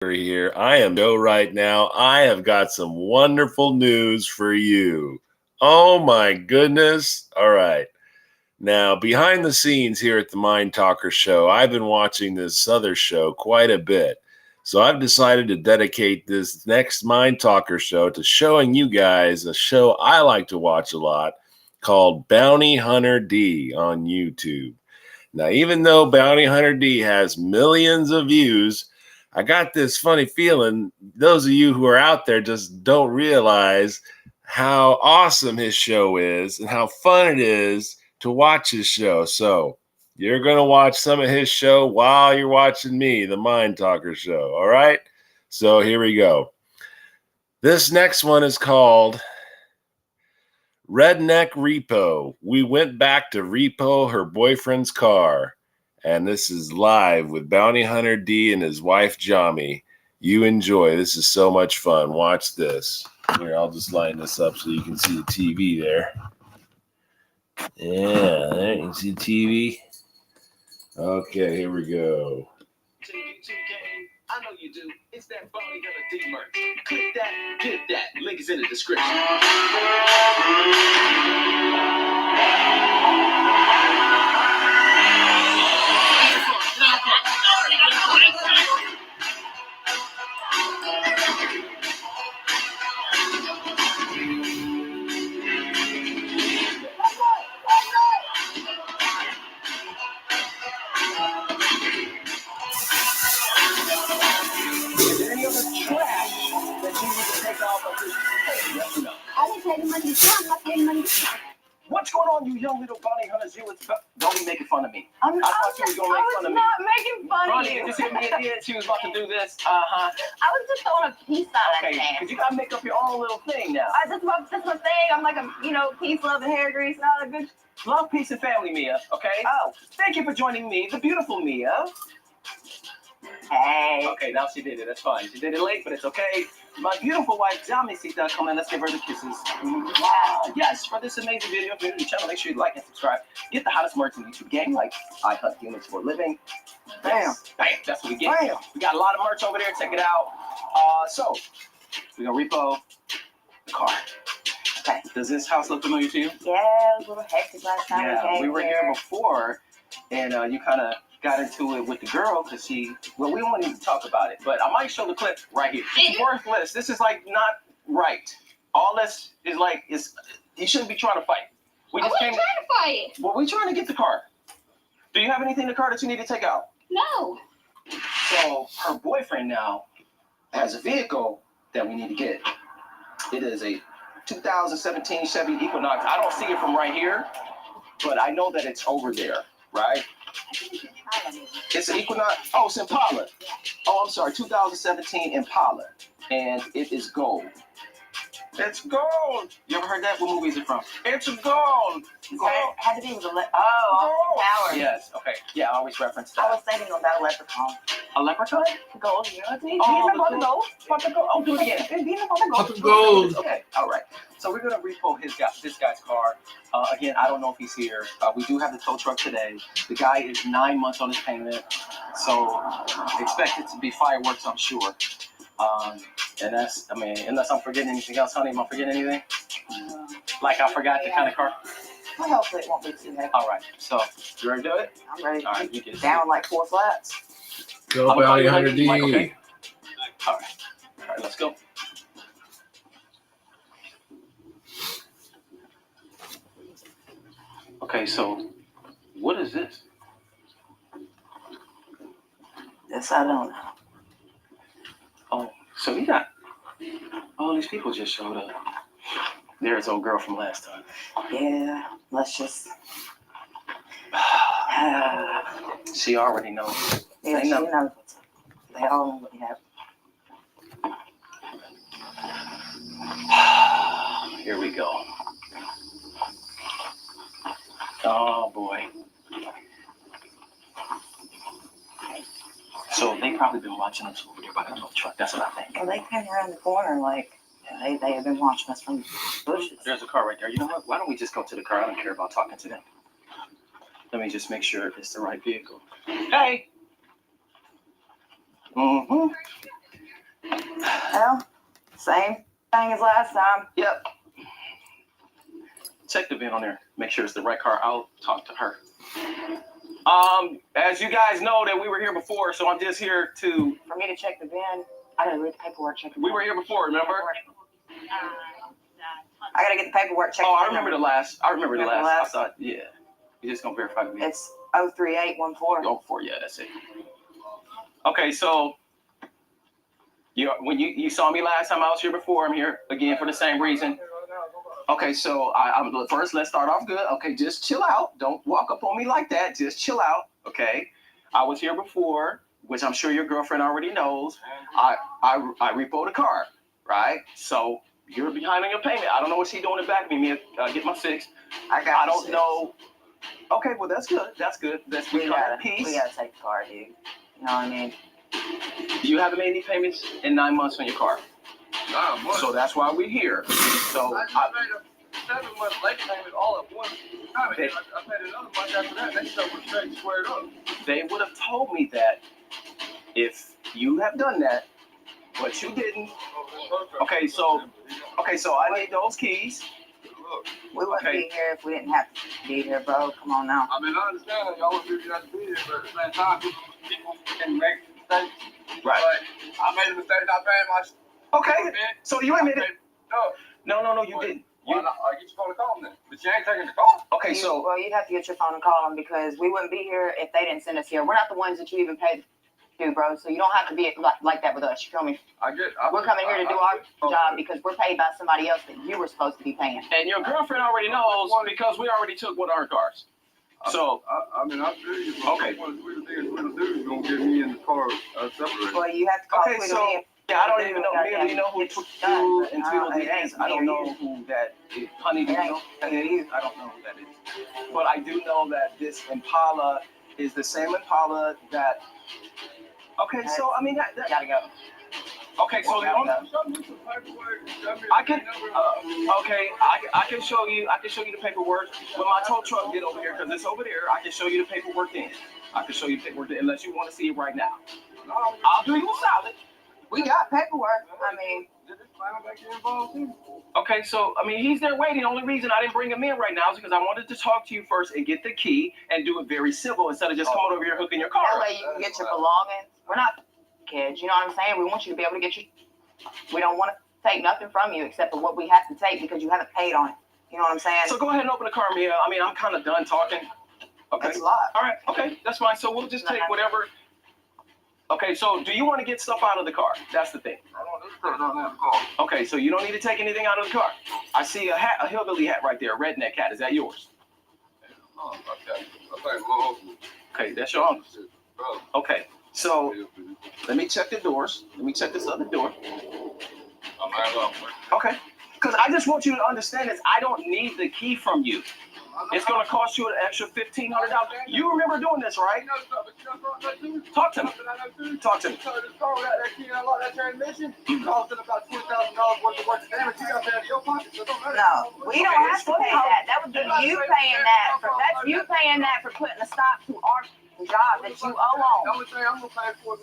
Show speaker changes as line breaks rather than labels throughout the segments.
here. I am Joe right now. I have got some wonderful news for you. Oh my goodness. All right. Now, behind the scenes here at the Mind Talker Show, I've been watching this other show quite a bit. So I've decided to dedicate this next Mind Talker show to showing you guys a show I like to watch a lot called Bounty Hunter D on YouTube. Now, even though Bounty Hunter D has millions of views, I got this funny feeling those of you who are out there just don't realize how awesome his show is and how fun it is to watch his show. So you're going to watch some of his show while you're watching me, the Mind Talker Show. All right. So here we go. This next one is called Redneck Repo. We went back to repo her boyfriend's car. And this is live with Bounty Hunter D and his wife, Jami. You enjoy. This is so much fun. Watch this. Here, I'll just line this up so you can see the TV there. Yeah, there you can see the TV. Okay, here we go.
I know you do. It's that Bounty Hunter D merch. Click that, get that. Link is in the description. What's going on, you young little bounty hunters? Don't be making fun of me. I thought you were going to make fun of me.
I was not making fun of you.
Just hit me at the end. She was about to do this.
I was just throwing a peace sign
Okay,
at
because you got to make up your own little thing now.
That's my thing. I'm like a, peace, love, and hair grease and all that good.
Love, peace, and family, Mia, okay?
Oh.
Thank you for joining me, the beautiful Mia.
Hey.
Okay, now she did it. That's fine. She did it late, but it's okay. My beautiful wife, Jami, come in. Let's give her the kisses. Wow. Yes, for this amazing video, if you're new to the channel, make sure you like and subscribe. Get the hottest merch in the YouTube game, like I hunt humans for a living. Bam. Bam. That's what we get. Bam. We got a lot of merch over there. Check it out. So, we're going to repo the car. Okay. Does this house look familiar to you?
Yeah, it was a little hectic last time
we were here before, and you kind of got into it with the girl because we won't even talk about it, but I might show the clip right here. It's worthless. This is like not right. All this is like, you shouldn't be trying to fight.
We just trying to fight.
Well, we're trying to get the car. Do you have anything in the car that you need to take out?
No.
So her boyfriend now has a vehicle that we need to get. It is a 2017 Chevy Equinox. I don't see it from right here, but I know that it's over there, right? It's an Equinox. Oh, it's Impala. Oh, I'm sorry, 2017 Impala, and it is gold. It's gold. You ever heard that? What movie is it from? It's gold.
It had to be with power.
Yes. Okay. Yeah, I always reference that.
I was thinking about a leprechaun.
A leprechaun?
Gold, you know what I mean?
Oh, gold. What the gold? Oh, do it again.
What
the gold?
Okay. All right. So we're gonna repo this guy's car. Again, I don't know if he's here. We do have the tow truck today. The guy is 9 months on his payment, so expect it to be fireworks, I'm sure. And that's, unless I'm forgetting anything else, honey, am I forgetting anything? Like I forgot the kind of car?
Well, hopefully it won't be too heavy.
All right, so you ready to do it?
I'm ready.
All right, you get it.
Down like 4 flats.
Go Bounty Hunter D.
Okay. All right, let's go. Okay, so what is this?
This I don't know.
Oh, so we got all these people just showed up. There's old girl from last time.
Yeah, let's just.
She already knows.
Yeah, she knows. They all know what happened.
Here we go. Oh boy. So they probably been watching us over there by the tow truck. That's what I think.
Well, they came around the corner like they have been watching us from the bushes.
There's a car right there. You know what? Why don't we just go to the car? I don't care about talking to them. Let me just make sure it's the right vehicle. Hey.
Well, same thing as last time.
Yep. Check the VIN on there. Make sure it's the right car. I'll talk to her. As you guys know that we were here before, so I'm just here to.
For me to check the VIN, I gotta read the paperwork. Check the
We were here before, remember?
I gotta get the paperwork checked.
Oh, I remember the last. I remember the
Remember
last.
the last?
I thought, yeah. You're just gonna verify the VIN.
It's 03814.
Go for it. Yeah, that's it. Okay, so when you saw me last time I was here before, I'm here again for the same reason. Okay, so I'm first. Let's start off good. Okay, just chill out. Don't walk up on me like that. Just chill out. Okay, I was here before, which I'm sure your girlfriend already knows. I repoed a car, right? So you're behind on your payment. I don't know what she's doing in back of me. Get my fix. I don't know. Okay, well that's good. That's good.
We gotta
peace.
take the car, dude. You know what I mean?
You haven't made any payments in 9 months on your car. So that's why we're here. So
I made a 7-month late payment all at once. I paid another month after that. They stuff was straight squared up.
They would have told me that if you have done that, but you didn't. Okay, so I need those keys.
We wouldn't be here if we didn't have to be here, bro. Come on now.
I mean, I understand that y'all would not to be here, but at the same time, people can make mistakes.
Right.
But I made a mistake not paying my.
Okay. So you admitted.
No,
No, you didn't.
Why not? I get your phone and call them then. But you ain't taking the call.
Okay, so
Well, you'd have to get your phone and call them because we wouldn't be here if they didn't send us here. We're not the ones that you even paid to, bro. So you don't have to be like that with us. You feel me? We're coming here to do our job because we're paid by somebody else that you were supposed to be paying.
and your girlfriend already knows because we already took one of her cars. So
I mean, I feel you.
Okay.
One of the things we're going to do is going to get me in the car separated.
Well, you have to call
okay,
Tweedledee
so
and
yeah, I don't even know. Neither you know who
done,
and Tweedledee is. I don't know who that is. Honey, do you know who that is? I don't know who that is. But I do know that this Impala is the same Impala that. Okay, so I mean that
gotta go.
okay, so the only, I can okay, I can show you the paperwork when my tow truck get over here because it's over there. I can show you the paperwork then. I can show you the paperwork then, unless you want to see it right now. I'll do you a solid.
We got paperwork. I mean,
Okay, so I mean he's there waiting. The only reason I didn't bring him in right now is because I wanted to talk to you first and get the key and do it very civil instead of just coming over here hooking your car.
that way you can get your belongings. We're not kids, you know what I'm saying? We want you to be able to get your. We don't want to take nothing from you except for what we have to take because you haven't paid on it. You know what I'm saying?
So go ahead and open the car, Mia. I mean I'm kind of done talking. Okay.
That's a lot.
All right. Okay, that's fine. So we'll just take whatever. Okay, so do you want to get stuff out of the car? That's the thing. Okay, so you don't need to take anything out of the car. I see a hat, a hillbilly hat right there, a redneck hat. Is that yours? Okay, that's your uncle. Okay, so let me check the doors. Let me check this other door. Okay, because I just want you to understand this. I don't need the key from you. It's going to cost you an extra $1,500. You remember doing this, right? Talk to me. Talk to me.
So this car without that key and unlock that transmission, costing about $20,000 worth of damage. You got to have your pocket. So don't
No, we don't have to pay that. That would be you paying that. That's you paying that for putting a stop to our job that you owe
The
on.
only thing I'm going to pay for is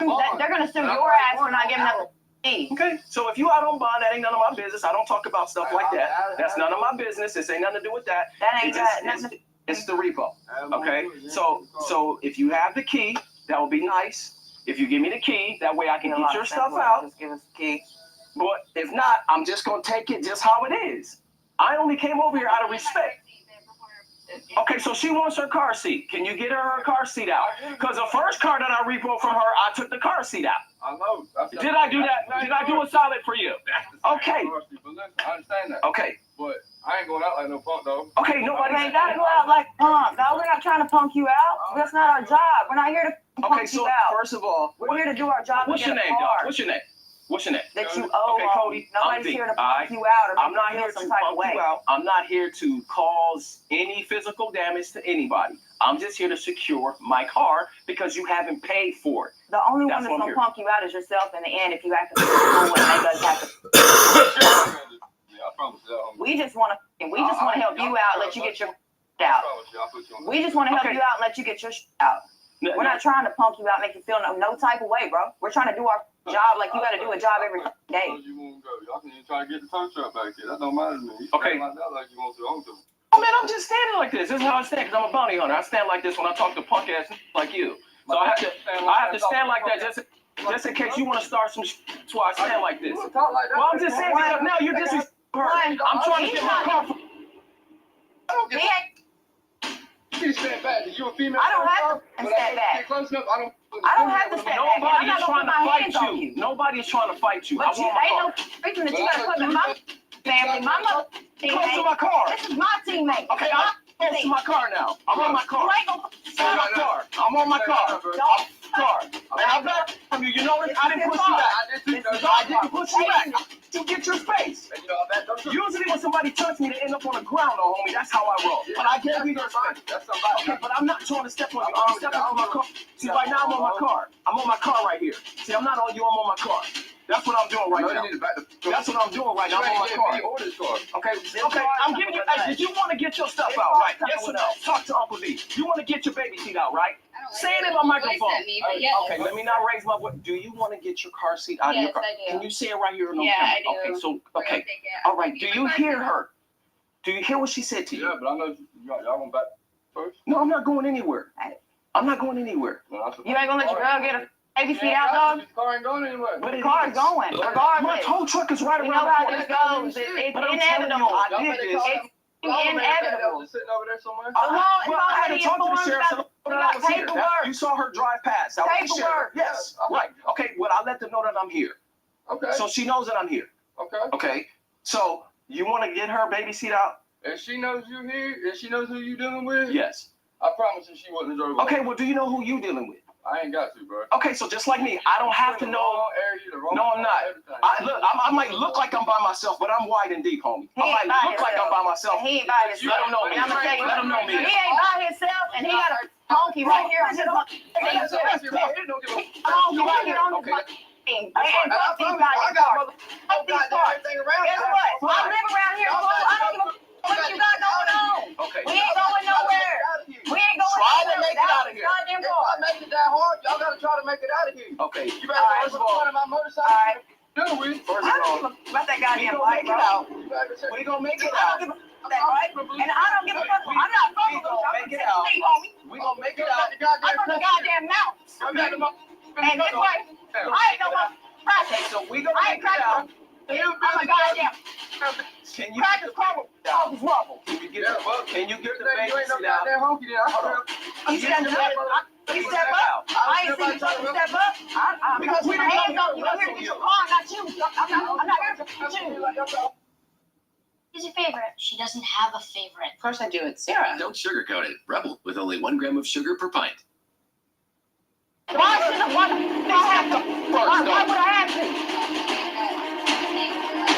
my
They're gonna sue your ass for not giving us the key.
Okay, so if you out on bond, that ain't none of my business. I don't talk about stuff like that. That's none of my business. This ain't nothing to do with that.
That ain't got nothing.
It's the repo. Okay, so if you have the key, that would be nice. If you give me the key, that way I can get your stuff out.
Just give us the key.
But if not, I'm just gonna take it just how it is. I only came over here out of respect. Okay, so she wants her car seat. Can you get her car seat out? Because the first car that I repoed from her, I took the car seat out.
I know.
Did I do that? Did I do a solid for you? Okay.
I understand that.
Okay.
But I ain't going out like no punk, though.
Okay, nobody
ain't gotta go out like punk. No, we're not trying to punk you out. That's not our job. We're not here to punk
Okay, so
you out.
first of all,
We're here to do our job.
what's your name, dog? What's your name? What's your name?
That you owe.
Okay, Cody,
Nobody's
I'm
here to
Vic,
punk you out or
I'm
make
not
you
here
feel
to
some type of
pump
way.
you out. I'm not here to cause any physical damage to anybody. I'm just here to secure my car because you haven't paid for it.
The only
That's
one
what
that's
I'm
gonna punk you out is yourself in the end if you act a fool when they guys have to.
Yeah, I promise you.
We just wanna help you out, let you get your out. We just wanna help you out and let you get your out. We're not trying to punk you out, make you feel no type of way, bro. We're trying to do our job like you got to do a job every day.
You won't go. Y'all can even try to get the tow truck back here. That don't matter to me. You
Okay.
like that like you want to. I don't do.
Oh man, I'm just standing like this. This is how I stand because I'm a bounty hunter. I stand like this when I talk to punk ass like you. So I have to stand like that just in case you want to start some shit. That's why I stand like this.
Talk like that.
Well, I'm just saying because now you're disrespecting her. I'm trying to get my car.
I don't
He
get.
ain't,
You stand back. You a female.
I don't have to
But
stand back.
Get close enough. I don't
have to stand back.
Nobody
I'm
is
not
trying
gonna
to
put my
fight
hands on
you.
you.
Nobody is trying to fight you. I
But you
want my
ain't
car.
no reason that you got to come in my family. My mother
Close to
teammate.
my car.
This is my teammate.
Okay, I'm close to my car now. I'm on my car.
You ain't gonna
I'm on my car. I'm on my car. Car. And I'm back from you. You know what? I didn't push you back. I didn't push you back. You get your space. Usually when somebody touch me, they end up on the ground, though, homie. That's how I roll. But I gave you your space. Okay, but I'm not trying to step on you. I'm stepping on my car. See, right now I'm on my car. I'm on my car right here. See, I'm not on you. I'm on my car. That's what I'm doing right now. That's what I'm doing right now. I'm on my car. Okay, I'm giving you. Hey, did you want to get your stuff out, right? Yes or no? Talk to Uncle D. You want to get your baby seat out, right? Say it in my microphone. Okay, let me not raise my voice. Do you want to get your car seat out of your car?
Yes, I do.
Can you say it right here?
Yeah, I do.
Okay, so, okay. All right, do you hear her? Do you hear what she said to you?
Yeah, but I know y'all going back first.
No, I'm not going anywhere. I'm not going anywhere.
You ain't gonna let your girl get a baby seat out, dog?
The car ain't going anywhere.
The car's going,
My
regardless.
tow truck is right
You
around
know
the
how
corner.
this goes. It's
But I'm telling you,
inevitable.
I did this.
It's inevitable.
Just sitting over there somewhere.
Well,
I had to talk to the sheriff. So
We
that I
got
was here.
paperwork.
You saw her drive past. That was the sheriff.
Paperwork.
Yes, right. Okay, well, I let them know that I'm here.
Okay.
So she knows that I'm here.
Okay.
Okay, so you want to get her baby seat out?
If she knows you here, if she knows who you dealing with,
Yes.
I promise you she wouldn't deserve it.
Okay, well, do you know who you dealing with?
I ain't got to, bro.
Okay, so just like me, I don't have to know. No, I'm not. I might look like I'm by myself, but I'm wide and deep, homie. I might look like I'm by myself.
He ain't by himself.
Let them know me.
And I'm gonna tell you,
Let them know me.
he ain't by himself, and he got a monkey right here. He got a monkey right here on his team. And fuck these guys. Fuck these cars. Guess what? I live around here, fool. I don't give a what you got going on.
Okay.
We ain't going nowhere. We ain't going
Try to
nowhere.
make it out of here.
Goddamn
If I make it that hard, y'all gotta try to make it out of here.
Okay.
You better go to the front of my motorcycle.
All right.
Do it.
First
I
of
don't
all,
give a about that
we
goddamn
gonna
bike,
make it
bro.
out.
You better say.
We gonna make it
I
out.
don't give a fuck that bike, and I don't give a fuck. I'm not fucking with you. I'm
Make it
gonna
out.
sleep on me.
We gonna make it
Got
out.
the goddamn
I'm from the goddamn mountains. And this way, I ain't no
Okay,
practice.
so we gonna
I
make
ain't
it out.
practicing. I'm a goddamn
Can you
practice crumble. Focus rubble.
Can you get can you get the
You
baby
ain't no
seat out?
goddamn honky then.
You stand up. You step up. I ain't seen you fucking step up.
Because we
my
didn't
hands
come
up. You here to get your car, not you. I'm not here to you.
Who's your favorite? She doesn't have a favorite.
Of course I do. It's Sarah.
Don't sugarcoat it. Rebel with only 1 gram of sugar per pint.
Why should I have to? Why would I have to?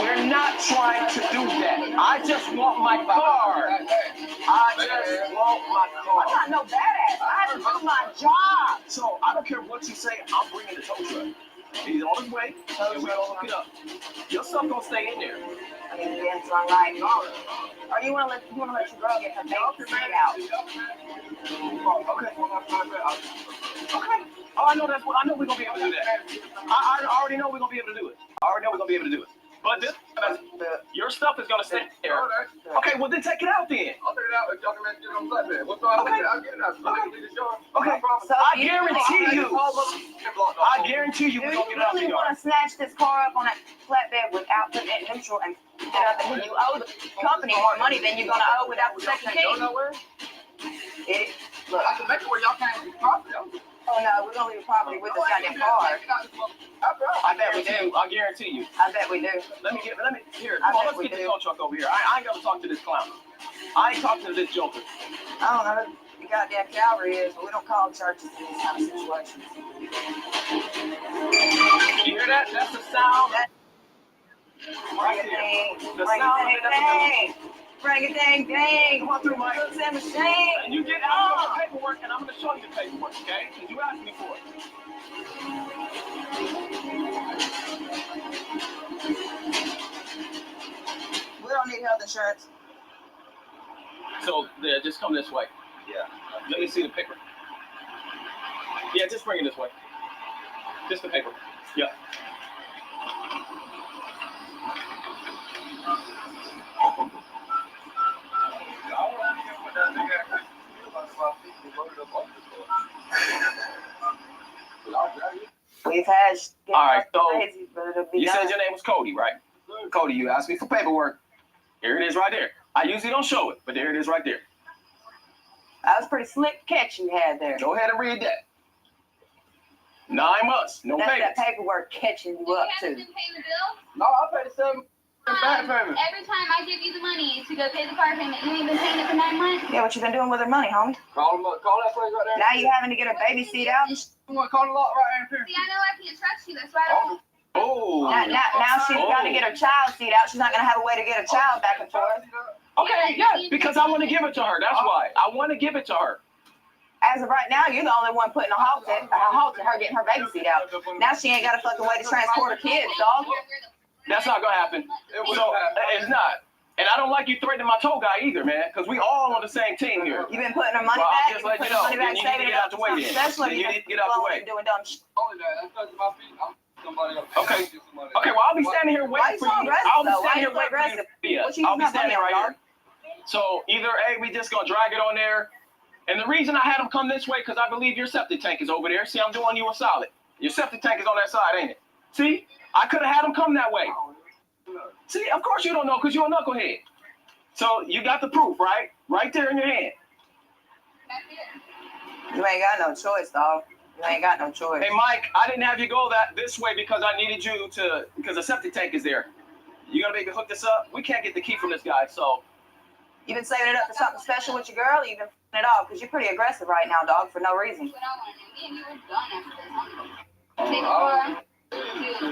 We're not trying to do that. I just want my car. I just want my
I'm
car.
not no badass. I have to do my job.
So I don't care what you say, I'm bringing the tow truck. He's on his way, and we're gonna hook it up. Your stuff gonna stay in there.
I mean, then so I'm riding on. Or you wanna let your girl get her baby seat out?
Okay. Okay. Oh, I know we're gonna be able to do that. I already know we're gonna be able to do it. But this, your stuff is gonna stay there. Okay, well then take it out then.
I'll take it out if y'all can make it on flatbed. What's all
Okay.
I'll get it out.
Okay.
So
I
you-
guarantee you we're
Do
gonna get it out the
you
yard.
want to snatch this car up on that flatbed without putting it in neutral and get out there? You owe the company more money than you're gonna owe without the second
Go
key.
nowhere.
Look,
I can make it where y'all can't do property.
oh no, we're gonna leave the property with this goddamn car.
I bet we do. I guarantee you.
I bet we do.
Here,
I
come on,
bet
let's
we
get this
do.
tow truck over here. I ain't gotta talk to this clown. I ain't talking to this joker.
I don't know who the goddamn cavalry is, but we don't call churches in these kind of situations.
You hear that? That's the sound.
Bring it dang,
The
bring
sound
it
of
dang, bring it dang, dang.
Come on through, Mike.
Look at the machine.
And you get out the paperwork, and I'm gonna show you the paperwork, okay? Because you asked me for it.
We don't need health insurance.
So, yeah, just come this way.
Yeah.
Let me see the paper. Yeah, just bring it this way. Just the paper. Yeah.
We've had
All right, so
crazy, but it'll be
you
done.
said your name was Cody, right? Cody, you asked me for paperwork. Here it is right there. I usually don't show it, but there it is right there.
That was a pretty slick catch you had there.
Go ahead and read that. 9 months, no
That's
payments.
that paperwork catching you up too.
Didn't pay the bill.
No, I paid the 7 back payment.
Every time I give you the money to go pay the car payment, you ain't been paying it for 9 months.
Yeah, what you been doing with her money, homie?
Call him up. Call that place right there.
Now you having to get her baby seat out?
You want to call the lot right here?
See, I know I can't trust you. That's why I don't.
Oh.
Now she's got to get her child seat out. She's not gonna have a way to get her child back and forth.
Okay, yeah, because I want to give it to her. That's why. I want to give it to her.
As of right now, you're the only one putting a halt to her getting her baby seat out. Now she ain't got a fucking way to transport her kids, dog.
That's not going to happen. So, it's not. And I don't like you threatening my tow guy either, man, because we all on the same team here.
You been putting her money
Well,
back.
I'll just
You
let
been
you
putting
know.
her money back,
Then you need to
saving
get
it
out
up
the
for
way
something
then.
special.
Then you need to get out the way.
Doing dumb shit.
Only that. That's because of my feet. I'm somebody else.
Okay. Okay, well, I'll be standing here
Why
waiting
you
for
so
you.
aggressive,
I'll be
though? Why
standing
you
here
so
waiting for you.
aggressive?
Yeah,
What you
I'll be
using that
standing
money
right
on,
here. So either A, we just going to drag it on there. And the reason I had him come this way, because I believe your septic tank is over there. See, I'm doing you a solid. Your septic tank is on that side, ain't it? See? I could have had him come that way. See, of course you don't know because you're a knucklehead. So you got the proof, right? Right there in your hand.
You ain't got no choice, dog. You ain't got no choice.
Hey, Mike, I didn't have you go this way because I needed you to, because the septic tank is there. You gonna be able to hook this up? We can't get the key from this guy, so.
You been saving it up for something special with your girl, or you been f***ing it off? Because you're pretty aggressive right now, dog, for no reason.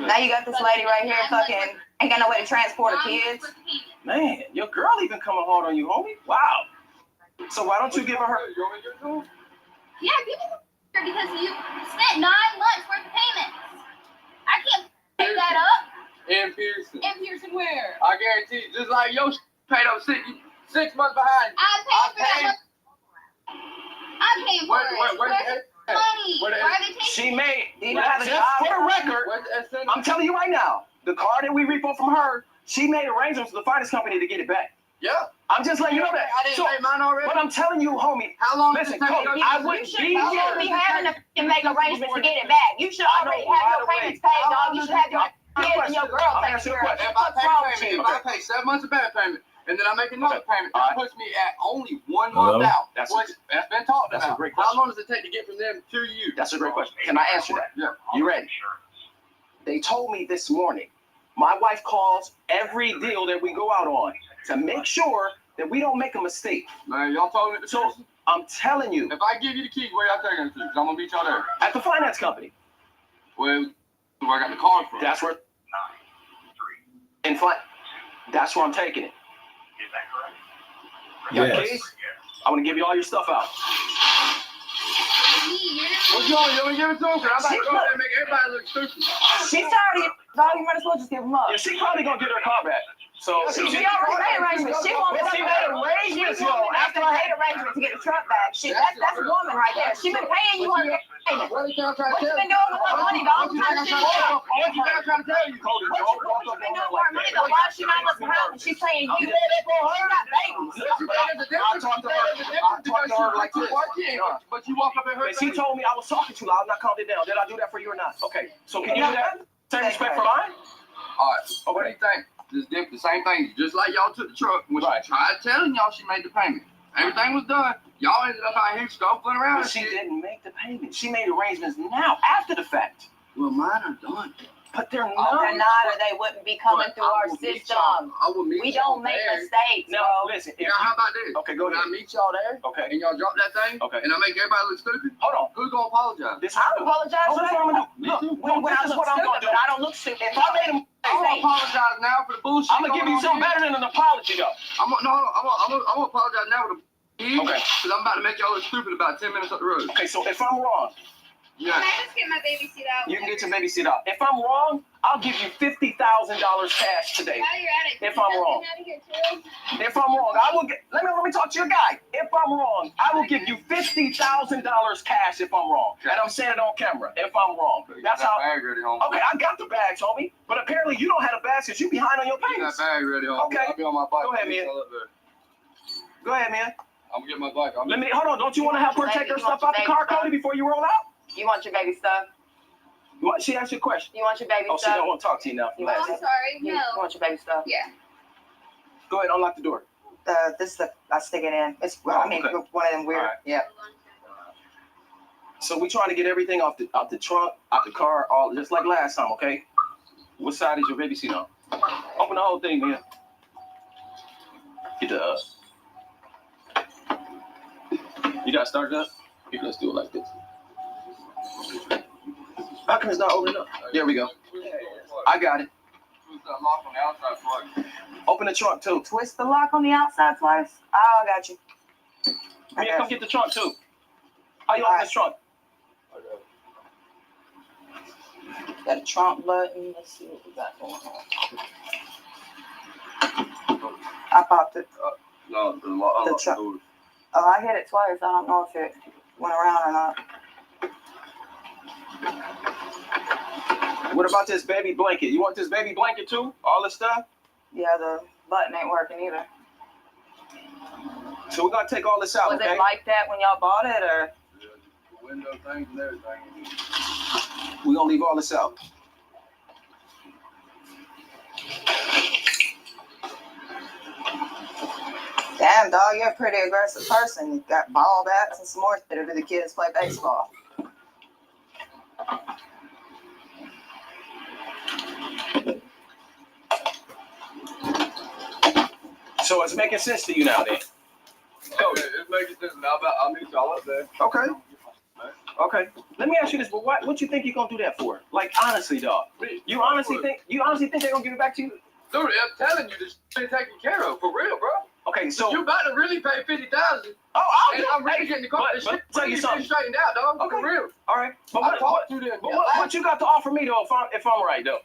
Now you got this lady right here fucking ain't got no way to transport her kids.
Man, your girl even coming hard on you, homie. Wow. So why don't you give her?
You want me to give it to him?
Yeah, give me the because you spent 9 months worth of payments. I can't pay that up.
In Pearson.
And Pearson where?
I guarantee you, just like your paid up 6 months behind.
I'm paying for that month. I'm paying for it. Where's the money? Why are they taking
She made.
Do you not have a
Just
job?
for the record, I'm telling you right now, the car that we repo from her, she made arrangements with the finance company to get it back.
Yeah.
I'm just letting you know that.
I didn't pay mine already.
But I'm telling you, homie.
How long
Listen,
does it take?
Cody, I wouldn't be
You
here.
shouldn't be having to f***ing make arrangements to get it back. You should already have your payments paid, dog. You should have your kids and your girl taken care of.
If
What's wrong with
if
you?
I pay 7 months of bad payment and then I make another payment,
All
that
right.
puts me at only 1
Hello?
month out.
That's
That's been talked
that's a
about.
great
How
question.
long does it take to get from them to you?
That's a great question. Can I answer that?
Yeah.
You ready? They told me this morning, my wife calls every deal that we go out on to make sure that we don't make a mistake.
Man, y'all told me the
So
truth.
I'm telling you,
If I give you the keys, where y'all taking them to? 'Cause I'm gonna meet y'all there.
at the finance company,
Where I got the card from.
that's where, in front, that's where I'm taking it. You got
Yes.
keys? I want to give you all your stuff out.
What you want? You want me to give it to him? 'Cause I'm about to go there and make everybody look stupid.
She's tired of you, dog. You might as well just give them up.
Yeah, she probably gonna get her car back. So
She already made arrangements. She won't
Well, she made arrangements, yo.
after I made arrangements to get the truck back. That's a woman right there. She been paying you her payment.
What are you trying to
What you
tell
been
me?
doing with her money, dog? What you been doing with her
What you trying to tell you?
Cody,
money, though? Why is she not listening to her when she's paying you? She got babies.
I talked to her like this. But you walk up in her
But she told me I was talking too loud and I calmed it down. Did I do that for you or not? Okay. So can you do that? Same respect for mine?
All right. What do you think? Just did the same thing. Just like y'all took the truck. When
Right.
she tried telling y'all she made the payment. Everything was done. Y'all ended up out here scuffling around.
But
and
she
shit.
didn't make the payment. She made arrangements now, after the fact.
Well, mine are done.
But they're
They're
not.
not, or they wouldn't be coming
But
through
I
our
will meet
system.
y'all. I will meet
We
y'all
don't make
there.
mistakes,
Now,
bro.
listen. If
Now, how about this?
Okay, go
When I
ahead.
meet y'all there,
Okay.
and y'all drop that thing,
Okay.
and I make everybody look stupid,
Hold on.
who's gonna apologize?
This
I apologize
Oh,
for
that's
that.
what I'm gonna do. Look,
When
this
I
is
look
what I'm gonna
stupid,
do.
but I don't look stupid.
If I made a
I'm gonna
mistake,
apologize now for the bullshit.
I'm gonna give you something better than an apology, though.
I'm gonna apologize now for the
Okay.
because I'm about to make y'all look stupid about 10 minutes up the road.
Okay, so if I'm wrong,
Can I just get my baby seat out?
You can get your baby seat out. If I'm wrong, I'll give you $50,000 cash today.
While you're at it,
If I'm wrong.
Out of here too?
If I'm wrong, I will get. Let me talk to your guy. If I'm wrong, I will give you $50,000 cash. If I'm wrong, and I'm saying it on camera. If I'm wrong, that's how.
Bag ready, homie.
Okay, I got the bags, homie. But apparently you don't have the bags because you behind on your
Get
payments.
that bag ready, homie.
Okay.
I'll be on my bike.
Go ahead, man. Go ahead, man.
I'm gonna get my bike.
Let me hold on. Don't you want to help her take her stuff out the car, Cody, before you roll out?
You want your baby stuff?
She asked you a question.
You want your baby
Oh, she
stuff?
don't want to talk to you now.
You
Oh,
want
I'm sorry.
You
No.
want your baby stuff?
Yeah.
Go ahead, unlock the door.
This is I stick it in. It's I mean
Okay.
one of them weird.
All right.
Yeah.
So we trying to get everything out the trunk, out the car, all just like last time, okay? What side is your baby seat on? Open the whole thing, man. Get the You got started up? You can just do it like this. How come it's not opening up? There we go. I got it.
Lock on the outside plug.
Open the trunk too.
Twist the lock on the outside twice. Oh, I got you.
Mia, come get the trunk too. How you open this trunk?
Got a trunk button. Let's see what we got going on. I popped it.
No, the
truck.
doors.
Oh, I hit it twice. I don't know if it went around or not.
What about this baby blanket? You want this baby blanket too? All this stuff?
Yeah, the button ain't working either.
So we're gonna take all this out,
Was
okay?
it like that when y'all bought it, or?
Yeah, the window things and everything.
We're gonna leave all this out.
Damn, dog, you're a pretty aggressive person. You got ball bats and some more shit to do the kids play baseball.
So it's making sense to you now, then?
Okay, it's making sense now. I'll meet y'all up there.
Okay. Okay. Let me ask you this, but what you think you're gonna do that for? Like honestly, dog. You honestly think they're gonna give it back to you?
Dude, I'm telling you, this ain't taken care of for real, bro.
Okay, so
You about to really pay $50,000,
I'll
and
do
I'm really
it.
getting the car.
But
This shit
tell you
really
something.
been straightened out, dog.
Okay.
For real.
All right. But
I
what
talked to them.
what you got to offer me though? If I'm right though.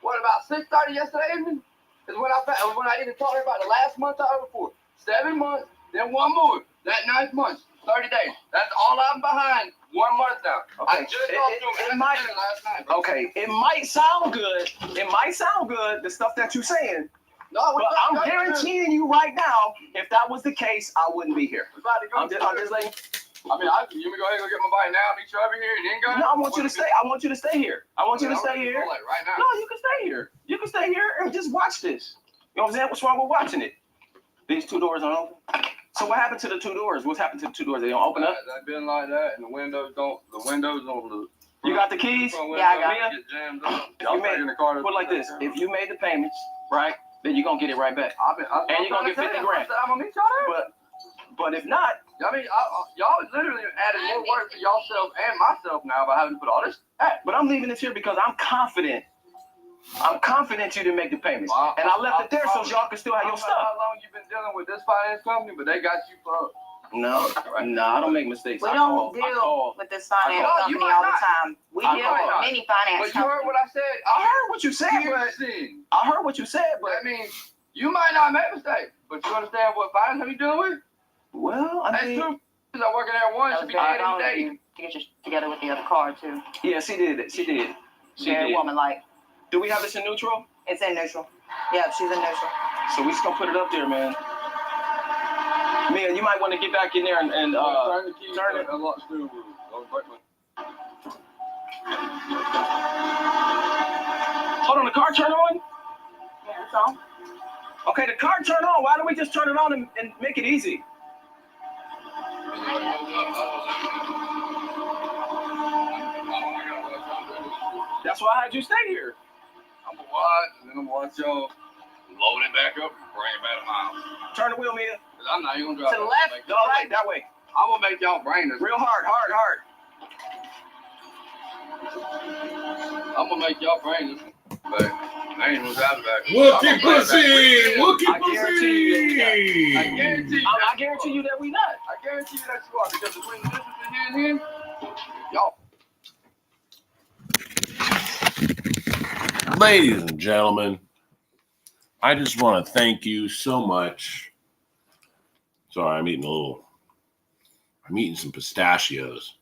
What about 6:30 yesterday evening? Is when I even talked about the last month I over for. 7 months, then one more. That 9th month, 30 days. That's all I'm behind. 1 month now.
Okay.
I just talked to him
might-
last night, bro.
Okay. It might sound good. The stuff that you're saying.
No,
But I'm guaranteeing you right now, if that was the case, I wouldn't be here.
We're about to go.
I'm just letting.
I mean, you me go ahead and go get my bike now, meet you over here, and then go.
No, I want you to stay. I want you to stay here. I want you to stay here.
Like right now.
No, you can stay here. You can stay here and just watch this. You know what I'm saying? What's wrong with watching it? These two doors aren't open. So what happened to the two doors? What's happened to the two doors? They don't open up?
They've been like that, and the windows on the.
You got the keys?
Yeah, I got
it.
Get jammed up.
You made-
in the car.
Put it like this. If you made the payments, right, then you're going to get it right back. And you're gonna get 50 grand.
I'm gonna meet y'all there.
But if not,
I mean, y'all literally added more work to yourself and myself now by having to put all this.
but I'm leaving this here because I'm confident. I'm confident you didn't make the payments. And I left it there so y'all can still have
I
your
don't know
stuff.
how long you been dealing with this finance company, but they got you fucked.
No, I don't make mistakes.
We
I
don't
call.
deal with this finance
I call.
company all the time. We
I
deal
call.
with many finance
But you heard
companies.
what I said.
I heard what you said, but I heard what you said, but
I mean, you might not make mistakes, but you understand what finance company dealing with?
well, I
That's
mean,
two that working there once should be
Very
dead
wrong
in
of you to get your together with the other car too.
yeah, she did it. She did. She
Very
did.
woman-like.
Do we have this in neutral?
It's in neutral. Yeah, she's in neutral.
So we just gonna put it up there, man. Mia, you might want to get back in there and
turn the key,
turn it.
unlock the steering wheel. Don't break my.
Hold on, the car turn on?
Yeah, it's on.
Okay, the car turn on. Why don't we just turn it on and make it easy? That's why I had you stay here.
I'm gonna watch, and then I'm gonna watch y'all load it back up and bring it back to my house.
Turn the wheel, Mia.
'Cause I'm not even gonna drive.
To the left.
No, right, that way.
I'm gonna make y'all bring this.
Real hard.
I'm gonna make y'all bring this. But I ain't gonna drive it back.
Wookie pussy! Wookie
I guarantee you.
pussy!
I guarantee you.
I guarantee you that we not.
I guarantee you that you are, because between the difference in here and here, y'all
Ladies and gentlemen, I just want to thank you so much. Sorry, I'm eating some pistachios.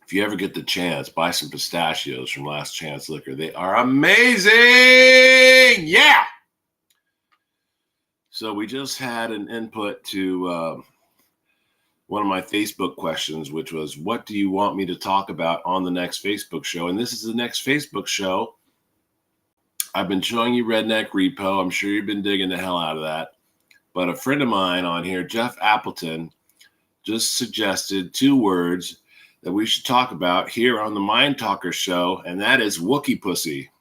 If you ever get the chance, buy some pistachios from Last Chance Liquor. They are amazing. Yeah. So we just had an input to one of my Facebook questions, which was, what do you want me to talk about on the next Facebook show? And this is the next Facebook show. I've been showing you Redneck Repo. I'm sure you've been digging the hell out of that. But a friend of mine on here, Jeff Appleton, just suggested 2 words that we should talk about here on the Mind Talker show, and that is Wookie pussy.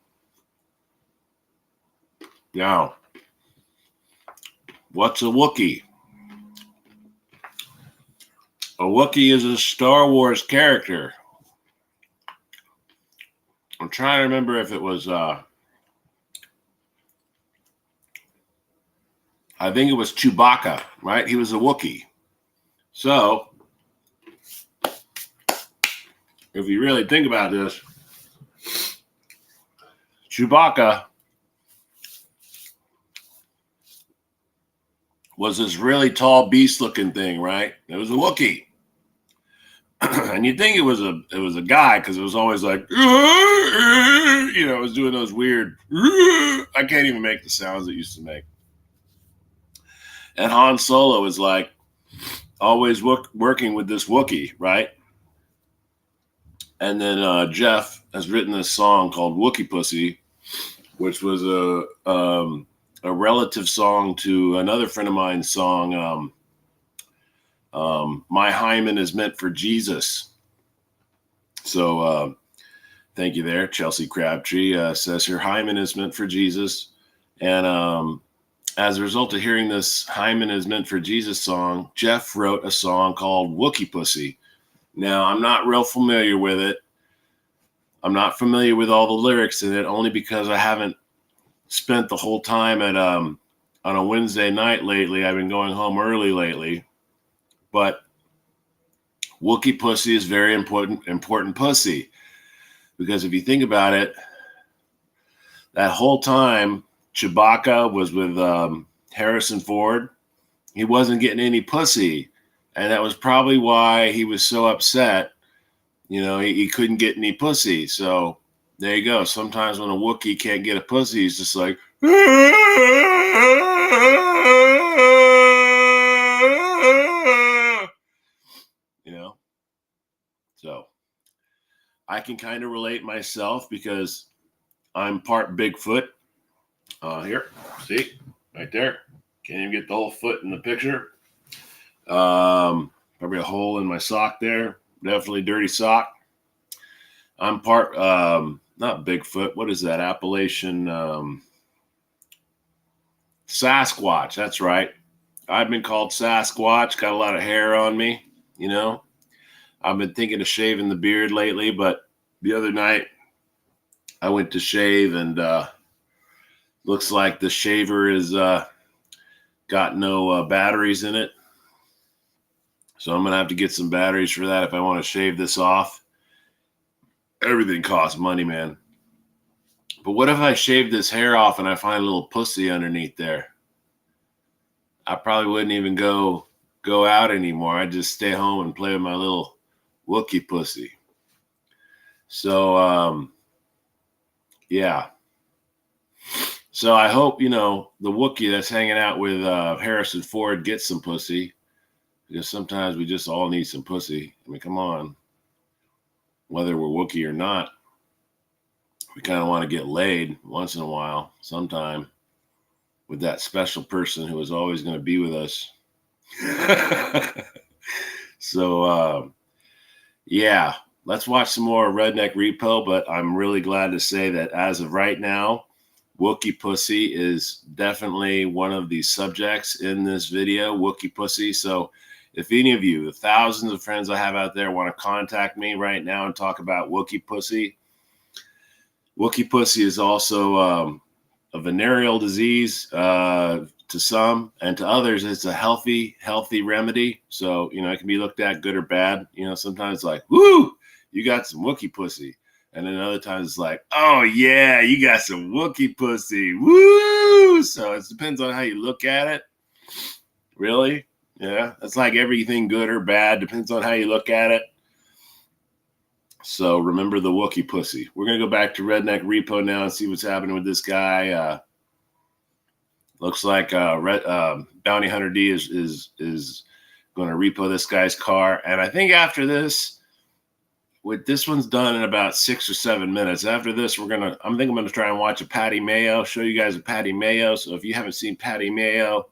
Now, what's a Wookie? A Wookiee is a Star Wars character. I'm trying to remember if it was, I think it was Chewbacca, right? He was a Wookiee. So, if you really think about this, Chewbacca was this really tall beast-looking thing, right? It was a Wookiee. And you'd think it was a guy, because it was always like, it was doing those weird, I can't even make the sounds it used to make. And Han Solo is like always working with this Wookiee, right? And then Jeff has written this song called Wookie Pussy, which was a relative song to another friend of mine's song, My Hymen is Meant for Jesus. So thank you there. Chelsea Crabtree says her hymen is meant for Jesus. And as a result of hearing this Hymen is Meant for Jesus song, Jeff wrote a song called Wookie Pussy. Now, I'm not real familiar with it. I'm not familiar with all the lyrics in it, only because I haven't spent the whole time at on a Wednesday night lately. I've been going home early lately. But Wookie pussy is very important pussy. Because if you think about it, that whole time Chewbacca was with Harrison Ford, he wasn't getting any pussy. And that was probably why he was so upset. He couldn't get any pussy. So there you go. Sometimes when a Wookiee can't get a pussy, he's just like, So I can kind of relate myself because I'm part Bigfoot. Here, see, right there. Can't even get the whole foot in the picture. Probably a hole in my sock there. Definitely dirty sock. I'm part, not Bigfoot. What is that? Appalachian Sasquatch. That's right. I've been called Sasquatch. Got a lot of hair on me, I've been thinking of shaving the beard lately, but the other night I went to shave and looks like the shaver is got no batteries in it. So I'm going to have to get some batteries for that if I want to shave this off. Everything costs money, man. But what if I shave this hair off and I find a little pussy underneath there? I probably wouldn't even go out anymore. I'd just stay home and play with my little Wookie pussy. So, yeah. So I hope, the Wookiee that's hanging out with Harrison Ford gets some pussy. Because sometimes we just all need some pussy. I mean, come on. Whether we're Wookiee or not, we kind of want to get laid once in a while, sometime, with that special person who is always going to be with us. So, yeah, let's watch some more Redneck Repo. But I'm really glad to say that as of right now, Wookie pussy is definitely one of the subjects in this video, Wookie pussy. So if any of you, the thousands of friends I have out there, want to contact me right now and talk about Wookie pussy. Wookie pussy is also a venereal disease to some, and to others, it's a healthy remedy. So, it can be looked at good or bad. Sometimes like, woo, you got some Wookie pussy. And then other times it's like, oh yeah, you got some Wookiee pussy. Woo! So it depends on how you look at it. Really? Yeah. It's like everything good or bad. Depends on how you look at it. So remember the Wookiee pussy. We're going to go back to Redneck Repo now and see what's happening with this guy. Looks like Bounty Hunter D is going to repo this guy's car. And I think after this, with this one's done in about 6 or 7 minutes. After this, I'm going to try and watch a Patty Mayo, show you guys a Patty Mayo. So if you haven't seen Patty Mayo,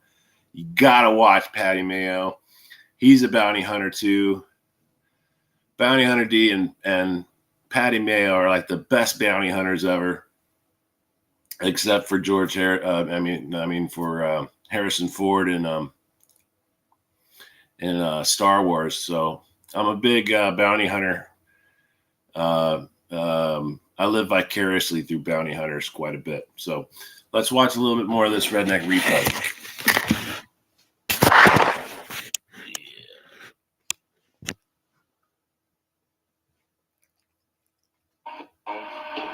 you got to watch Patty Mayo. He's a bounty hunter too. Bounty Hunter D and Patty Mayo are like the best bounty hunters ever, except for Harrison Ford in Star Wars. So I'm a big bounty hunter. I live vicariously through bounty hunters quite a bit. So let's watch a little bit more of this Redneck Repo.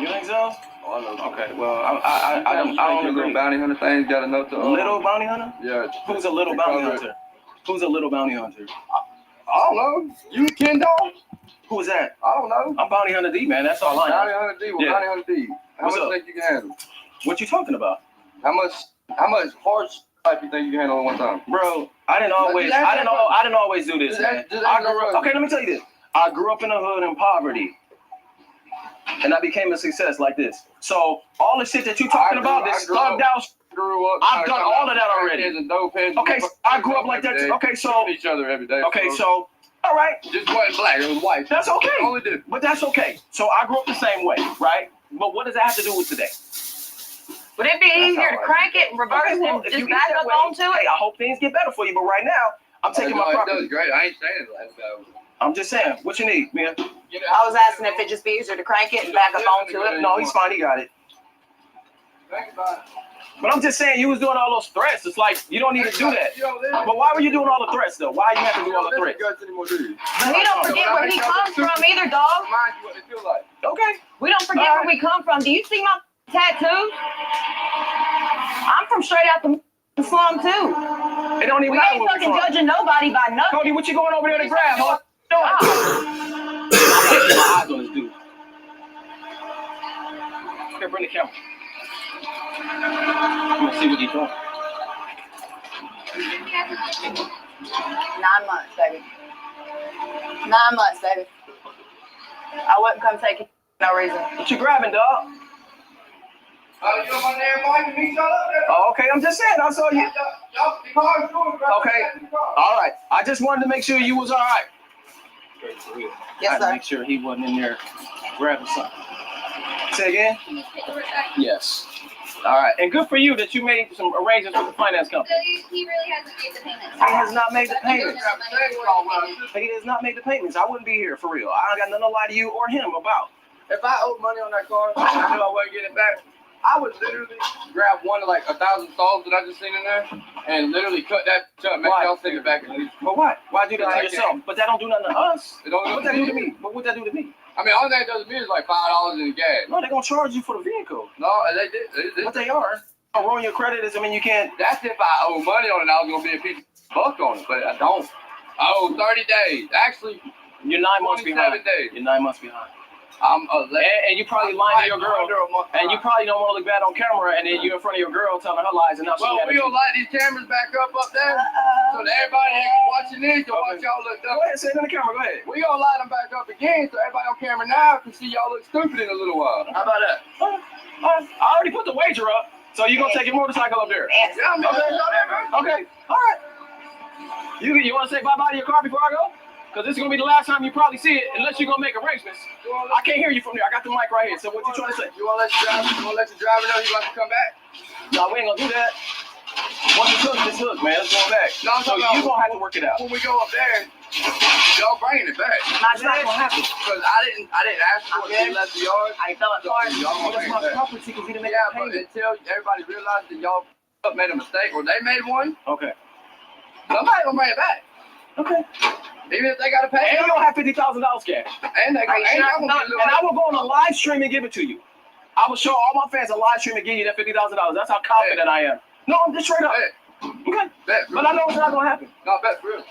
You think so?
Oh, I know.
Okay, well, I don't agree.
Little bounty hunter things got to know to.
Little bounty hunter?
Yeah.
Who's a little bounty hunter? Who's a little bounty hunter?
I don't know. You Ken Dog?
Who is that?
I don't know.
I'm Bounty Hunter D, man. That's all I know.
Bounty Hunter D. Well,
Yeah.
Bounty Hunter D. How
What's
much
up?
think you can handle?
What you talking about?
How much horse type you think you can handle at one time?
Bro, I didn't always do this, man. Okay, let me tell you this. I grew up in the hood in poverty. And I became a success like this. So all the shit that you talking about, this thugged out, I've done all of that already. Okay, I grew up like that. Okay, so
each other every day.
Okay, so all right.
Just wasn't black, it was white.
That's okay.
Only did.
But that's okay. So I grew up the same way, right? But what does that have to do with today?
Would it be easier to crank it and reverse it and just back up onto it?
Hey, I hope things get better for you, but right now, I'm taking my property.
That's great. I ain't saying it like that.
I'm just saying, what you need, man?
I was asking if it'd just be easier to crank it and back up onto it.
No, he's fine. He got it.
Think about it.
But I'm just saying, you was doing all those threats. It's like, you don't need to do that. But why were you doing all the threats, though? Why you have to do all the threats?
But we don't forget where he comes from either, dog.
Mind you what they feel like.
Okay.
We don't forget where we come from. Do you see my tattoo? I'm from straight out the slum, too.
It don't even
We
matter
ain't
where we're
fucking
from.
judging nobody by nothing.
Cody, what you going over there to grab, huh? No. I'm taking my eyes on this dude. Here, bring the camera. I'm gonna see what he's doing.
9 months, baby. 9 months, baby. I wouldn't come take it for no reason.
What you grabbing, dog?
You know my name, Mike? Meet y'all up there.
Oh, okay, I'm just saying. I saw you.
Y'all, the car's doing, bro.
Okay. All right. I just wanted to make sure you was all right.
Yes,
I had to
sir.
make sure he wasn't in there grabbing something. Say again? Yes. All right. And good for you that you made some arrangements with the finance company.
So he really hasn't made the payments.
He has not made the payments. He has not made the payments. I wouldn't be here for real. I don't got nothing to lie to you or him about.
If I owed money on that car and I knew I wasn't getting it back, I would literally grab one of like 1,000 saws that I just seen in there and literally cut that up, make y'all send it back and leave.
But why? Why do that to yourself? But that don't do nothing to us.
It don't
What that do to me? But what that do to me?
I mean, all that does to me is like $5 in the gas.
No, they're gonna charge you for the vehicle.
No, they did.
What they are? Rolling your credit doesn't mean you can't.
That's if I owe money on it, I was gonna be a piece of buck on it, but I don't. I owe 30 days. Actually,
You're 9 months
27
behind.
days.
You're 9 months behind.
I'm
And you probably lying to your girl. And you probably don't want to look bad on camera, and then you're in front of your girl telling her lies, and now she
Well,
mad at
we
you.
gonna light these cameras back up there, so that everybody watching this can watch y'all look
Go
dumb.
ahead, say it on the camera. Go ahead.
We gonna light them back up again, so everybody on camera now can see y'all look stupid in a little while.
How about that? I already put the wager up, so you're gonna take your motorcycle up there.
Yeah, I mean,
Okay. All right. You want to say bye-bye to your car before I go? Because this is going to be the last time you probably see it, unless you're going to make arrangements. I can't hear you from there. I got the mic right here. So what you trying to say?
You wanna let your driver know you about to come back?
No, we ain't going to do that. Once it's hooked, it's hooked, man. It's going back.
No, I'm
So
talking
you're
about
going to have to work it out.
when we go up there, y'all bringing it back.
It's not going to happen.
Because I didn't ask for it to be left the yard.
I felt it hard.
Y'all
Well,
gonna
that's
bring
my
it back.
property because we didn't make
Yeah,
a
but
payment.
until everybody realized that y'all made a mistake or they made one,
Okay.
somebody gonna bring it back.
Okay.
Even if they gotta pay,
And you don't have $50,000 cash.
and they
Are you sure?
and
I will go on a live stream and give it to you. I will show all my fans a live stream and give you that $50,000. That's how confident I am. No, I'm just straight up.
Hey.
Okay.
Bet,
But I know it's not gonna happen.
no, bet for real.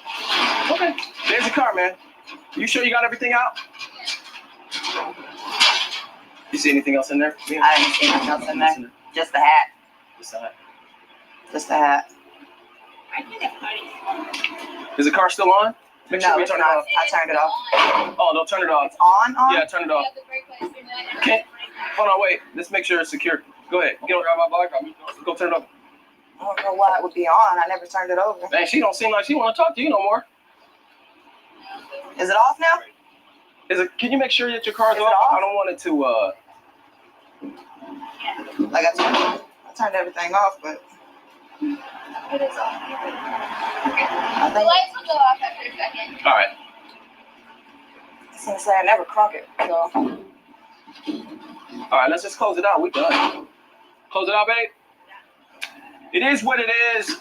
Okay. There's your car, man. You sure you got everything out? You see anything else in there? Yeah.
I didn't see anything else in there. Just the hat. Just the hat.
I think that's funny.
Is the car still on? Make sure
No,
we
it's
turn
not.
it off.
I turned it off.
Oh, no, turn it off.
It's on?
Yeah, turn it off.
You have the brake lights in there.
Okay. Hold on, wait. Let's make sure it's secure. Go ahead.
Get grab my bike.
Go turn it off.
I don't know why it would be on. I never turned it over.
Man, she don't seem like she want to talk to you no more.
Is it off now?
Can you make sure that your car's
Is it
off?
off?
I don't want it to,
Like I turned everything off, but
It is off.
I
The
think
lights will go off after a second.
all right.
since I never crunk it. So
All right, let's just close it out. We done. Close it out, babe. It is what it is.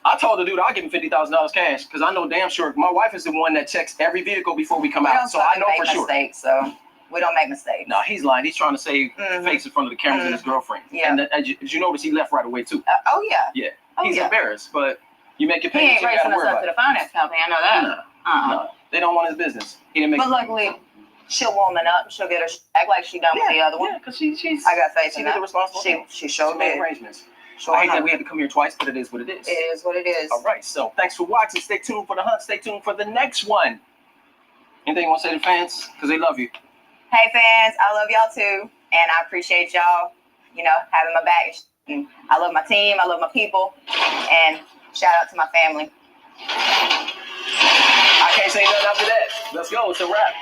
I told the dude I'll give him $50,000 cash because I know damn sure my wife is the one that checks every vehicle before we come
we
out.
don't
So I know
make
for sure.
mistakes, so we don't make mistakes.
No, he's lying. He's trying to save
Mhm.
face in front of the cameras and his girlfriend.
Yeah.
And as you notice, he left right away too.
Oh yeah.
Yeah.
Oh
He's
yeah.
embarrassed, but you make your
He
payments.
ain't
You ain't gotta
racing us
worry
up
about
to
it.
the finance company. I know that.
No, no, they don't want his business. He didn't make.
But luckily, she'll woman up. She'll get her act like she done with the other one.
Yeah, because she's.
I got faith
She
in
did the
that.
responsible.
She
She
showed
made
me.
arrangements.
Sure
I hate that
enough.
we had to come here twice, but it is what it is.
It is what it is.
All right, so thanks for watching. Stay tuned for the hunt. Stay tuned for the next one. Anything you want to say to fans? Because they love you.
Hey fans, I love y'all too, and I appreciate y'all. You know, having my back. And I love my team. I love my people, and shout out to my family.
I can't say nothing after that. Let's go. It's a wrap.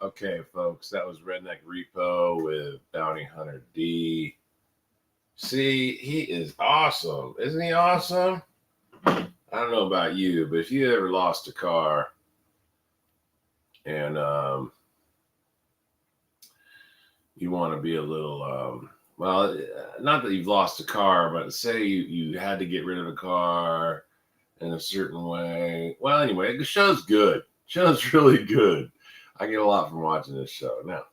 Okay, folks, that was Redneck Repo with Bounty Hunter D. See, he is awesome. Isn't he awesome? I don't know about you, but if you ever lost a car and you want to be a little, well, not that you've lost a car, but say you had to get rid of a car in a certain way. Well, anyway, the show's good. Show's really good. I get a lot from watching this show. Now,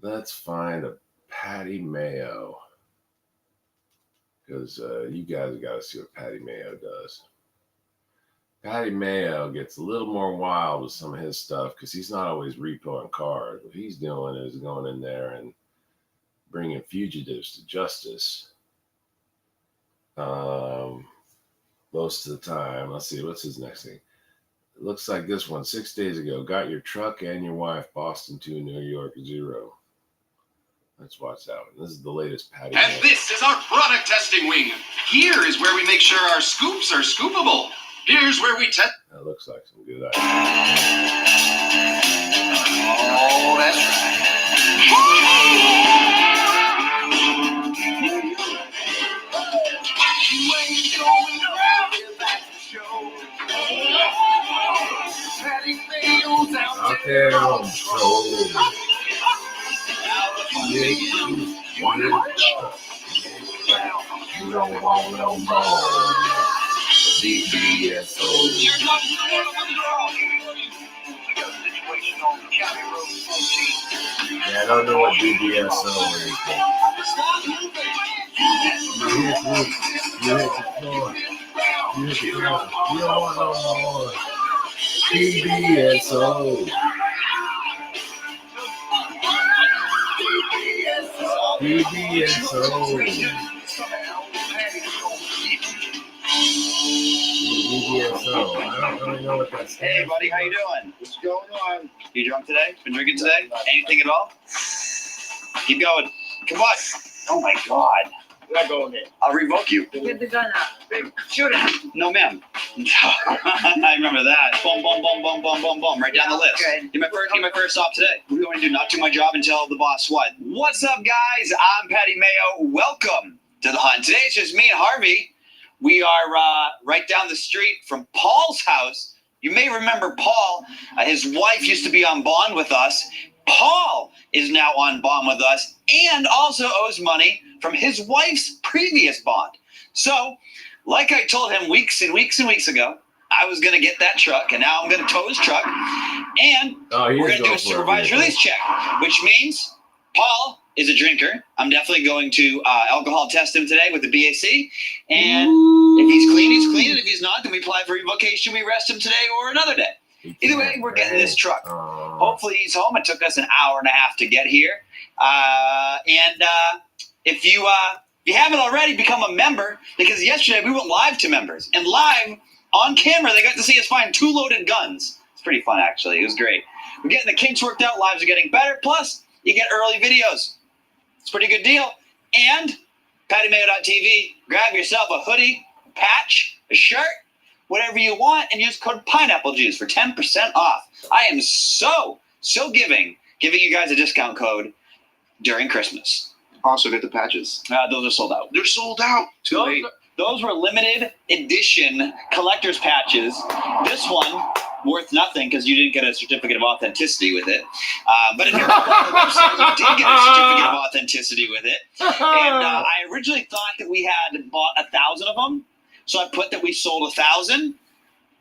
let's find a Patty Mayo. Because you guys got to see what Patty Mayo does. Patty Mayo gets a little more wild with some of his stuff because he's not always repoing cars. What he's doing is going in there and bringing fugitives to justice. Most of the time. Let's see, what's his next thing? It looks like this one, 6 days ago. Got your truck and your wife, Boston 2, New York 0. Let's watch that one. This is the latest Patty.
And this is our product testing wing. Here is where we make sure our scoops are scoopable. Here's where we test.
That looks like some good ideas.
Oh, that's right. You ain't going around here back to show. Patty Mayo's out there on patrol.
You don't want no more. DBSO. Yeah, I don't know what DBSO is. You hit the floor. You don't want no more. DBSO. DBSO. I don't really know what that stands for.
Hey, buddy, how you doing? What's going on? You drunk today? Been drinking today? Anything at all? Keep going. Come on. Oh my God.
We're not going in.
I'll revoke you.
Get the gun out.
Baby, shoot it.
No, ma'am. I remember that. Boom, boom, boom, boom, boom, boom, boom. Right down the list.
Good.
Get my first stop today. What do you want to do? Not do my job and tell the boss what? What's up, guys? I'm Patty Mayo. Welcome to the hunt. Today it's just me and Harvey. We are right down the street from Paul's house. You may remember Paul. His wife used to be on bond with us. Paul is now on bond with us and also owes money from his wife's previous bond. So, like I told him weeks and weeks and weeks ago, I was going to get that truck, and now I'm going to tow his truck, and we're going to do a supervised release check, which means Paul is a drinker. I'm definitely going to alcohol test him today with the BAC, and if he's clean, he's clean, and if he's not, then we apply for revocation, we arrest him today or another day. Either way, we're getting this truck. Hopefully he's home. It took us an hour and a half to get here. If you haven't already, become a member, because yesterday we went live to members. And live, on camera, they got to see us find 2 loaded guns. It's pretty fun, actually. It was great. We're getting the kinks worked out. Lives are getting better. Plus, you get early videos. It's a pretty good deal. And PattyMayo.tv, grab yourself a hoodie, a patch, a shirt, whatever you want, and use code Pineapple Juice for 10% off. I am so giving you guys a discount code during Christmas.
Also get the patches.
Those are sold out.
They're sold out. Too late.
Those were limited edition collector's patches. This one, worth nothing because you didn't get a certificate of authenticity with it. But if you're on the website, you did get a certificate of authenticity with it. And I originally thought that we had bought 1,000 of them. So I put that we sold 1,000.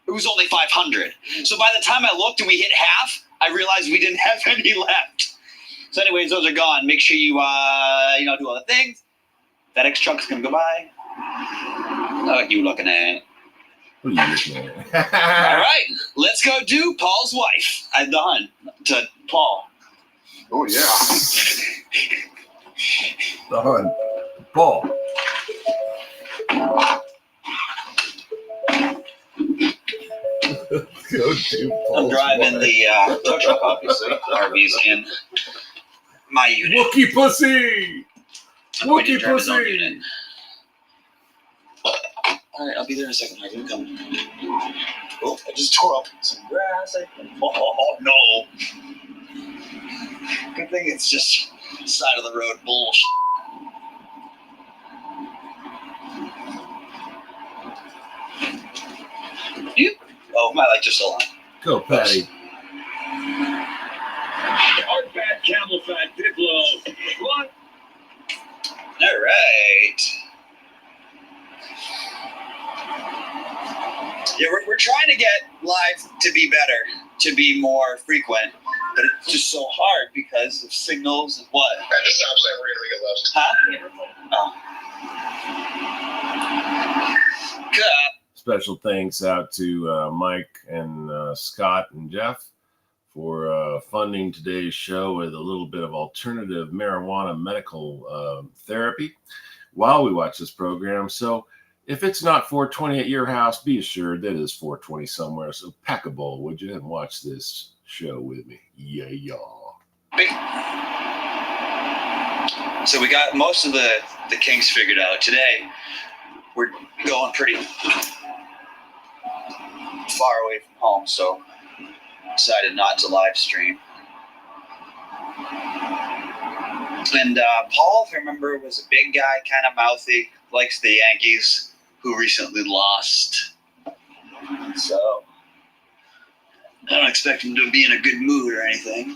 It was only 500. So by the time I looked and we hit half, I realized we didn't have any left. So anyways, those are gone. Make sure you, do all the things. FedEx truck's going to go by. What are you looking at?
What are you looking at?
All right, let's go do Paul's wife. The hunt to Paul.
Oh, yeah.
The hunt. Paul. Go do Paul's
I'm driving
wife.
the tow truck, obviously. RV's in my unit.
Wookie pussy! Wookie pussy!
All right, I'll be there in a second. I'm coming. Oh, I just tore up some grass. Oh, no. Good thing it's just side of the road bullshit. Oh, my lights are still on.
Go, Patty.
Hard fat, camel fat, Diplo. What?
All right. Yeah, we're trying to get live to be better, to be more frequent, but it's just so hard because of signals and what?
I just stopped saying we're going to get left.
Huh? Oh. Good.
Special thanks out to Mike and Scott and Jeff for funding today's show with a little bit of alternative marijuana medical therapy while we watch this program. So if it's not 420 at your house, be assured that it is 420 somewhere. So pack a bowl, would you, and watch this show with me. Yeah, y'all.
So we got most of the kinks figured out. Today, we're going pretty far away from home, so decided not to live stream. And Paul, if you remember, was a big guy, kind of mouthy, likes the Yankees, who recently lost. So I don't expect him to be in a good mood or anything.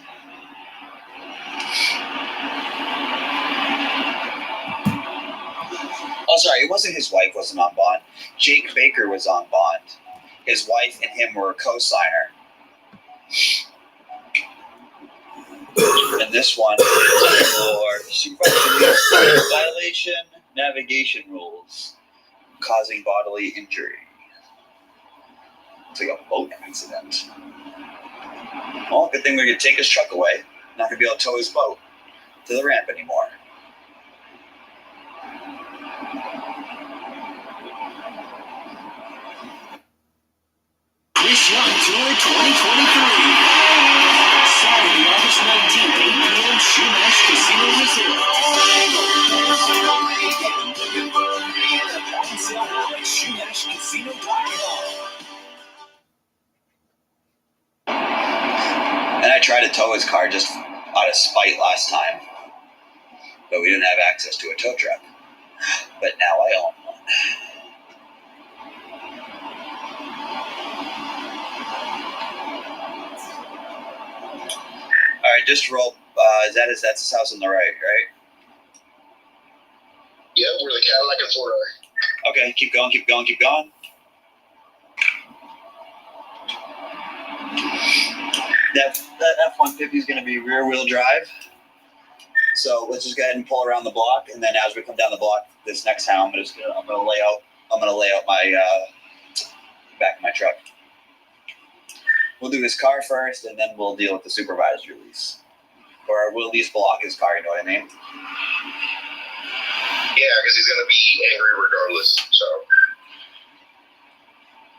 Oh, sorry, it wasn't his wife wasn't on bond. Jake Baker was on bond. His wife and him were a co-signer. And this one is for supervised violation navigation rules causing bodily injury. It's like a boat accident. Well, good thing we're going to take his truck away. Not going to be able to tow his boat to the ramp anymore.
This Young Tour 2023. Saturday, August 19th, 8 p.m. Shumash Casino Resort. On sale now at ShumashCasino.com.
And I tried to tow his car just out of spite last time, but we didn't have access to a tow truck. but now I own one. All right, just roll. That's his house on the right, right?
Yeah, we're the Cadillac and 4
Okay, keep going. That F-150 is going to be rear-wheel drive. So let's just go ahead and pull around the block, and then as we come down the block, this next time I'm gonna lay out my back of my truck. We'll do his car first, and then we'll deal with the supervisor's release, or we'll at least block his car. You know what I mean?
Yeah, because he's going to be angry regardless. So.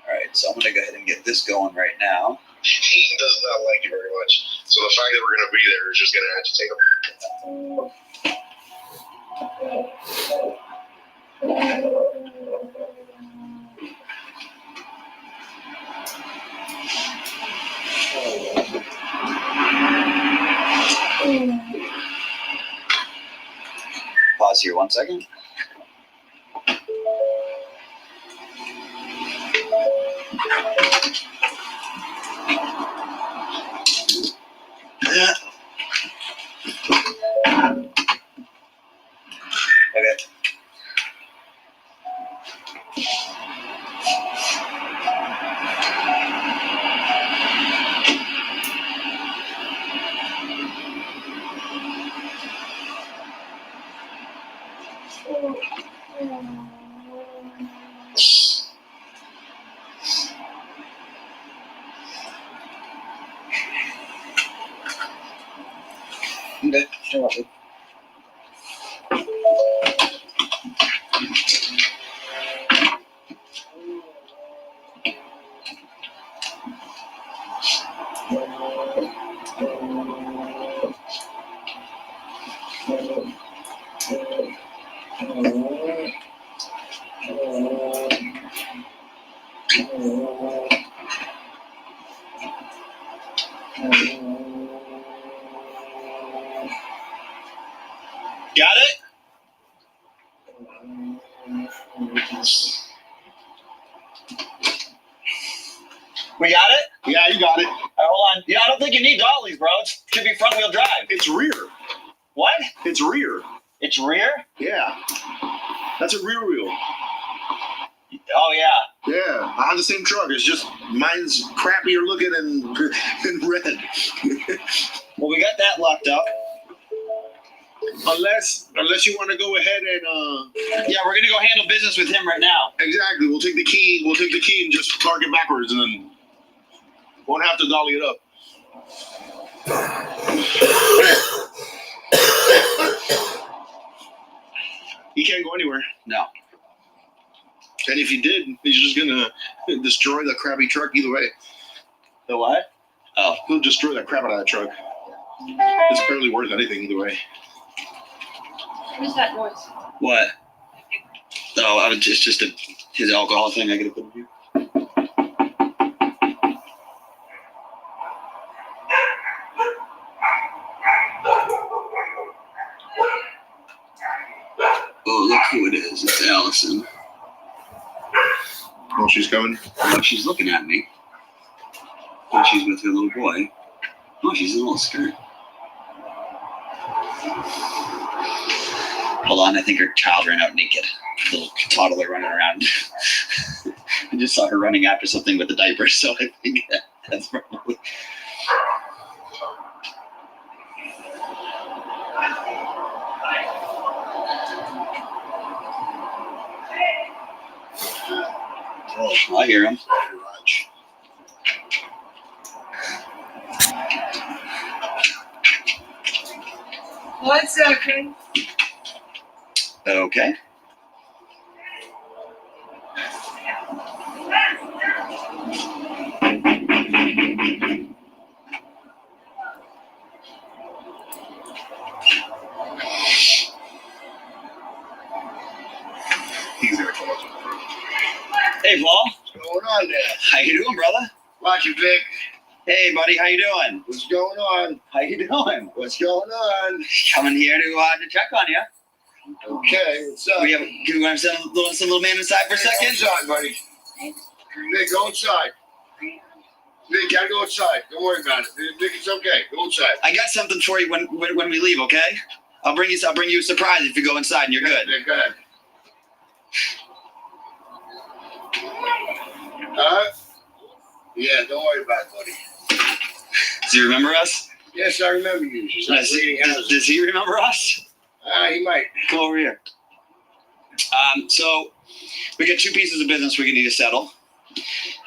All right, so I'm gonna go ahead and get this going right now.
He does not like you very much. So the fact that we're going to be there is just going to agitate him.
Pause here 1 second. Okay. Okay. You're welcome. Got it? We got it?
Yeah, you got it.
All right, hold on. Yeah, I don't think you need dollies, bro. It should be front wheel drive.
It's rear.
What?
It's rear.
It's rear?
Yeah. That's a rear wheel.
Oh, yeah.
Yeah, I have the same truck. It's just mine's crappier looking and red.
Well, we got that locked up.
Unless you want to go ahead and
Yeah, we're going to go handle business with him right now.
exactly, we'll take the key and just park it backwards and then won't have to dolly it up. He can't go anywhere.
No.
And if he did, he's just gonna destroy the crappy truck either way.
The what? Oh.
He'll destroy the crap out of that truck. It's barely worth anything either way.
What is that noise?
What? Oh, it's just his alcohol thing I gotta put in here. Oh, look who it is. It's Allison.
Oh, she's coming.
Oh, she's looking at me. Oh, she's with her little boy. Oh, she's in a little skirt. Hold on, I think her child ran out naked. Little toddler running around. I just saw her running after something with a diaper, so I think that's probably... Oh, I hear him.
One second.
Okay.
He's gonna come up.
Hey, Paul.
What's going on there?
How you doing, brother?
Watch you, Vic.
Hey, buddy. How you doing?
What's going on?
How you doing?
What's going on?
Coming here to check on you.
Okay, what's up?
Can we want to send some little man inside for a
Go
second?
inside, buddy. Nick, go inside. Nick, gotta go inside. Don't worry about it. Nick, it's okay. Go inside.
I got something for you when we leave, okay? I'll bring you a surprise if you go inside and you're good.
Nick, go ahead. Yeah, don't worry about it, buddy.
Does he remember us?
Yes, I remember you.
Does he remember us?
He might.
Come over here. So we got two pieces of business we need to settle.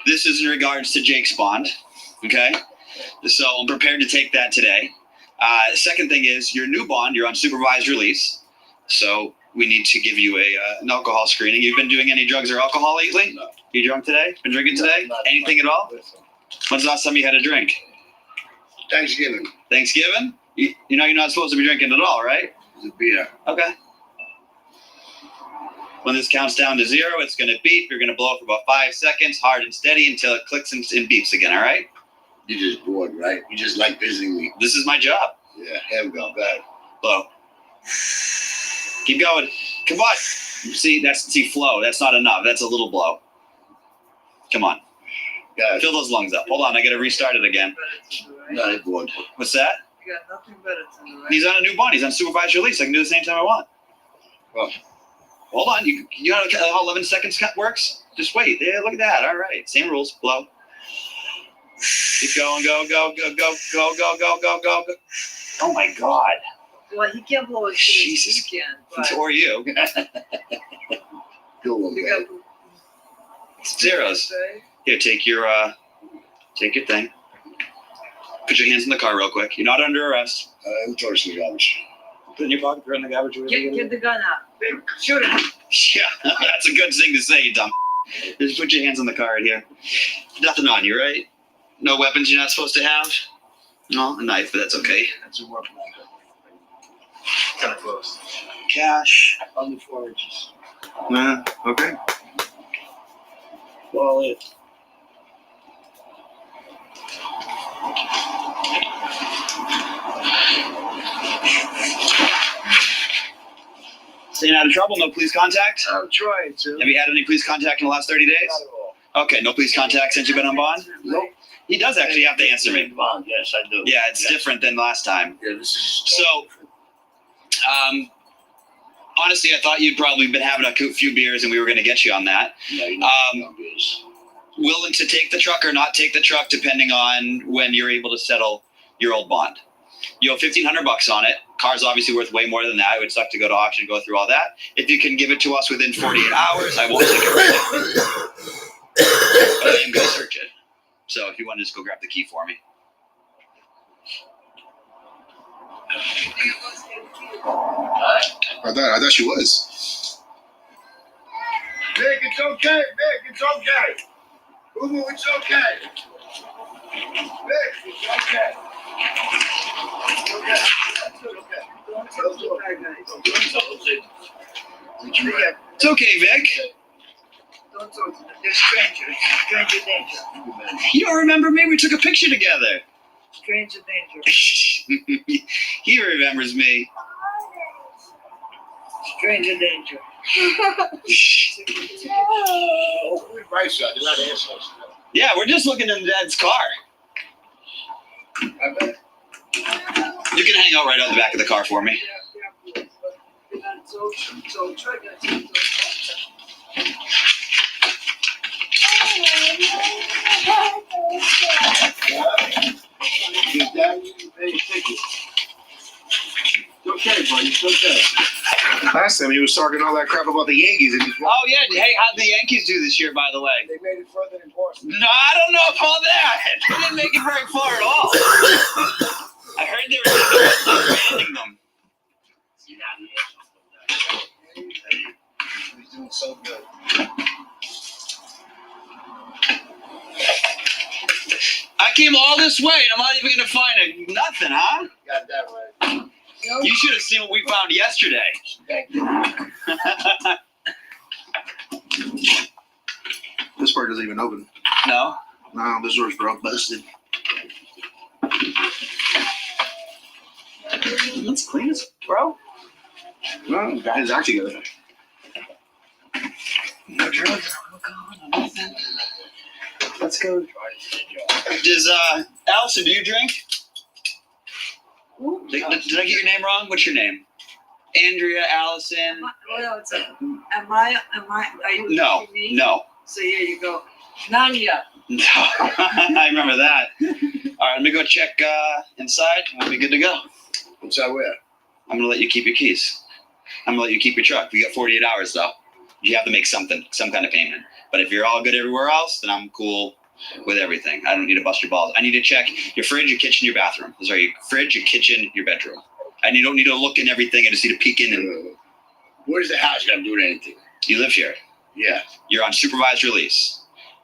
This is in regards to Jake's bond, okay? So I'm prepared to take that today. Second thing is your new bond, you're on supervised release. So we need to give you an alcohol screening. You've been doing any drugs or alcohol lately?
No.
You drunk today? Been drinking today? Anything at all? When's the last time you had a drink?
Thanksgiving.
Thanksgiving? You know you're not supposed to be drinking at all, right?
It's a beer.
Okay. When this counts down to 0, it's going to beep. You're going to blow for about 5 seconds, hard and steady, until it clicks and beeps again, all right?
You're just bored, right? You just like visiting me.
This is my job.
Yeah, here we go. Go ahead.
Blow. Keep going. Come on. See, flow. That's not enough. That's a little blow. Come on.
Go ahead.
Fill those lungs up. Hold on. I got to restart it again.
No, I'm bored.
What's that?
You got nothing better to do, right?
He's on a new bond. He's on supervised release. I can do the same time I want.
Oh.
Hold on. You know how 11 seconds works? Just wait. Yeah, look at that. All right. Same rules. Blow. Keep going. Go. Oh, my God.
Well, he can't blow his
Jesus.
He can, but
Or you.
Go on,
you
man.
got
Zeros. Here, take your thing. Put your hands in the car real quick. You're not under arrest.
I'm tossing the garbage.
Put it in your pocket. Throw it in the garbage.
Get the gun out. Babe, shoot him.
Yeah, that's a good thing to say, you dumb. Just put your hands on the car right here. Nothing on you, right? No weapons you're not supposed to have? No, a knife, but that's okay.
That's a work knife. Kind of close.
Cash.
Under 4 inches.
Okay. Well, it. Staying out of trouble, no police contact?
I'm trying to.
Have you had any police contact in the last 30 days?
Not at all.
Okay, no police contact since you've been on bond?
Nope.
He does actually have to answer me.
Bond, yes, I do.
Yeah, it's different than last time.
Yeah, this is.
So, honestly, I thought you'd probably been having a few beers and we were going to get you on that.
Yeah, you know, beers.
Willing to take the truck or not take the truck depending on when you're able to settle your old bond. You owe $1,500 on it. Car's obviously worth way more than that. It would suck to go to auction and go through all that. If you can give it to us within 48 hours, I won't take it right now. But I am going to search it. So if you want to just go grab the key for me.
I thought she was. Nick, it's okay. Nick, it's okay. Boo-boo, it's okay. Nick, it's okay.
It's okay, Vic.
Don't talk to them. They're strangers. Stranger danger.
You don't remember me? We took a picture together.
Stranger danger.
He remembers me.
Stranger danger.
Right side, they're not assholes.
Yeah, we're just looking in Dad's car.
I bet.
You can hang out right on the back of the car for me.
So try to
Your dad didn't pay a ticket. It's okay, buddy. It's okay. Last time he was talking all that crap about the Yankees and
Oh, yeah. Hey, how'd the Yankees do this year, by the way?
they made it further than Boston.
No, I don't know about that. They didn't make it very far at all. I heard they were expanding them.
He's doing so good.
I came all this way and I'm not even going to find nothing, huh?
Got that right.
You should have seen what we found yesterday.
Thank you. This part doesn't even open.
No?
No, this door's broke, busted.
Let's clean this, bro.
No, got his act together. No drugs. Let's go.
Does Allison, do you drink? Did I get your name wrong? What's your name? Andrea, Allison.
Well, it's are you?
No,
me?
no.
So here you go. Nanya.
No. I remember that. All right, let me go check inside. We'll be good to go.
Inside where?
I'm gonna let you keep your keys. I'm gonna let you keep your truck. We got 48 hours though. You have to make some kind of payment. But if you're all good everywhere else, then I'm cool with everything. I don't need to bust your balls. I need to check your fridge, your kitchen, your bathroom. Sorry, your fridge, your kitchen, your bedroom. And you don't need to look in everything. I just need to peek in. And
Where's the house? You got to do anything.
you live here.
Yeah.
You're on supervised release.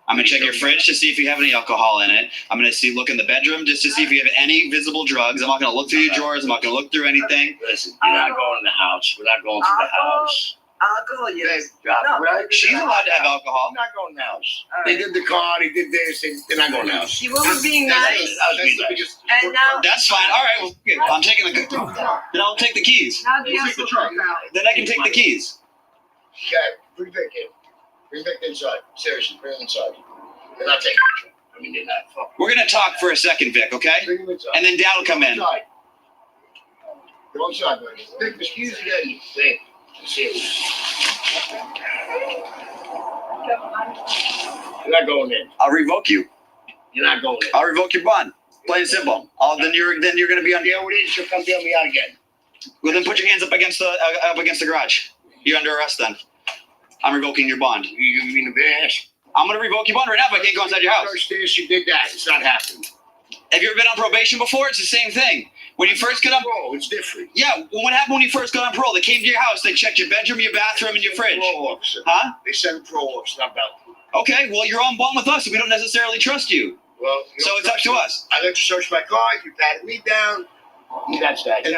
I'm gonna check your fridge to see if you have any alcohol in it. I'm gonna look in the bedroom just to see if you have any visible drugs. I'm not gonna look through your drawers. I'm not gonna look through anything.
Listen, you're not going in the house. We're not going to the house.
Alcohol, yes.
No, right?
She's allowed to have alcohol.
I'm not going in the house.
All
They
right.
did the car. They did this. They're not going in the house.
She wasn't being nice. And now,
That's fine. All right. Well, good. I'm taking the. Then I'll take the keys.
now the other out.
Then I can take the keys.
Okay, bring Vic in. Bring Vic inside. Seriously, bring him inside. They're not taking it. I mean, they're not.
We're gonna talk for a second, Vic. Okay?
Bring him inside.
And then Dad will come in.
Inside. Go inside, buddy. Vic, excuse me, Daddy. Vic, seriously. You're not going in.
I'll revoke you.
You're not going in.
I'll revoke your bond. Plain and simple. Then you're gonna be on.
Deal with it. She'll come bail me out again.
Well, then put your hands up against the garage. You're under arrest then. I'm revoking your bond.
You mean the ass?
I'm gonna revoke your bond right now if I can't go inside your house.
First day she did that. It's not happening.
Have you ever been on probation before? It's the same thing. When you first get on.
Oh, it's different.
Yeah. Well, what happened when you first got on parole? They came to your house. They checked your bedroom, your bathroom, and your fridge.
Parole officer.
Huh?
They sent a parole officer, not about.
Okay. Well, you're on bond with us. So we don't necessarily trust you.
Well,
So it's up to us.
I let you search my car. You patted me down. That's that.
And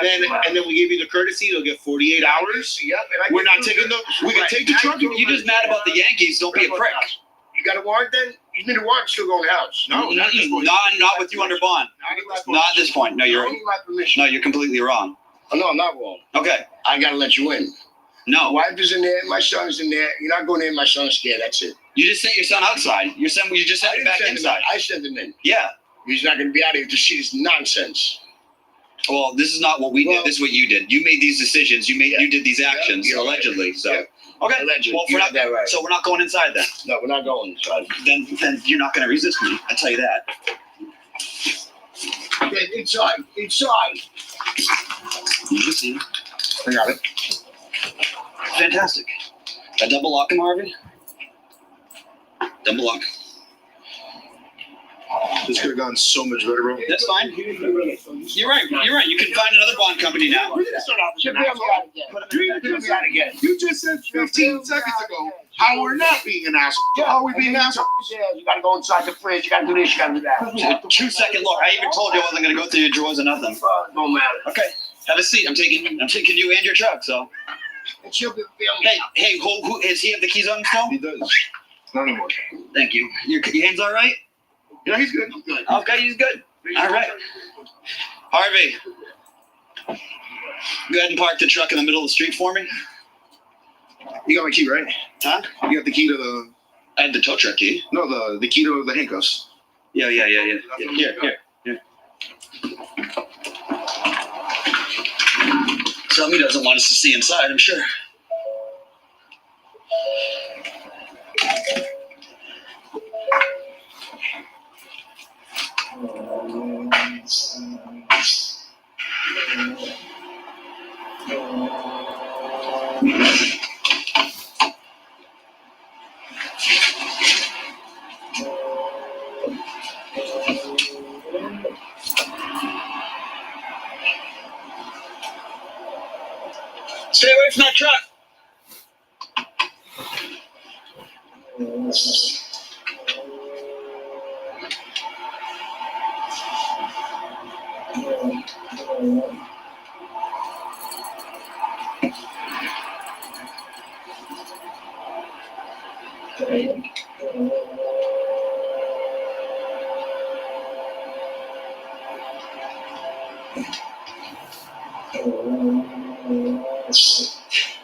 then we give you the courtesy. You'll get 48 hours.
Yep. And
We're not taking the. We can take the truck.
You just mad about the Yankees? Don't be a prick.
You got a warrant then? You need a warrant, still going to the house.
No, not this point.
Not with you under bond. Not at this point. No,
I
you're
need my permission.
no, you're completely wrong.
Oh, no, I'm not wrong.
Okay.
I got to let you in. My
No,
wife is in there. My son's in there. You're not going in. My son's scared. That's it.
you just sent your son outside. You just sent him back
send him
inside.
in. I sent him in.
Yeah.
He's not going to be out here to see this nonsense.
Well, this is not what we
Well-
did. This is what you did. You made these decisions. You did these actions
Yeah.
allegedly. So
Yeah.
okay.
Allegedly.
Well,
You
we're
got that right.
so we're not going inside then.
No, we're not going inside.
Then you're not going to resist me. I tell you that.
Yeah, inside. Inside.
You just see.
I got it.
Fantastic. A double lock him, Harvey. Double lock.
This could have gone so much better, bro.
That's fine. You're right. You're right. You can find another bond company now.
Should be able out again. Should be out again.
You just said 15 seconds ago how we're not being an asshole. How are we being assholes?
Yeah, you got to go inside the fridge. You got to do this. You got to do that.
2 second look. I even told you I wasn't going to go through your drawers or nothing.
Don't matter.
Okay. Have a seat. I'm taking you and your truck. So.
And she'll be feeling.
Hey, who does he have the keys on him still?
He does. Not anymore.
Thank you. Your hands all right?
Yeah, he's good. I'm good.
Okay, he's good. All right. Harvey, go ahead and park the truck in the middle of the street for me.
You got my key, right?
Huh?
You got the key to the.
I had the tow truck key.
No, the key to the handcuffs.
Yeah. Here. Somebody doesn't want us to see inside, I'm sure. Stay away from that truck.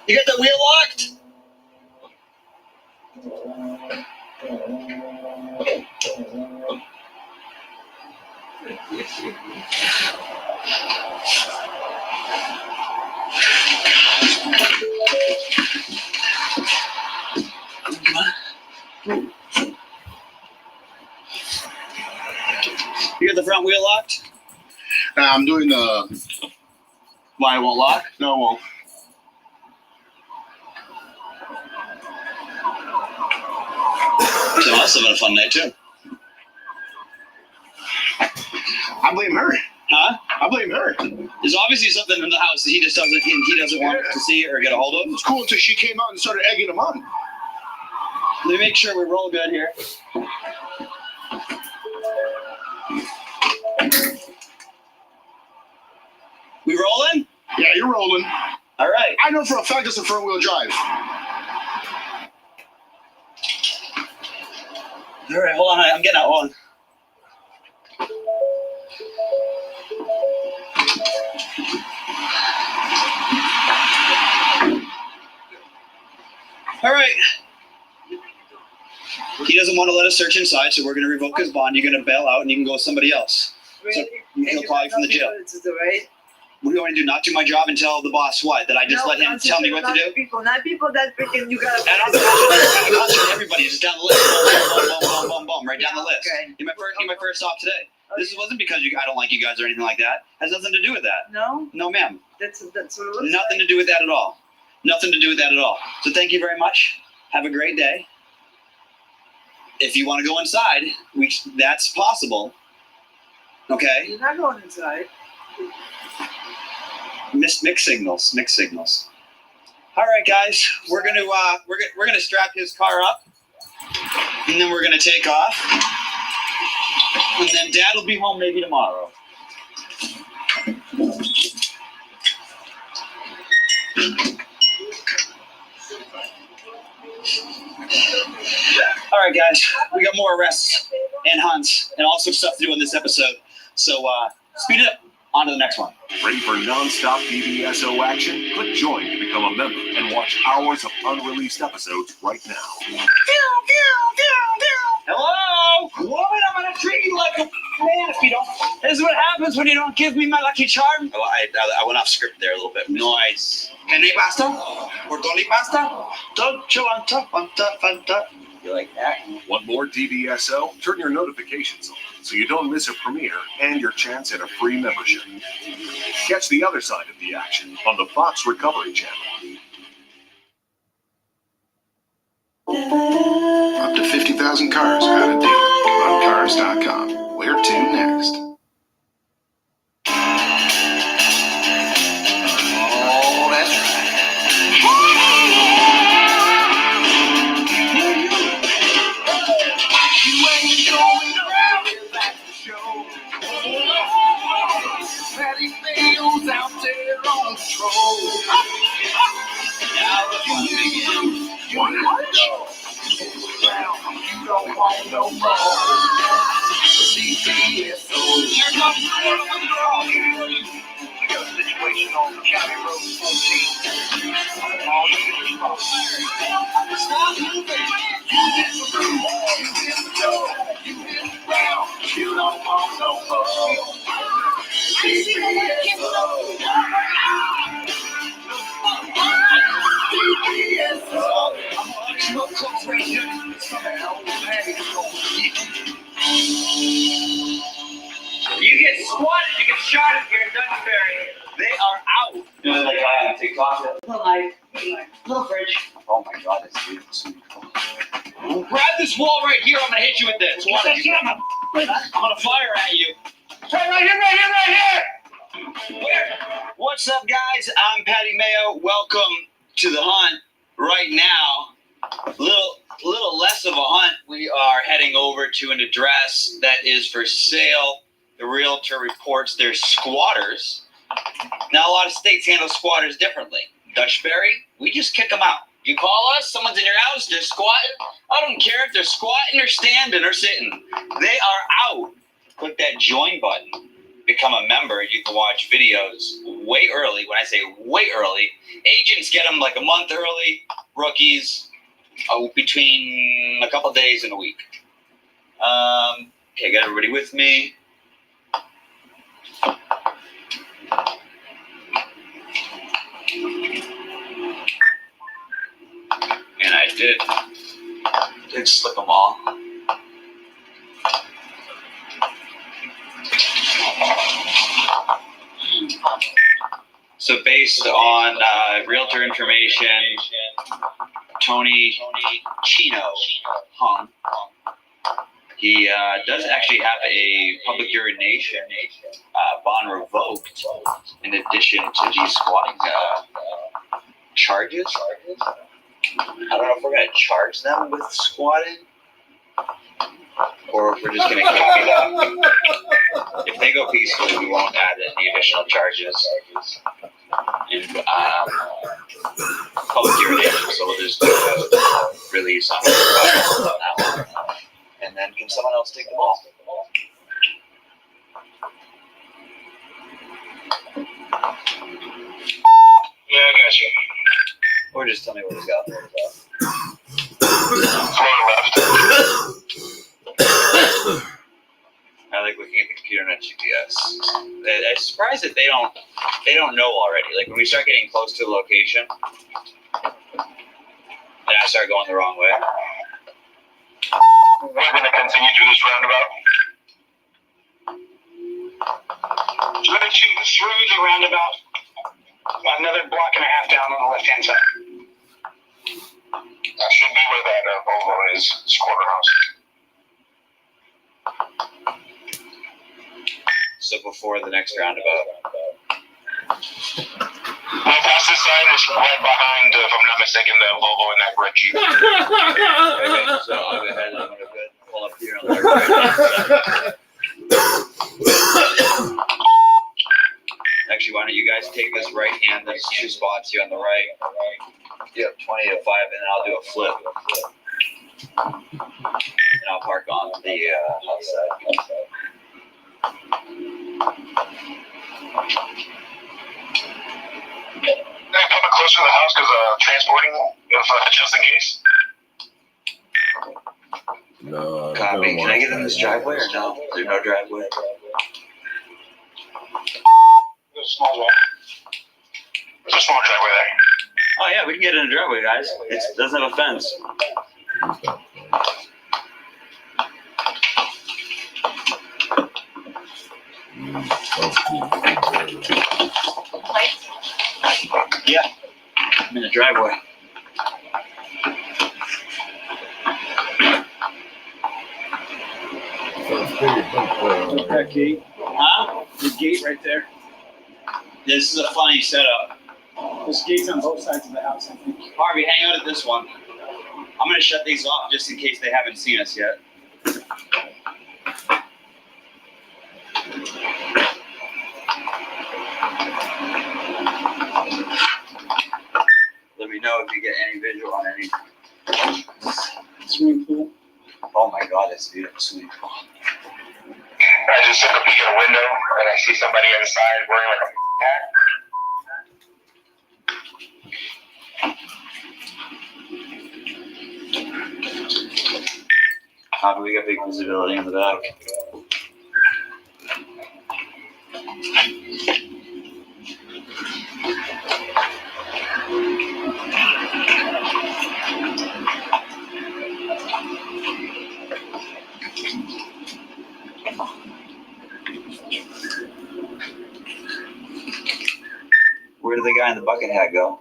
You got the wheel locked? You got the front wheel locked?
I'm doing the.
Why it won't lock?
No, it won't.
So I was having a fun night too.
I blame her.
Huh?
I blame her.
There's obviously something in the house that he doesn't want to see or get a hold of.
It was cool until she came out and started egging him on.
Let me make sure we roll good here. We rolling?
Yeah, you're rolling.
All right.
I know for a fact it's a front wheel drive.
All right, hold on. I'm getting out. Hold on. All right. He doesn't want to let us search inside, so we're going to revoke his bond. You're going to bail out, and you can go with somebody else. So he'll call you from the jail. What do you want to do? Not do my job and tell the boss what? That I just let him tell me what to do?
Not people that freaking you got.
And I'm concentrating everybody just down the list. Boom, boom, boom, boom, right down the list.
Okay.
You're my first stop today. This wasn't because I don't like you guys or anything like that. Has nothing to do with that.
No?
No, ma'am.
That's what it looks
Nothing to do with that at all. Nothing to do with that at all. So thank you very much. Have a great day. If you want to go inside, that's possible. Okay?
You're not going inside.
Mixed signals. All right, guys, we're gonna strap his car up, and then we're gonna take off, and then Dad will be home maybe tomorrow. All right, guys, we got more arrests and hunts and all sorts of stuff to do in this episode. So speed it up. On to the next one.
Ready for non-stop BBSO action? Click join to become a member and watch hours of unreleased episodes right now.
Hello? Woman, I'm going to treat you like a man if you don't. This is what happens when you don't give me my lucky charm. Oh, I went off script there a little bit. Nice. Penne pasta? Cordoni pasta? Dolce fanta. You like that?
Want more DBSO? Turn your notifications on so you don't miss a premiere and your chance at a free membership. Catch the other side of the action on the Fox Recovery Channel.
Up to 50,000 cars out of date on cars.com. Where to next?
Oh, that's right. You ain't going around without the show. Patty Fails out there on patrol. Now the you want to go. You don't want no more. CBSO. You're not going to draw. We got a situation on County Road 14. All you can respond. You hit the roof, you hit the door, you hit the ground. You don't want no more. CBSO.
You get squatted, you get shot at here in Duxbury. They are out. You know, like I on TikTok.
Little fridge.
Oh my God, that's beautiful. Grab this wall right here. I'm gonna hit you with this. I'm gonna fire at you.
Hey, right here.
Where? What's up, guys? I'm Patty Mayo. Welcome to the hunt. Right now, a little less of a hunt. We are heading over to an address that is for sale. The realtor reports there's squatters. Now, a lot of states handle squatters differently. Duxbury, we just kick them out. You call us, someone's in your house, they're squatting. I don't care if they're squatting or standing or sitting. They are out. Click that join button. become a member, you can watch videos way early. When I say way early, agents get them like a month early, rookies between a couple days and a week. Okay, got everybody with me? And I did slip them all. So based on realtor information, Tony Chino hung. He does actually have a public urination bond revoked in addition to these squatting charges. I don't know if we're going to charge them with squatting or if we're just going to kick it up. If they go peacefully, we won't add any additional charges. And public urination, so we'll just release on that one. And then can someone else take the ball?
Yeah, I got you.
Or just tell me where to go.
Far left.
I like looking at the computer, not GPS. I'm surprised that they don't know already. Like when we start getting close to the location, and I start going the wrong way.
We're going to continue through this roundabout. Let me shoot through the roundabout. Another block and a half down on the left-hand side. That should be where that Volvo is. It's quarter house.
So before the next roundabout.
Well, past this sign is right behind, if I'm not mistaken, the Volvo in that brick.
Okay, so I'll go ahead and I'm going to pull up here on the right. Actually, why don't you guys take this right hand? There's 2 spots here on the right. Yep, 20 to 5, and then I'll do a flip. And I'll park on the outside.
Coming closer to the house because transporting, just in case.
No.
Copy. Can I get in this driveway or no? Is there no driveway?
There's a small driveway. There's a small driveway there.
Oh yeah, we can get in a driveway, guys. It doesn't have a fence. Yeah, I'm in the driveway.
That gate.
Huh?
The gate right there.
This is a funny setup.
There's gates on both sides of the house, I think.
Harvey, hang out at this one. I'm gonna shut these off just in case they haven't seen us yet. Let me know if you get any visual on any.
Swimming pool.
Oh my God, that's a beautiful swimming pool.
I just took a peek at a window and I see somebody inside wearing like a hat.
How do we get big visibility in the back? Where did the guy in the bucket hat go?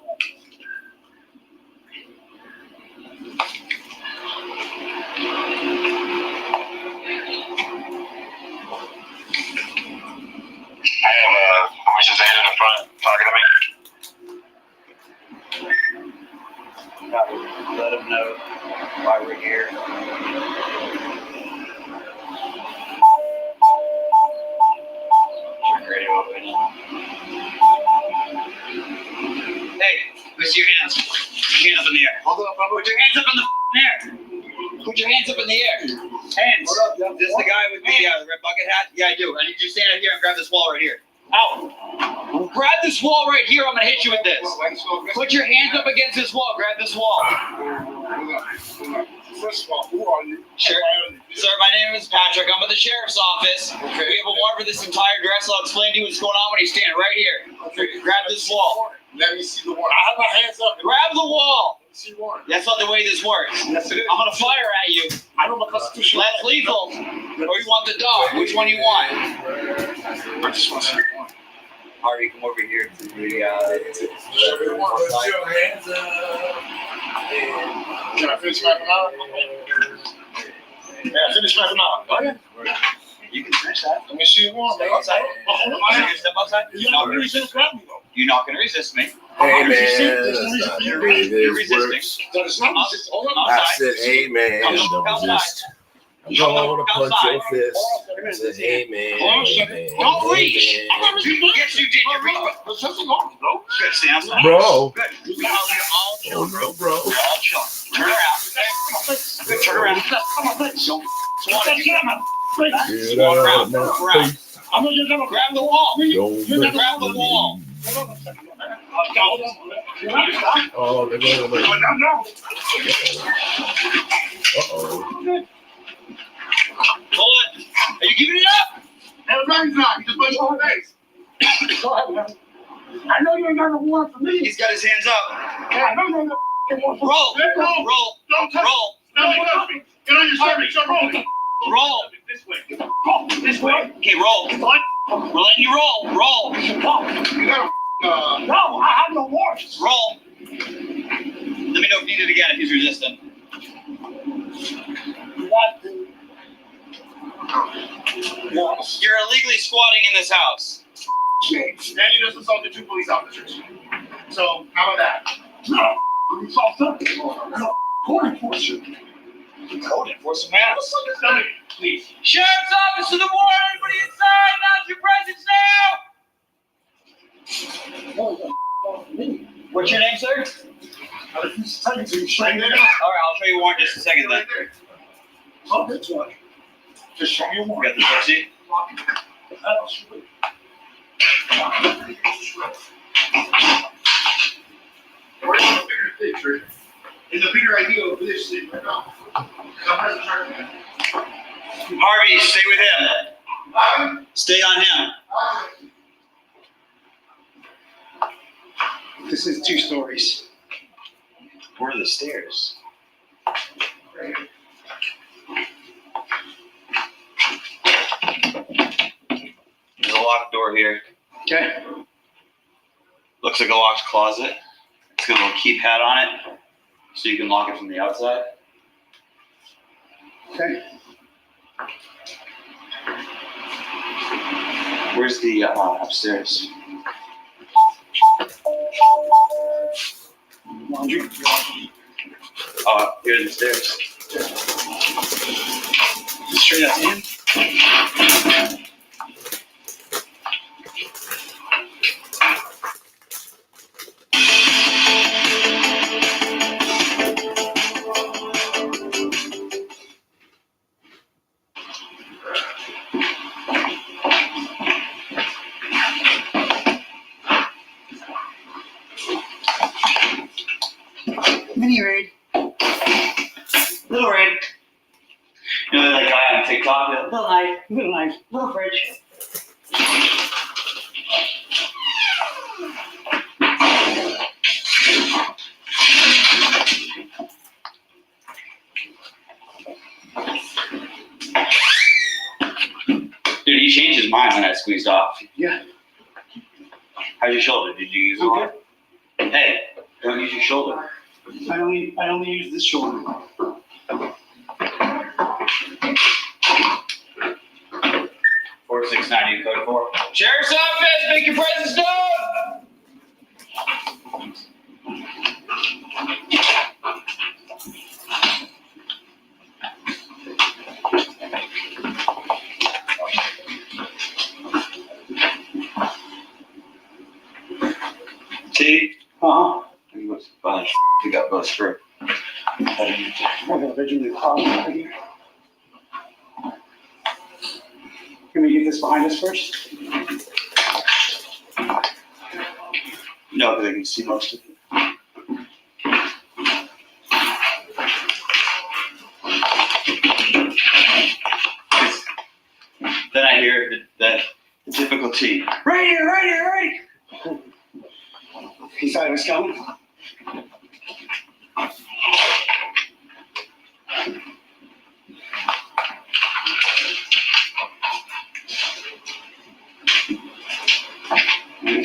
I have voices in the front talking to me.
Let him know why we're here. Turn radio open. Hey, where's your hands? Put your hands up in the air.
Hold on,
Put your hands up in the air. Put your hands up in the air. Hands. Is this the guy with the red bucket hat? Yeah, I do. I need you to stand out here and grab this wall right here. Ow. Grab this wall right here. I'm going to hit you with this. Put your hands up against this wall. Grab this wall.
First of all, who are you?
Sure. Sir, my name is Patrick. I'm at the sheriff's office. Okay. We have a warrant for this entire address. I'll explain to you what's going on when you stand right here. Okay. Grab this wall.
Let me see the warrant. I have my hands up.
Grab the wall.
Let me see the warrant.
That's not the way this works.
Yes, it is.
I'm going to fire at you.
I know my constitution.
That's lethal. Or you want the dog? Which one you want?
I just want to see the warrant.
Harvey, come over here to the
Put your hands up.
Can I finish my out? Yeah, finish my out. Oh, yeah.
You can finish that.
Let me see the warrant.
Step outside. Step outside.
You're not going to resist me, though.
You're not going to resist me.
Hey, man.
You're resisting.
I said, hey, man. Don't resist. I'm gonna punch your fist. I said, hey, man.
Don't reach. Yes, you did. You reached.
There's something on, bro.
Good, stand outside.
Bro.
Good. You're all chill.
Oh, no, bro.
You're all chill. Turn around. Good, turn around. Don't swat at you.
Get out of my face.
I'm gonna grab the wall.
Don't
grab the wall.
Oh, they're going to Uh-oh.
Hold it. Are you giving it up?
Everybody's not. You just push your face. Go ahead, man. I know you ain't got no warrant for me.
He's got his hands up.
Yeah, I know you ain't got no warrant for me.
Roll.
Don't touch me. Don't touch me. Get on your shirt.
Roll.
This way. Go this way.
Okay, roll.
What?
We're letting you roll. Roll.
You got no, I have no warrants.
Roll. Let me know if you need it again if he's resistant. You're illegally squatting in this house.
And you just assaulted 2 police officers. So, how about that? No. You assault something. No. Code enforcement.
Code enforcement, man.
Please.
Sheriff's office to the warrant. Everybody inside. Announce your presence now. What's your name, sir?
All right,
I'll show you a warrant in just a second then.
Oh, that's right. Just show me a
You
warrant.
got the receipt?
Where's the bigger picture? It's a bigger idea of this thing right now.
Harvey, stay with him. Stay on him.
This is 2 stories.
Where are the stairs? There's a locked door here.
Okay.
Looks like a locked closet. It's got a little keypad on it, so you can lock it from the outside.
Okay.
Where's the upstairs?
Laundry.
Here's the stairs.
Straight up in. Mini raid.
Little raid. You know that guy on TikTok? Little knife, little fridge. Dude, he changed his mind when I squeezed off.
Yeah.
How's your shoulder? Did you use it?
Okay.
Hey, don't use your shoulder.
I only use this shoulder.
4690 code 4. Sheriff's office, make your presence known. See?
Uh-huh.
He got bust through.
Can we get this behind us first?
No, because I can see most of it. Then I hear the typical T. Right here, right here, right here.
He thought it was coming.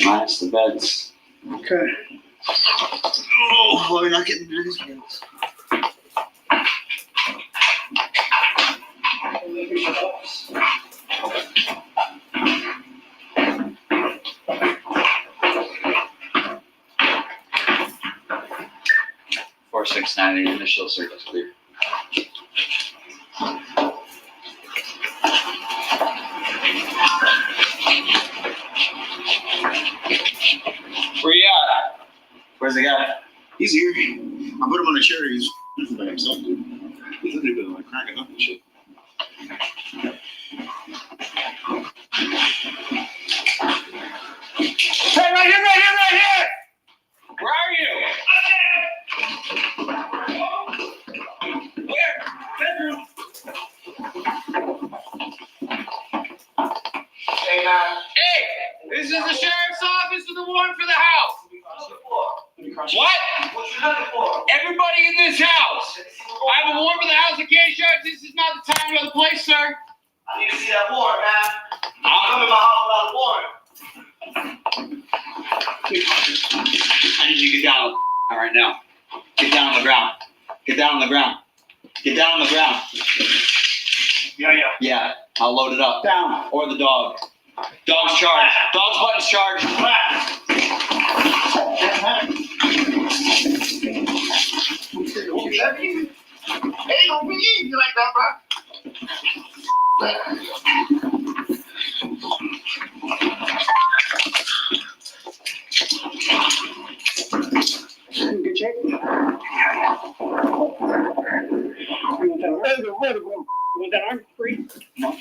Minus the beds.
Okay.
Oh, we're not getting rid of these beds. Four, 6, 9, the initial circle's clear. Where you at? Where's the guy?
He's here. I put him on a chair. He's by himself. He's literally been like cracking up and shit.
Hey, right here, right here, right here! Where are you? Where? Bedroom.
Hey, man.
Hey, this is the sheriff's office with the warrant for the house. What?
What you looking for?
Everybody in this house. I have a warrant for the house. I can't sheriff. This is not the time or the place, sir.
I need to see that warrant, man. I'm coming to my house without a warrant.
I need you to get down right now. Get down on the ground. Get down on the ground. Get down on the ground.
Yeah.
Yeah, I'll load it up.
Down.
Or the dog. Dog's charged. Dog's button's charged.
Hey, don't be easy like that, bro.
Good check. You want that arm free?
No.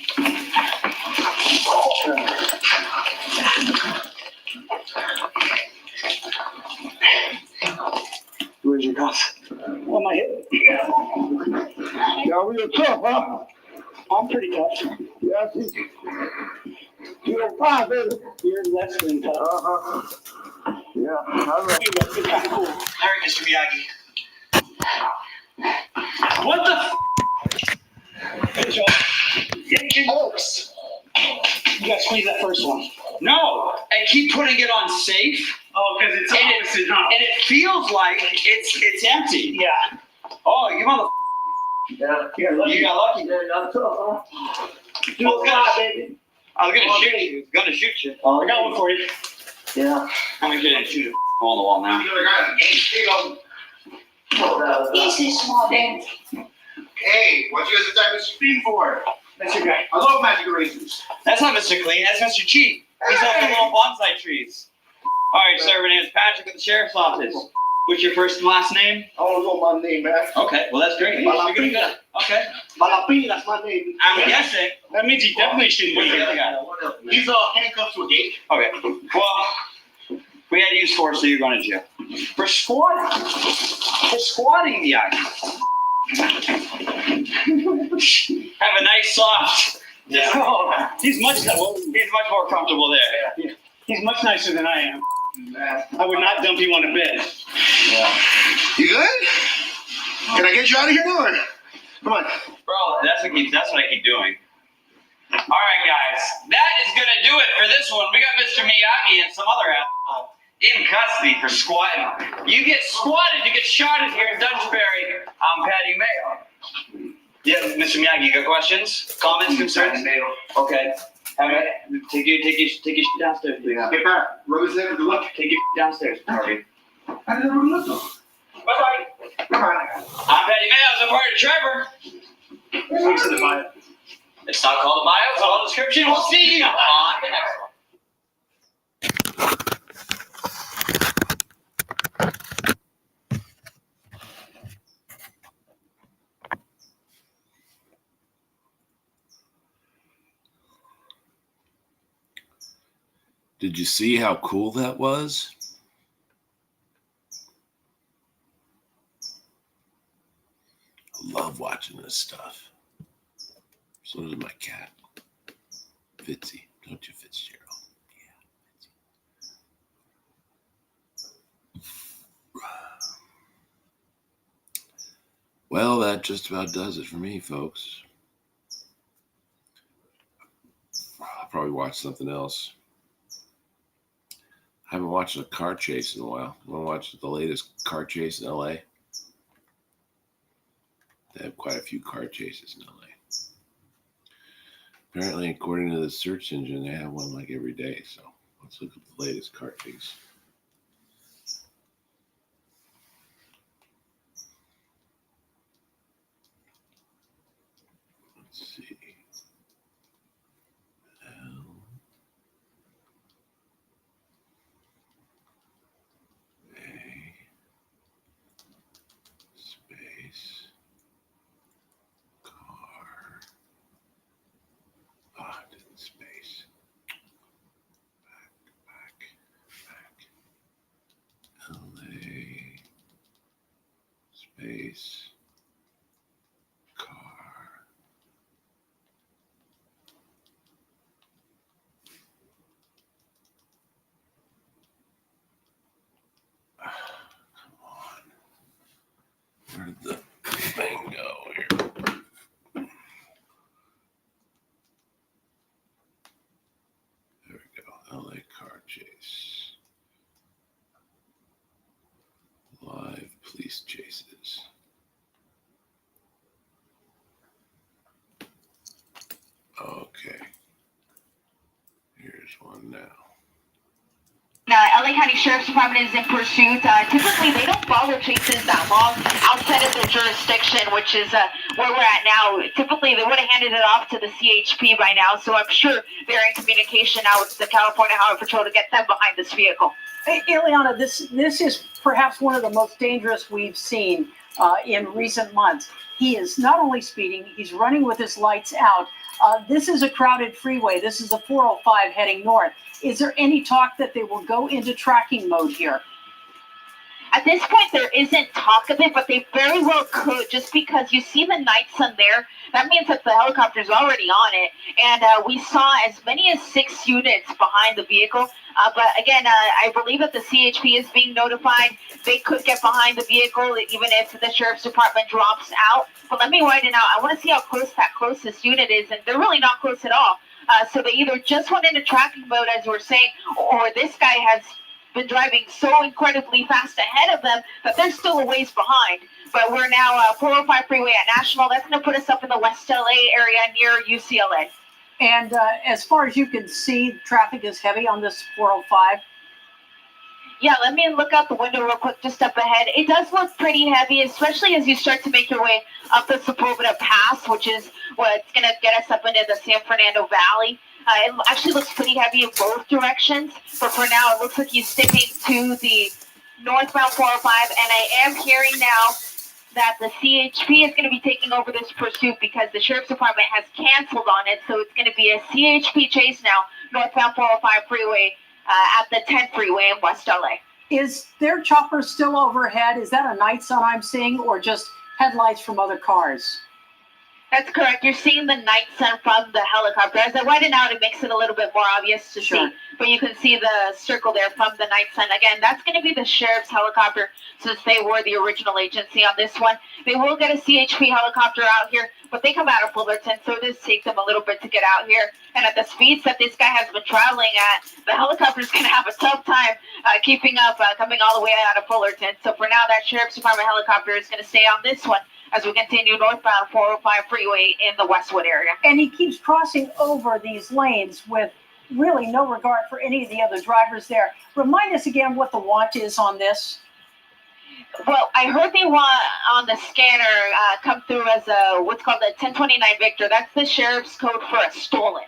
Where's your cuff?
On my hip.
Y'all real tough, huh?
I'm pretty tough.
Yeah, I see. You're fine, baby.
You're less than tough.
Uh-huh. Yeah, all right.
You're kind of cool.
All right, Mr. Miyagi. What the
Good job.
Folks.
You gotta squeeze that first one.
No, I keep putting it on safe.
Oh, because it's opposite, huh?
And it feels like it's empty.
Yeah.
Oh, you mother.
Yeah.
You're lucky.
You got lucky.
Yeah, y'all tough, huh?
Do a lot, baby.
I was gonna shoot you. Gonna shoot you.
I got one for you.
Yeah.
I'm gonna get in and shoot a hole in the wall now.
You other guys,
Easy, small dance.
hey, what you guys attacking Speed for?
That's your guy.
I love magic erasers.
That's not Mr. Clean. That's Mr. Cheap. He's up the little bonsai trees. All right, sir. My name is Patrick with the sheriff's office. What's your first and last name?
I want to know my name, man.
Okay, well that's great.
Malapina.
Okay.
Malapina, that's my name.
I'm guessing.
That means he definitely shouldn't
What's
be
the other
here.
guy?
He's handcuffed to a gate.
Okay. Well, we had to use force, so you're going to jail. For squatting. For squatting the item. Have a nice soft.
Yeah. Oh, he's much
more comfortable there.
Yeah. He's much nicer than I am.
Man.
I would not dump you on a bed.
Yeah.
You good? Can I get you out of here now? Or? Come on.
Bro, that's what I keep doing. All right, guys. That is going to do it for this one. We got Mr. Miyagi and some other asshole in custody for squatting. You get squatted, you get shot at here in Dungeonberry. I'm Patty Mayo. Yeah, Mr. Miyagi, you got questions? Comments, concerns? Okay. Take your shit downstairs, please.
Get back. Rose there. Good luck.
Take your downstairs, Harvey.
I didn't even look though.
Bye-bye.
Bye-bye.
I'm Patty Mayo. I'm part of Trevor.
Thanks to the bio.
It's not called a bio, it's called a description. We'll see you on the next one.
Did you see how cool that was? I love watching this stuff. So does my cat, Fitzy. Don't you, Fitzgerald? Yeah. Well, that just about does it for me, folks. I'll probably watch something else. I haven't watched a car chase in a while. I want to watch the latest car chase in LA. They have quite a few car chases in LA. Apparently, according to the search engine, they have one like every day. So let's look at the latest car chase. Let's see. Space car. Ah, it didn't space. Back. LA. Space car. Come on. Where did the thing go here? There we go. LA car chase. Live police chases. Okay. Here's one now.
LA County Sheriff's Department is in pursuit. Typically, they don't follow chases that long outside of their jurisdiction, which is where we're at now. Typically, they would have handed it off to the CHP by now, so I'm sure they're in communication now with the California Highway Patrol to get them behind this vehicle.
Hey, Ileana, this is perhaps one of the most dangerous we've seen in recent months. He is not only speeding, he's running with his lights out. This is a crowded freeway. This is a 405 heading north. Is there any talk that they will go into tracking mode here?
At this point, there isn't talk of it, but they very well could, just because you see the night sun there. That means that the helicopter's already on it, and we saw as many as 6 units behind the vehicle. But again, I believe that the CHP is being notified. They could get behind the vehicle even if the Sheriff's Department drops out. But let me widen out. I want to see how close that closest unit is, and they're really not close at all. So they either just went into tracking mode, as we're saying, or this guy has been driving so incredibly fast ahead of them that they're still a ways behind. But we're now 405 freeway at National. That's going to put us up in the West LA area near UCLA.
And as far as you can see, traffic is heavy on this 405.
Yeah, let me look out the window real quick just up ahead. It does look pretty heavy, especially as you start to make your way up the Sepulveda Pass, which is what's going to get us up into the San Fernando Valley. It actually looks pretty heavy in both directions, but for now it looks like he's sticking to the northbound 405, and I am hearing now that the CHP is going to be taking over this pursuit because the Sheriff's Department has canceled on it, so it's going to be a CHP chase now, northbound 405 freeway at the 10th freeway in West LA.
Is their chopper still overhead? Is that a night sun I'm seeing, or just headlights from other cars?
That's correct. You're seeing the night sun from the helicopter. As I widen out, it makes it a little bit more obvious to see. But you can see the circle there from the night sun. Again, that's going to be the sheriff's helicopter, since they were the original agency on this one. They will get a CHP helicopter out here, but they come out of Fullerton, so it does take them a little bit to get out here. And at the speeds that this guy has been traveling at, the helicopter's going to have a tough time keeping up, coming all the way out of Fullerton. So for now, that Sheriff's Department helicopter is going to stay on this one as we continue northbound 405 freeway in the Westwood area.
And he keeps crossing over these lanes with really no regard for any of the other drivers there. Remind us again what the want is on this.
Well, I heard they want on the scanner come through as a what's called a 1029 Victor. That's the sheriff's code for a stolen.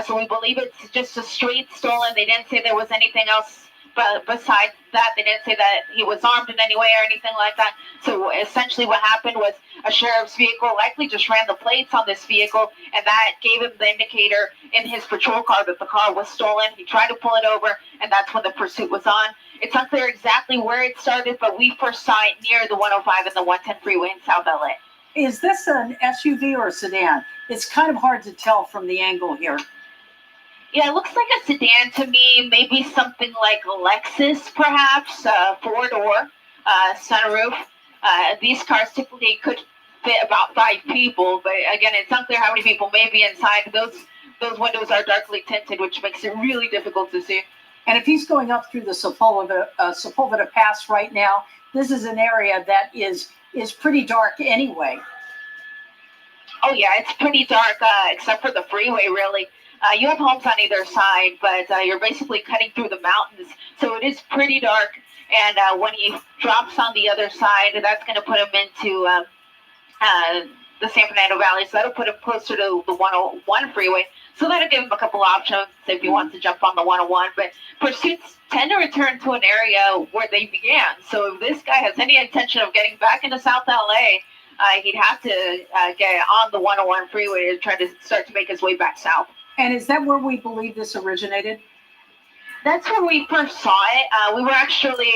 So we believe it's just a straight stolen. They didn't say there was anything else
But besides that, they didn't say that he was armed in any way or anything like that. So essentially what happened was a sheriff's vehicle likely just ran the plates on this vehicle, and that gave him the indicator in his patrol car that the car was stolen. He tried to pull it over, and that's when the pursuit was on. It's unclear exactly where it started, but we first saw it near the 105 and the 110 freeway in South LA.
Is this an SUV or a sedan? It's kind of hard to tell from the angle here.
Yeah, it looks like a sedan to me, maybe something like a Lexus, perhaps, four-door, sunroof. These cars typically could fit about 5 people, but again, it's unclear how many people may be inside. Those windows are darkly tinted, which makes it really difficult to see.
And if he's going up through the Sepulveda Pass right now, this is an area that is pretty dark anyway.
Oh yeah, it's pretty dark, except for the freeway, really. You have homes on either side, but you're basically cutting through the mountains, so it is pretty dark. And when he drops on the other side, that's going to put him into the San Fernando Valley, so that'll put him closer to the 101 freeway. So that'll give him a couple options if he wants to jump on the 101. But pursuits tend to return to an area where they began. So if this guy has any intention of getting back into South LA, he'd have to get on the 101 freeway to try to start to make his way back south.
And is that where we believe this originated?
That's where we first saw it. We were actually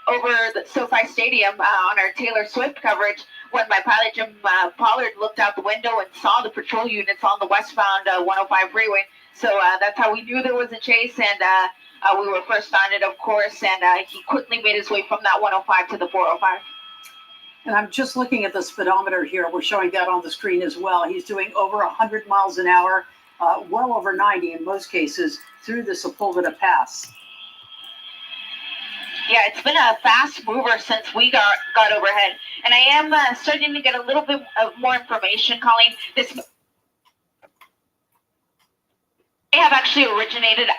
over the SoFi Stadium on our Taylor Swift coverage when my pilot, Jim Pollard, looked out the window and saw the patrol units on the westbound 105 freeway. So that's how we knew there was a chase, and we were first on it, of course, and he quickly made his way from that 105 to the 405.
And I'm just looking at the speedometer here. We're showing that on the screen as well. He's doing over 100 miles an hour. Well over 90 in most cases through the Sepulveda Pass.
Yeah, it's been a fast mover since we got overhead. And I am starting to get a little bit of more information, Colleen. This may have actually originated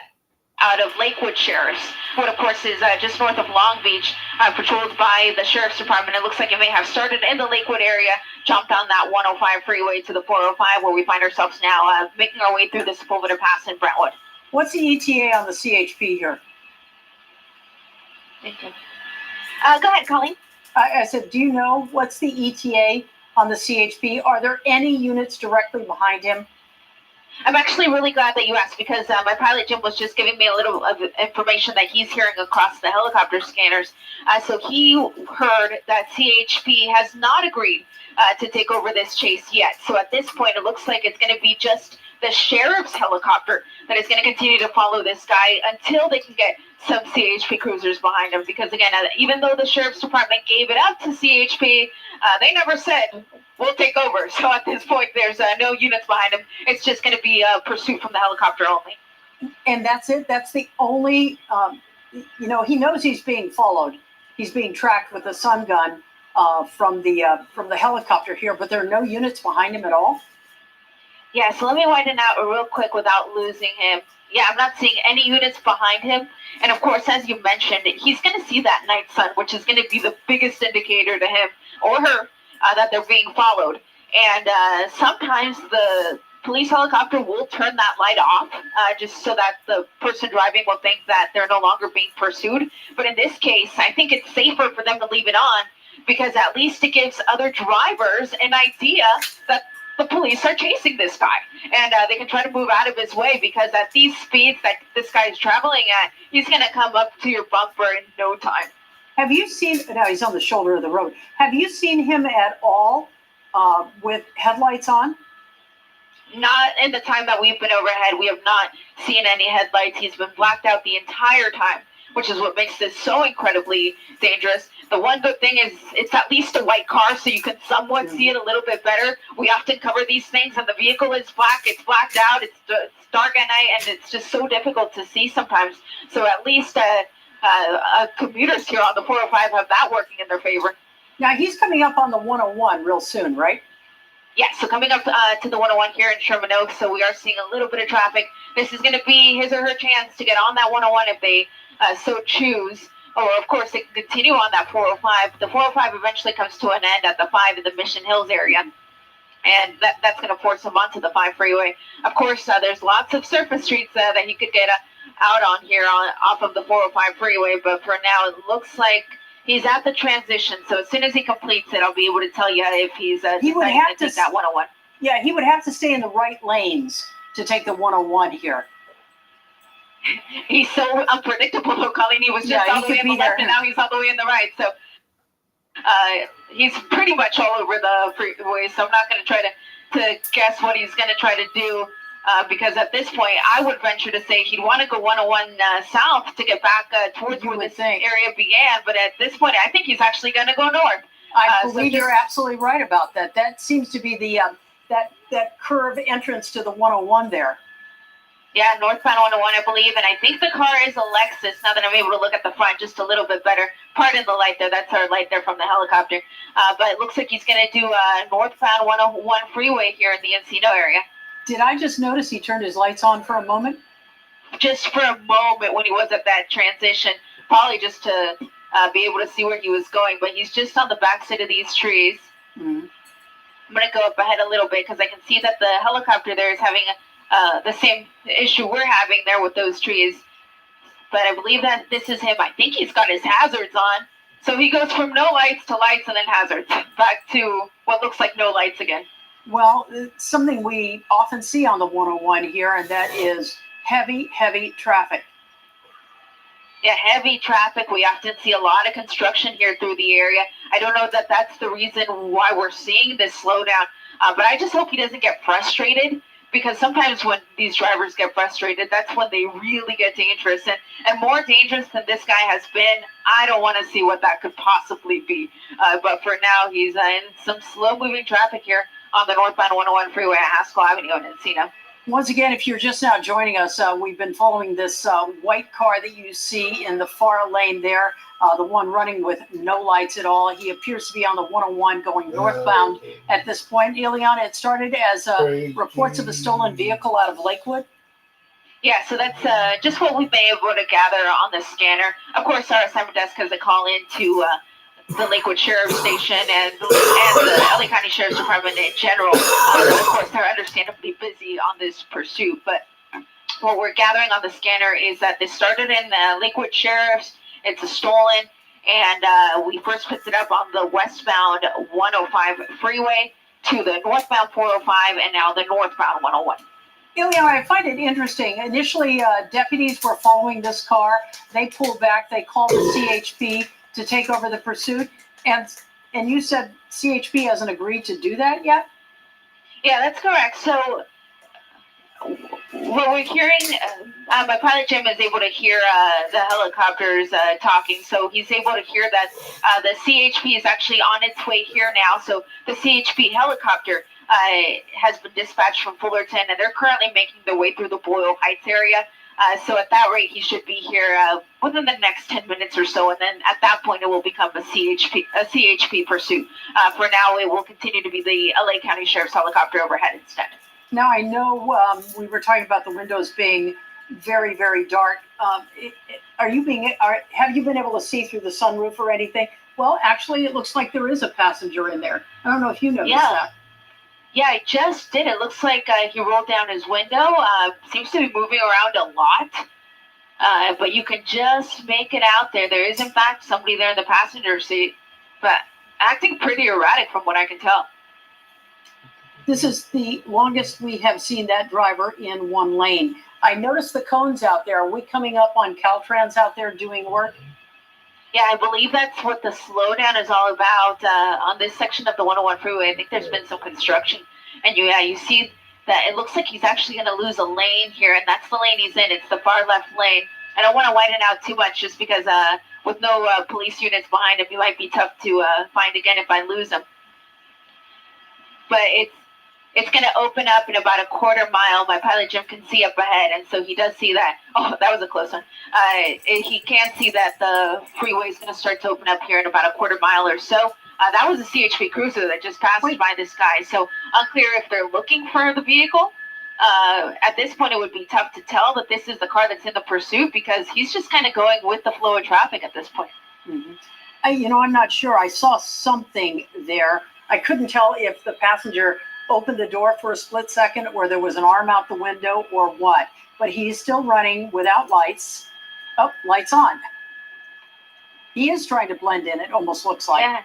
out of Lakewood Sheriffs, what of course is just north of Long Beach, patrolled by the Sheriff's Department. It looks like it may have started in the Lakewood area, jumped on that 105 freeway to the 405, where we find ourselves now, making our way through the Sepulveda Pass in Brentwood.
What's the ETA on the CHP here?
Thank you. Go ahead, Colleen.
I said, do you know what's the ETA on the CHP? Are there any units directly behind him?
I'm actually really glad that you asked, because my pilot, Jim, was just giving me a little of information that he's hearing across the helicopter scanners. So he heard that CHP has not agreed to take over this chase yet. So at this point, it looks like it's going to be just the sheriff's helicopter that is going to continue to follow this guy until they can get some CHP cruisers behind him. Because again, even though the sheriff's department gave it up to CHP, they never said, we'll take over. So at this point, there's no units behind him. It's just going to be a pursuit from the helicopter only.
And that's it? That's the only, he knows he's being followed. He's being tracked with a sun gun from the helicopter here, but there are no units behind him at all?
Yeah, so let me widen out real quick without losing him. Yeah, I'm not seeing any units behind him. And of course, as you mentioned, he's going to see that night sun, which is going to be the biggest indicator to him or her that they're being followed. And sometimes the police helicopter will turn that light off just so that the person driving will think that they're no longer being pursued. But in this case, I think it's safer for them to leave it on, because at least it gives other drivers an idea that the police are chasing this guy, and they can try to move out of his way, because at these speeds that this guy is traveling at, he's going to come up to your bumper in no time.
Have you seen, now he's on the shoulder of the road, have you seen him at all with headlights on?
Not in the time that we've been overhead. We have not seen any headlights. He's been blacked out the entire time, which is what makes this so incredibly dangerous. The one good thing is it's at least a white car, so you can somewhat see it a little bit better. We often cover these things, and the vehicle is black. It's blacked out. It's dark at night, and it's just so difficult to see sometimes. So at least commuters here on the 405 have that working in their favor.
Now, he's coming up on the 101 real soon, right?
Yeah, so coming up to the 101 here in Sherman Oaks, so we are seeing a little bit of traffic. This is going to be his or her chance to get on that 101 if they so choose. Or, of course, they can continue on that 405. The 405 eventually comes to an end at the 5 in the Mission Hills area. And that's going to force him onto the 5 freeway. Of course, there's lots of surface streets that he could get out on here off of the 405 freeway. But for now, it looks like he's at the transition. So as soon as he completes it, I'll be able to tell you if he's
he would have
to take that 101.
Yeah, he would have to stay in the right lanes to take the 101 here.
He's so unpredictable, though, Colleen. He was just all the way in the left, and now he's all the way in the right. So he's pretty much all over the freeway. So I'm not going to try to guess what he's going to try to do, because at this point, I would venture to say he'd want to go 101 south to get back towards where this area began. But at this point, I think he's actually going to go north.
I believe you're absolutely right about that. That seems to be the that curve entrance to the 101 there.
Yeah, northbound 101, I believe, and I think the car is a Lexus, now that I'm able to look at the front just a little bit better. Pardon the light there, that's our light there from the helicopter. But it looks like he's going to do northbound 101 freeway here in the Encino area.
Did I just notice he turned his lights on for a moment?
Just for a moment when he was at that transition, probably just to be able to see where he was going, but he's just on the backside of these trees.
Mm-hmm.
I'm going to go up ahead a little bit because I can see that the helicopter there is having the same issue we're having there with those trees. But I believe that this is him. I think he's got his hazards on. So he goes from no lights to lights and then hazards. Back to what looks like no lights again.
Well, it's something we often see on the 101 here, and that is heavy, heavy traffic.
Yeah, heavy traffic. We often see a lot of construction here through the area. I don't know that that's the reason why we're seeing this slowdown, but I just hope he doesn't get frustrated, because sometimes when these drivers get frustrated, that's when they really get dangerous. And more dangerous than this guy has been, I don't want to see what that could possibly be. But for now, he's in some slow-moving traffic here on the northbound 101 freeway at Haskell Avenue in Encino.
Once again, if you're just now joining us, we've been following this white car that you see in the far lane there, the one running with no lights at all. He appears to be on the 101 going northbound at this point. Ileana, it started as reports of a stolen vehicle out of Lakewood.
Yeah, so that's just what we've been able to gather on the scanner. Of course, our assignment desk has a call in to the Lakewood Sheriff's Station and the LA County Sheriff's Department in general. Of course, they're understandably busy on this pursuit, but what we're gathering on the scanner is that this started in Lakewood Sheriff's. It's a stolen, and we first picked it up on the westbound 105 freeway to the northbound 405, and now the northbound 101.
Ileana, I find it interesting. Initially, deputies were following this car. They pulled back. They called the CHP to take over the pursuit, and you said CHP hasn't agreed to do that yet?
Yeah, that's correct. So what we're hearing, my pilot Jim is able to hear the helicopters talking, so he's able to hear that the CHP is actually on its way here now. So the CHP helicopter has been dispatched from Fullerton, and they're currently making their way through the Boyle Heights area. So at that rate, he should be here within the next 10 minutes or so, and then at that point, it will become a CHP pursuit. For now, it will continue to be the LA County Sheriff's helicopter overhead instead.
Now, I know we were talking about the windows being very, very dark. Have you been able to see through the sunroof or anything? Well, actually, it looks like there is a passenger in there. I don't know if you noticed that.
Yeah, I just did. It looks like he rolled down his window. Seems to be moving around a lot. But you can just make it out there. There is, in fact, somebody there in the passenger seat, but acting pretty erratic from what I can tell.
This is the longest we have seen that driver in one lane. I noticed the cones out there. Are we coming up on Caltrans out there doing work?
Yeah, I believe that's what the slowdown is all about on this section of the 101 freeway. I think there's been some construction. And you see that it looks like he's actually going to lose a lane here, and that's the lane he's in. It's the far left lane. I don't want to widen out too much just because with no police units behind him, he might be tough to find again if I lose him. But it's going to open up in about a quarter mile. My pilot Jim can see up ahead, and so he does see that. Oh, that was a close one. He can see that the freeway is going to start to open up here in about a quarter mile or so. That was a CHP cruiser that just passed by this guy. So unclear if they're looking for the vehicle. At this point, it would be tough to tell that this is the car that's in the pursuit because he's just kind of going with the flow of traffic at this point.
Mm-hmm. I'm not sure. I saw something there. I couldn't tell if the passenger opened the door for a split second or there was an arm out the window or what. but he is still running without lights. Oh, lights on. He is trying to blend in, it almost looks like.
Yeah.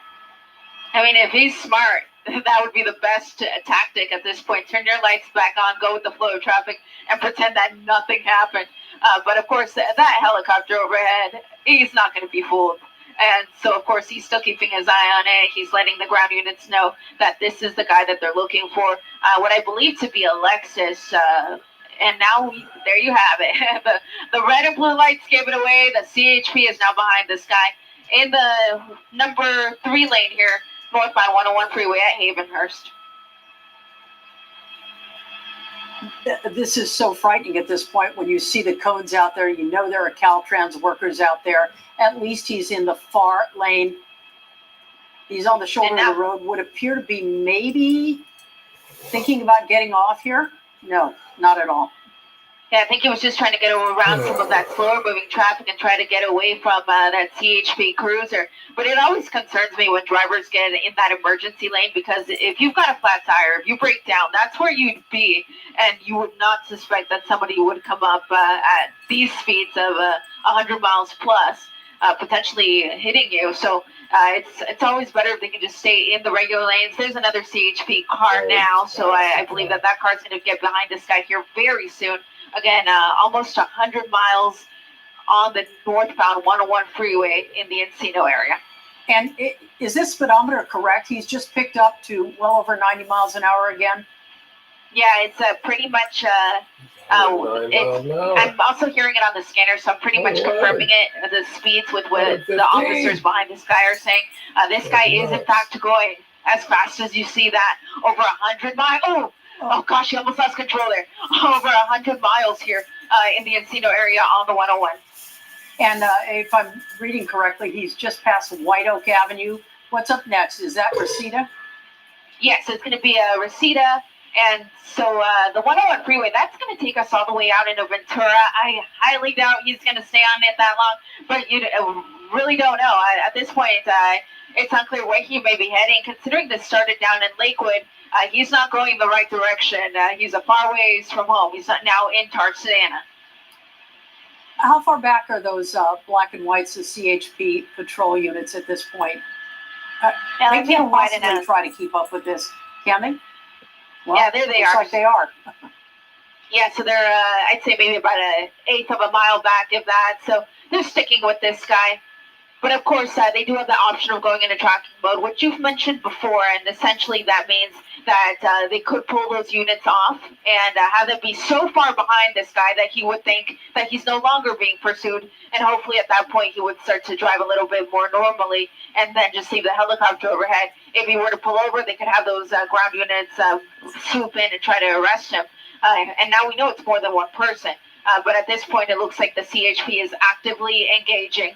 I mean, if he's smart, that would be the best tactic at this point. Turn your lights back on, go with the flow of traffic, and pretend that nothing happened. But of course, that helicopter overhead, he's not going to be fooled. And so, of course, he's still keeping his eye on it. He's letting the ground units know that this is the guy that they're looking for. What I believe to be a Lexus. And now, there you have it. the red and blue lights gave it away. The CHP is now behind this guy in the number 3 lane here, northbound 101 freeway at Havenhurst.
This is so frightening at this point when you see the cones out there. You know there are Caltrans workers out there. At least he's in the far lane. He's on the shoulder of the road. Would appear to be maybe thinking about getting off here. No, not at all.
Yeah, I think he was just trying to get around some of that slower moving traffic and try to get away from that CHP cruiser. But it always concerns me when drivers get in that emergency lane, because if you've got a flat tire, if you break down, that's where you'd be. And you would not suspect that somebody would come up at these speeds of 100 miles plus, potentially hitting you. So it's always better if they can just stay in the regular lanes. There's another CHP car now, so I believe that car is going to get behind this guy here very soon. Again, almost 100 miles on the northbound 101 freeway in the Encino area.
And is this speedometer correct? He's just picked up to well over 90 miles an hour again?
Yeah, it's pretty much, I'm also hearing it on the scanner, so I'm pretty much confirming it, the speeds with what the officers behind this guy are saying. This guy is, in fact, going as fast as you see that, over 100 miles. Oh gosh, he almost lost control there. Over 100 miles here in the Encino area on the 101.
And if I'm reading correctly, he's just past White Oak Avenue. What's up next? Is that Reseda?
Yes, it's going to be Reseda. And so the 101 freeway, that's going to take us all the way out into Ventura. I highly doubt he's going to stay on it that long, but you really don't know. At this point, it's unclear where he may be heading. Considering this started down in Lakewood, he's not going the right direction. He's a far ways from home. He's now in Tarzana.
How far back are those black and whites, the CHP patrol units at this point? They can't possibly try to keep up with this, can they? Well,
yeah, there they are.
Like they are.
Yeah, so they're, I'd say maybe about an eighth of a mile back, if that. So they're sticking with this guy. But of course, they do have the option of going into tracking mode, which you've mentioned before, and essentially that means that they could pull those units off and have them be so far behind this guy that he would think that he's no longer being pursued, and hopefully at that point he would start to drive a little bit more normally and then just leave the helicopter overhead. If he were to pull over, they could have those ground units swoop in and try to arrest him. And now we know it's more than one person. But at this point, it looks like the CHP is actively engaging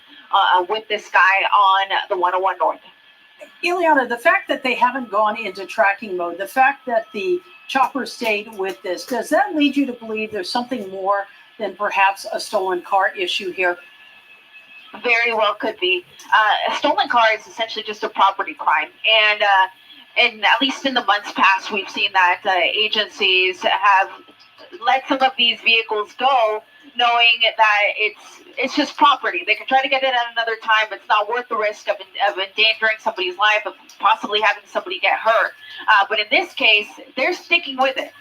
with this guy on the 101 North.
Ileana, the fact that they haven't gone into tracking mode, the fact that the chopper stayed with this, does that lead you to believe there's something more than perhaps a stolen car issue here?
Very well could be. A stolen car is essentially just a property crime. And at least in the months past, we've seen that agencies have let some of these vehicles go, knowing that it's just property. They can try to get it at another time. It's not worth the risk of endangering somebody's life, of possibly having somebody get hurt. But in this case, they're sticking with it.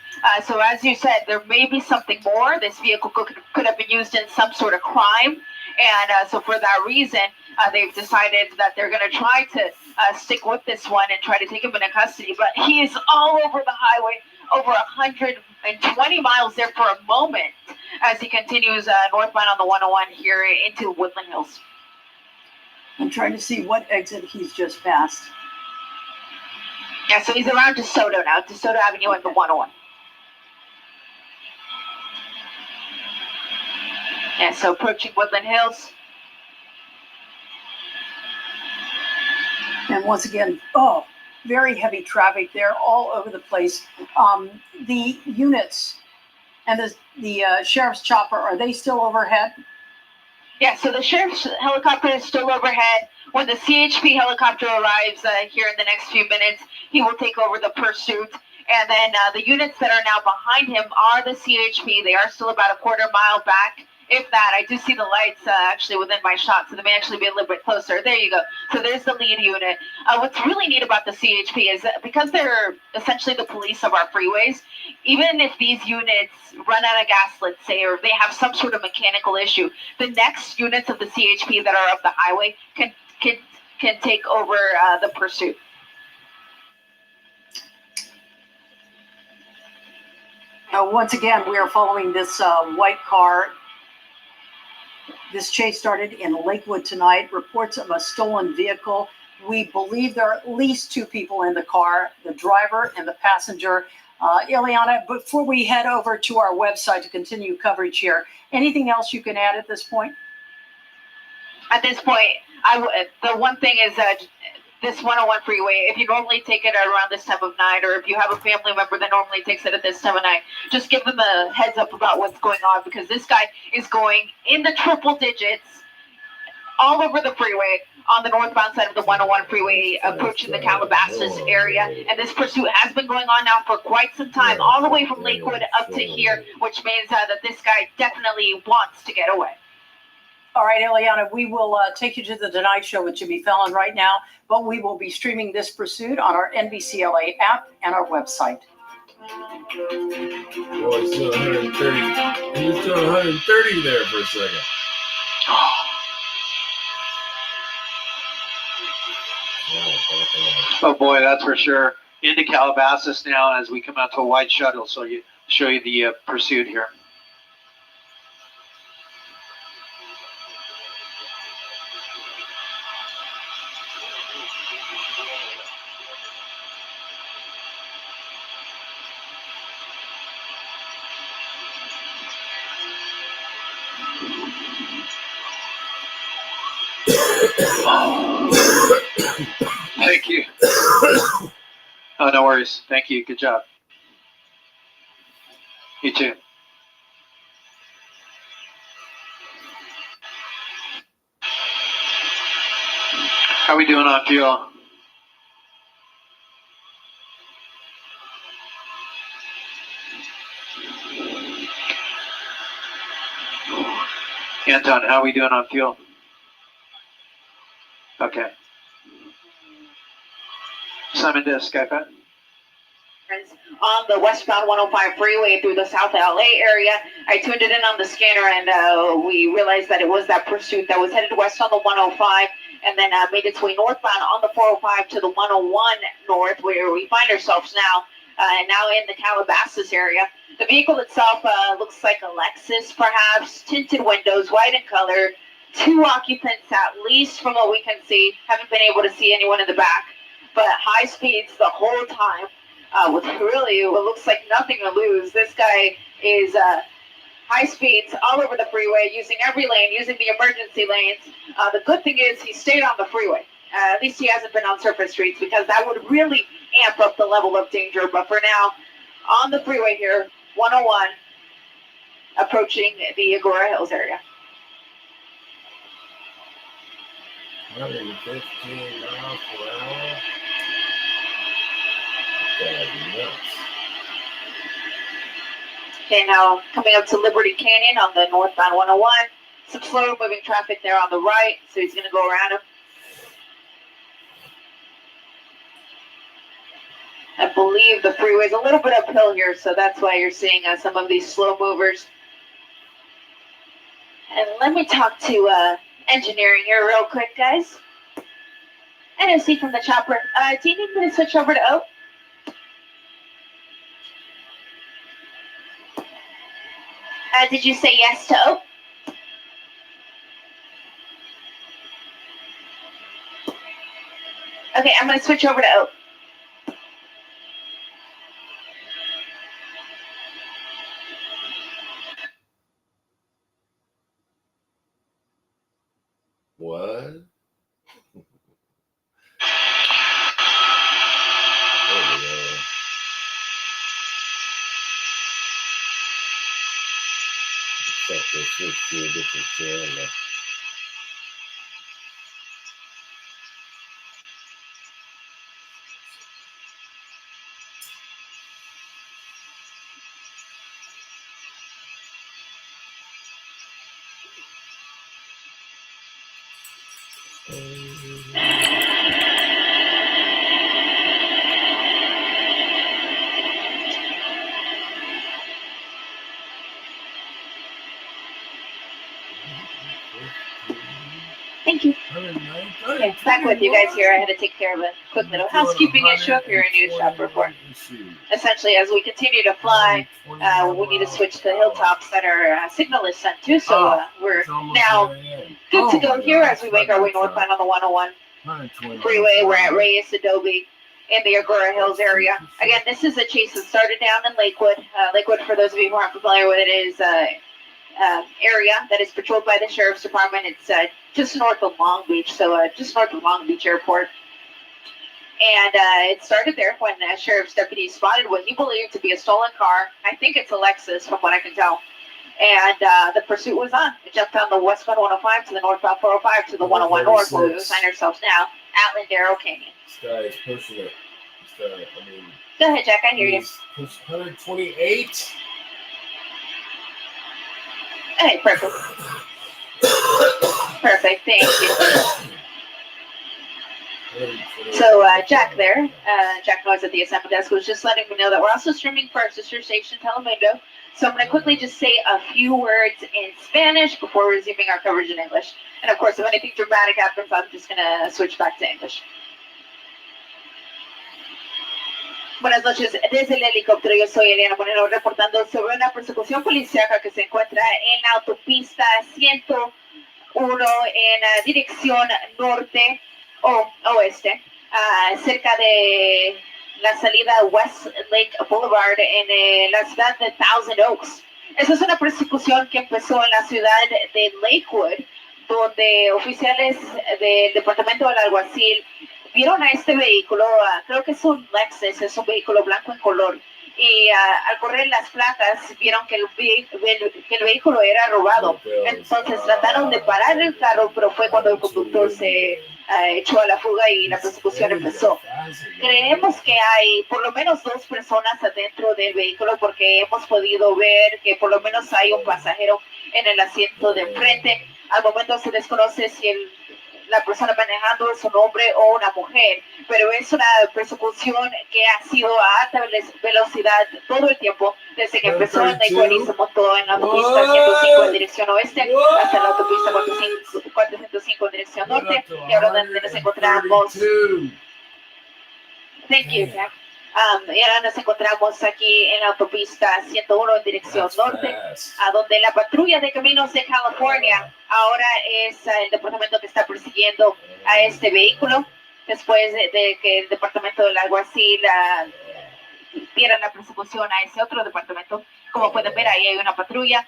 So as you said, there may be something more. This vehicle could have been used in some sort of crime. And so for that reason, they've decided that they're going to try to stick with this one and try to take him into custody. But he is all over the highway, over 120 miles there for a moment as he continues northbound on the 101 here into Woodland Hills.
I'm trying to see what exit he's just passed.
Yeah, so he's around DeSoto now, DeSoto Avenue and the 101. Yeah, so approaching Woodland Hills.
And once again, very heavy traffic there all over the place. The units and the sheriff's chopper, are they still overhead?
Yeah, so the sheriff's helicopter is still overhead. When the CHP helicopter arrives here in the next few minutes, he will take over the pursuit. And then the units that are now behind him are the CHP. They are still about a quarter mile back. If that, I do see the lights actually within my shot, so they may actually be a little bit closer. There you go. So there's the lead unit. What's really neat about the CHP is that because they're essentially the police of our freeways, even if these units run out of gas, let's say, or they have some sort of mechanical issue, the next units of the CHP that are up the highway can take over the pursuit.
Once again, we are following this white car. This chase started in Lakewood tonight. Reports of a stolen vehicle. We believe there are at least two people in the car, the driver and the passenger. Ileana, before we head over to our website to continue coverage here, anything else you can add at this point?
At this point, the one thing is that this 101 freeway, if you normally take it around this time of night, or if you have a family member that normally takes it at this time of night, just give them a heads up about what's going on, because this guy is going in the triple digits all over the freeway on the northbound side of the 101 freeway, approaching the Calabasas area. And this pursuit has been going on now for quite some time, all the way from Lakewood up to here, which means that this guy definitely wants to get away.
All right, Ileana, we will take you to the Tonight Show with Jimmy Fallon right now, but we will be streaming this pursuit on our NBCLA app and our website.
Boy, he's doing 130. He was doing 130 there for a second.
Oh boy, that's for sure. Into Calabasas now as we come out to a white shuttle. So you show you the pursuit here. Thank you. Oh, no worries. Thank you. Good job. You too. How we doing on fuel? Anton, how we doing on fuel? Okay. Simon Disc, Skype.
On the westbound 105 freeway through the South LA area, I tuned it in on the scanner, and we realized that it was that pursuit that was headed west on the 105 and then made its way northbound on the 405 to the 101 north, where we find ourselves now, and now in the Calabasas area. The vehicle itself looks like a Lexus, perhaps, tinted windows, white in color, 2 occupants at least from what we can see. Haven't been able to see anyone in the back, but high speeds the whole time. With really what looks like nothing to lose. This guy is high speeds all over the freeway, using every lane, using the emergency lanes. The good thing is he stayed on the freeway. At least he hasn't been on surface streets, because that would really amp up the level of danger. But for now, on the freeway here, 101, approaching the Agora Hills area.
115 miles per hour.
Okay, now coming up to Liberty Canyon on the northbound 101. Some slower moving traffic there on the right, so he's going to go around him. I believe the freeway's a little bit uphill here, so that's why you're seeing some of these slow movers. And let me talk to engineering here real quick, guys. NOC from the chopper. Do you need me to switch over to O? Did you say yes to O? Okay, I'm going to switch over to O.
What? Except they switched to a different channel.
Thank you. Okay, back with you guys here. I had to take care of a quick little housekeeping issue if you're a new shopper for. Essentially, as we continue to fly, we need to switch to hilltops that are signal-less sent to. So we're now good to go here as we make our way northbound on the 101 freeway. We're at Reyes Adobe in the Agora Hills area. Again, this is a chase that started down in Lakewood. Lakewood, for those of you who aren't familiar with it, is area that is patrolled by the Sheriff's Department. It's just north of Long Beach, so just north of Long Beach Airport. And it started there when Sheriff's deputies spotted what he believed to be a stolen car. I think it's a Lexus from what I can tell. And the pursuit was on. It jumped down the westbound 105 to the northbound 405 to the 101 north, where we find ourselves now at Lindero Canyon.
This guy is pushing it.
Go ahead, Jack. I hear you.
128.
Okay, perfect. Perfect, thank you. So Jack there, Jack Noyes at the assignment desk, was just letting me know that we're also streaming for our sister station, Telemundo. So I'm going to quickly just say a few words in Spanish before resuming our coverage in English. And of course, if anything dramatic happens, I'm just going to switch back to English. Buenas noches, desde el helicóptero yo soy Eliana Moreno reportando sobre una persecución policíaca que se encuentra en la autopista 101 en dirección norte o oeste, cerca de la salida West Lake Boulevard en la ciudad de Thousand Oaks. Esa es una persecución que empezó en la ciudad de Lakewood, donde oficiales del Departamento del Alguacil vieron a este vehículo, creo que es un Lexus, es un vehículo blanco en color, y al correr las placas vieron que el vehículo era robado. Entonces trataron de parar el carro, pero fue cuando el conductor se echó a la fuga y la persecución empezó. Creemos que hay por lo menos 2 personas adentro del vehículo, porque hemos podido ver que por lo menos hay un pasajero en el asiento de enfrente. Al momento se desconoce si la persona manejando es un hombre o una mujer, pero es una persecución que ha sido a alta velocidad todo el tiempo, desde que empezó en Lakewood y se montó en la autopista 105 en dirección oeste hasta la autopista 405 en dirección norte, y ahora donde nos encontramos. Thank you, Jack. Y ahora nos encontramos aquí en la autopista 101 en dirección norte, a donde la patrulla de caminos de California ahora es el departamento que está persiguiendo a este vehículo, después de que el departamento del alguacil diera la persecución a ese otro departamento. Como pueden ver, ahí hay una patrulla.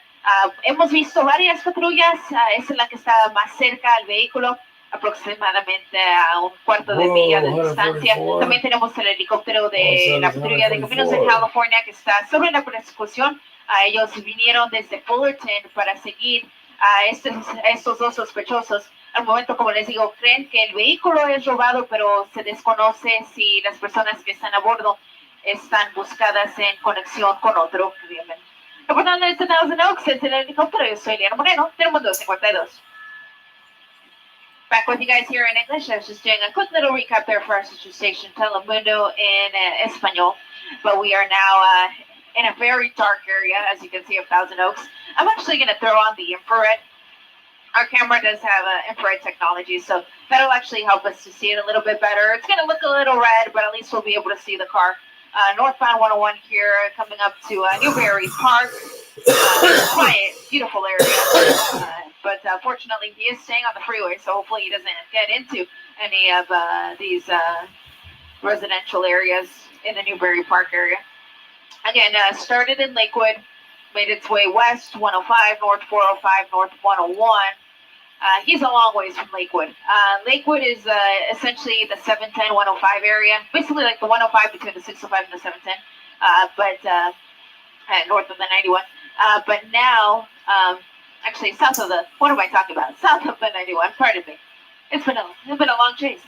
Hemos visto varias patrullas, es la que está más cerca al vehículo, aproximadamente a un cuarto de milla de distancia. También tenemos el helicóptero de la patrulla de caminos de California que está sobre la persecución. Ellos vinieron desde Fullerton para seguir a estos 2 sospechosos. Al momento, como les digo, creen que el vehículo es robado, pero se desconoce si las personas que están a bordo están buscadas en conexión con otro crimen. Reportando desde Thousand Oaks, desde el helicóptero, yo soy Eliana Moreno, Telemundo 52. Back with you guys here in English. I was just doing a quick little recap there for our sister station, Telemundo, in Espanol. But we are now in a very dark area, as you can see, of Thousand Oaks. I'm actually going to throw on the infrared. Our camera does have infrared technology, so that'll actually help us to see it a little bit better. It's going to look a little red, but at least we'll be able to see the car. Northbound 101 here, coming up to Newberry Park. Quiet, beautiful area. But fortunately, he is staying on the freeway, so hopefully he doesn't get into any of these residential areas in the Newberry Park area. Again, started in Lakewood, made its way west, 105, north 405, north 101. He's a long ways from Lakewood. Lakewood is essentially the 710, 105 area, basically like the 105 between the 605 and the 710, but north of the 91. But now, actually south of the, what am I talking about? South of the 91, pardon me. It's been a long chase.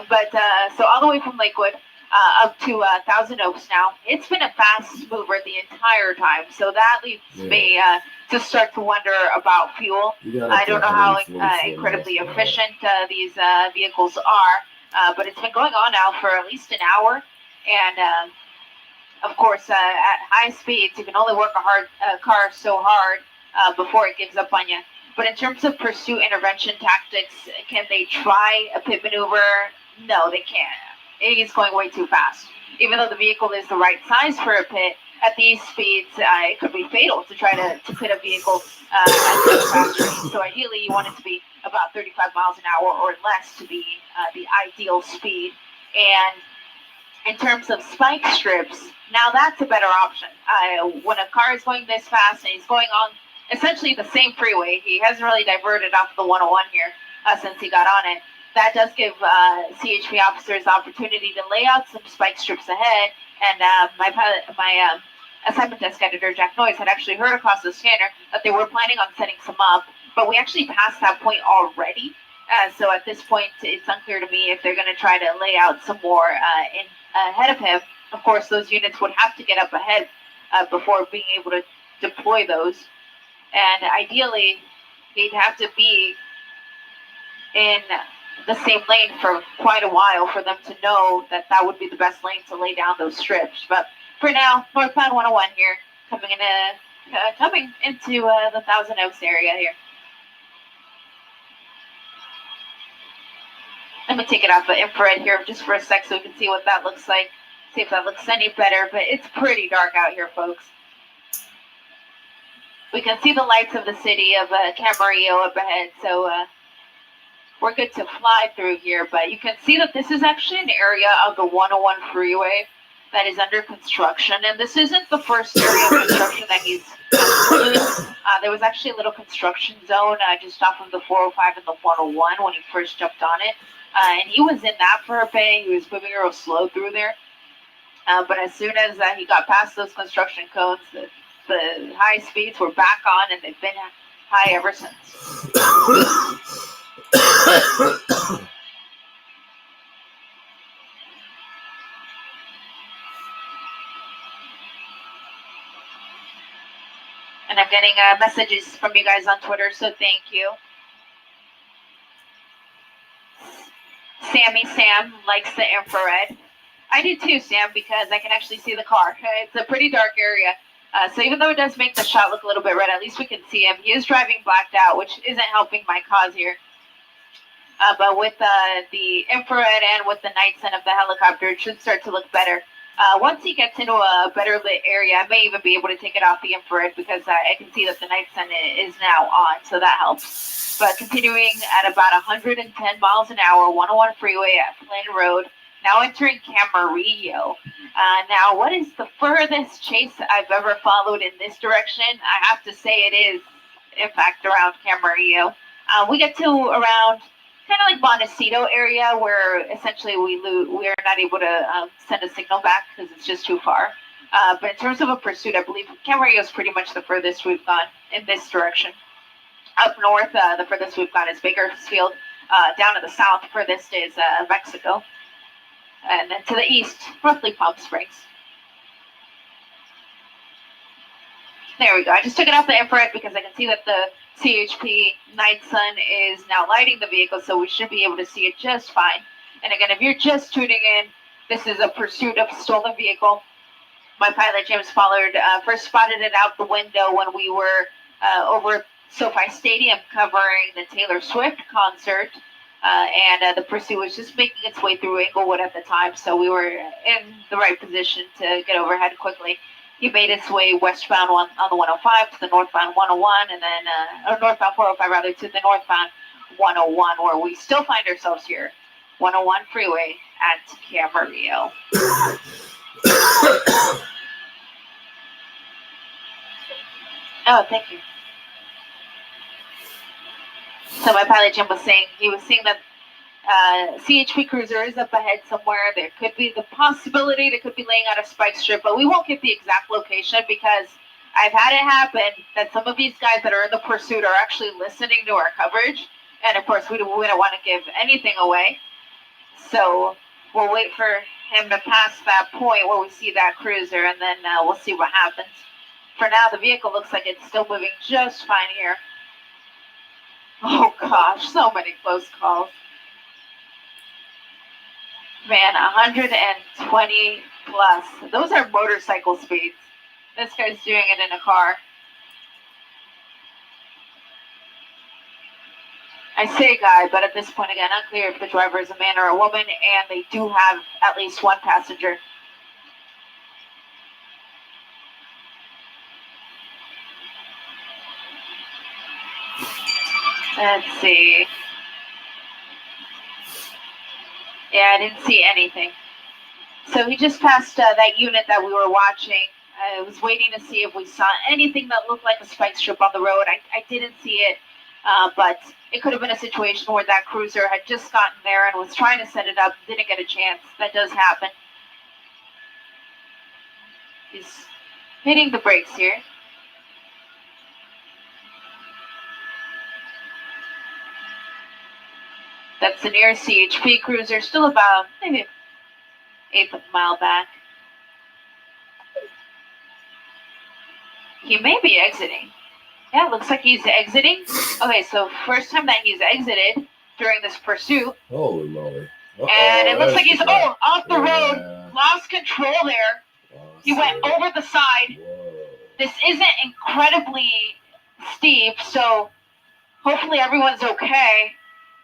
But so all the way from Lakewood, up to Thousand Oaks now. It's been a fast mover the entire time, so that leads me to start to wonder about fuel. I don't know how incredibly efficient these vehicles are, but it's been going on now for at least an hour, and of course, at high speeds, you can only work a car so hard before it gives up on you. But in terms of pursuit intervention tactics, can they try a pit maneuver? No, they can't. He's going way too fast. Even though the vehicle is the right size for a pit, at these speeds, it could be fatal to try to pit a vehicle at this fast rate. So ideally, you want it to be about 35 miles an hour or less to be the ideal speed. And in terms of spike strips, now that's a better option. When a car is going this fast and he's going on essentially the same freeway, he hasn't really diverted off the 101 here since he got on it. That does give CHP officers the opportunity to lay out some spike strips ahead. And my assignment desk editor, Jack Noyes, had actually heard across the scanner that they were planning on setting some up, but we actually passed that point already. So at this point, it's unclear to me if they're going to try to lay out some more ahead of him. Of course, those units would have to get up ahead before being able to deploy those. And ideally, they'd have to be in the same lane for quite a while for them to know that that would be the best lane to lay down those strips. But for now, northbound 101 here, coming into the Thousand Oaks area here. Let me take it off the infrared here just for a sec so we can see what that looks like. See if that looks any better, but it's pretty dark out here, folks. We can see the lights of the city of Camarillo up ahead, so we're good to fly through here. But you can see that this is actually an area of the 101 freeway that is under construction, and this isn't the first area of construction that he's there was actually a little construction zone just off of the 405 and the 101 when he first jumped on it, and he was in that for a bit. He was moving real slow through there, but as soon as he got past those construction cones, the high speeds were back on, and they've been high ever since. And I'm getting messages from you guys on Twitter, so thank you. Sam likes the infrared. I do too, Sam, because I can actually see the car. It's a pretty dark area. So even though it does make the shot look a little bit red, at least we can see him. He is driving blacked out, which isn't helping my cause here. But with the infrared and with the night sun of the helicopter, it should start to look better. Once he gets into a better lit area, I may even be able to take it off the infrared because I can see that the night sun is now on, so that helps. But continuing at about 110 miles an hour, 101 freeway at Flynn Road, now entering Camarillo. Now, what is the furthest chase I've ever followed in this direction? I have to say it is, in fact, around Camarillo. We get to around kind of like Montecito area where essentially we are not able to send a signal back because it's just too far. But in terms of a pursuit, I believe Camarillo is pretty much the furthest we've gone in this direction. Up north, the furthest we've gone is Bakersfield. Down to the south, furthest is Mexico. And then to the east, roughly Palm Springs. There we go. I just took it off the infrared because I can see that the CHP night sun is now lighting the vehicle, so we should be able to see it just fine. And again, if you're just tuning in, this is a pursuit of a stolen vehicle. My pilot, James Pollard, first spotted it out the window when we were over SoFi Stadium covering the Taylor Swift concert. And the pursuit was just making its way through Inglewood at the time, so we were in the right position to get overhead quickly. He made his way westbound on the 105 to the northbound 101, and then, or northbound 405 rather, to the northbound 101, where we still find ourselves here. 101 freeway at Camarillo. Oh, thank you. So my pilot Jim was saying, he was seeing that CHP cruiser is up ahead somewhere. There could be the possibility they could be laying out a spike strip, but we won't get the exact location because I've had it happen that some of these guys that are in the pursuit are actually listening to our coverage. And of course, we don't want to give anything away. So we'll wait for him to pass that point where we see that cruiser, and then we'll see what happens. For now, the vehicle looks like it's still moving just fine here. Oh gosh, so many close calls. Man, 120 plus. Those are motorcycle speeds. This guy's doing it in a car. I say guy, but at this point again, unclear if the driver is a man or a woman, and they do have at least one passenger. Let's see. Yeah, I didn't see anything. So he just passed that unit that we were watching. I was waiting to see if we saw anything that looked like a spike strip on the road. I didn't see it, but it could have been a situation where that cruiser had just gotten there and was trying to set it up, didn't get a chance. That does happen. He's hitting the brakes here. That's the nearest CHP cruiser, still about maybe 1/8 of a mile back. He may be exiting. Yeah, it looks like he's exiting. Okay, so first time that he's exited during this pursuit.
Holy moly.
And it looks like he's off the road, lost control there. He went over the side. This isn't incredibly steep, so hopefully everyone's okay.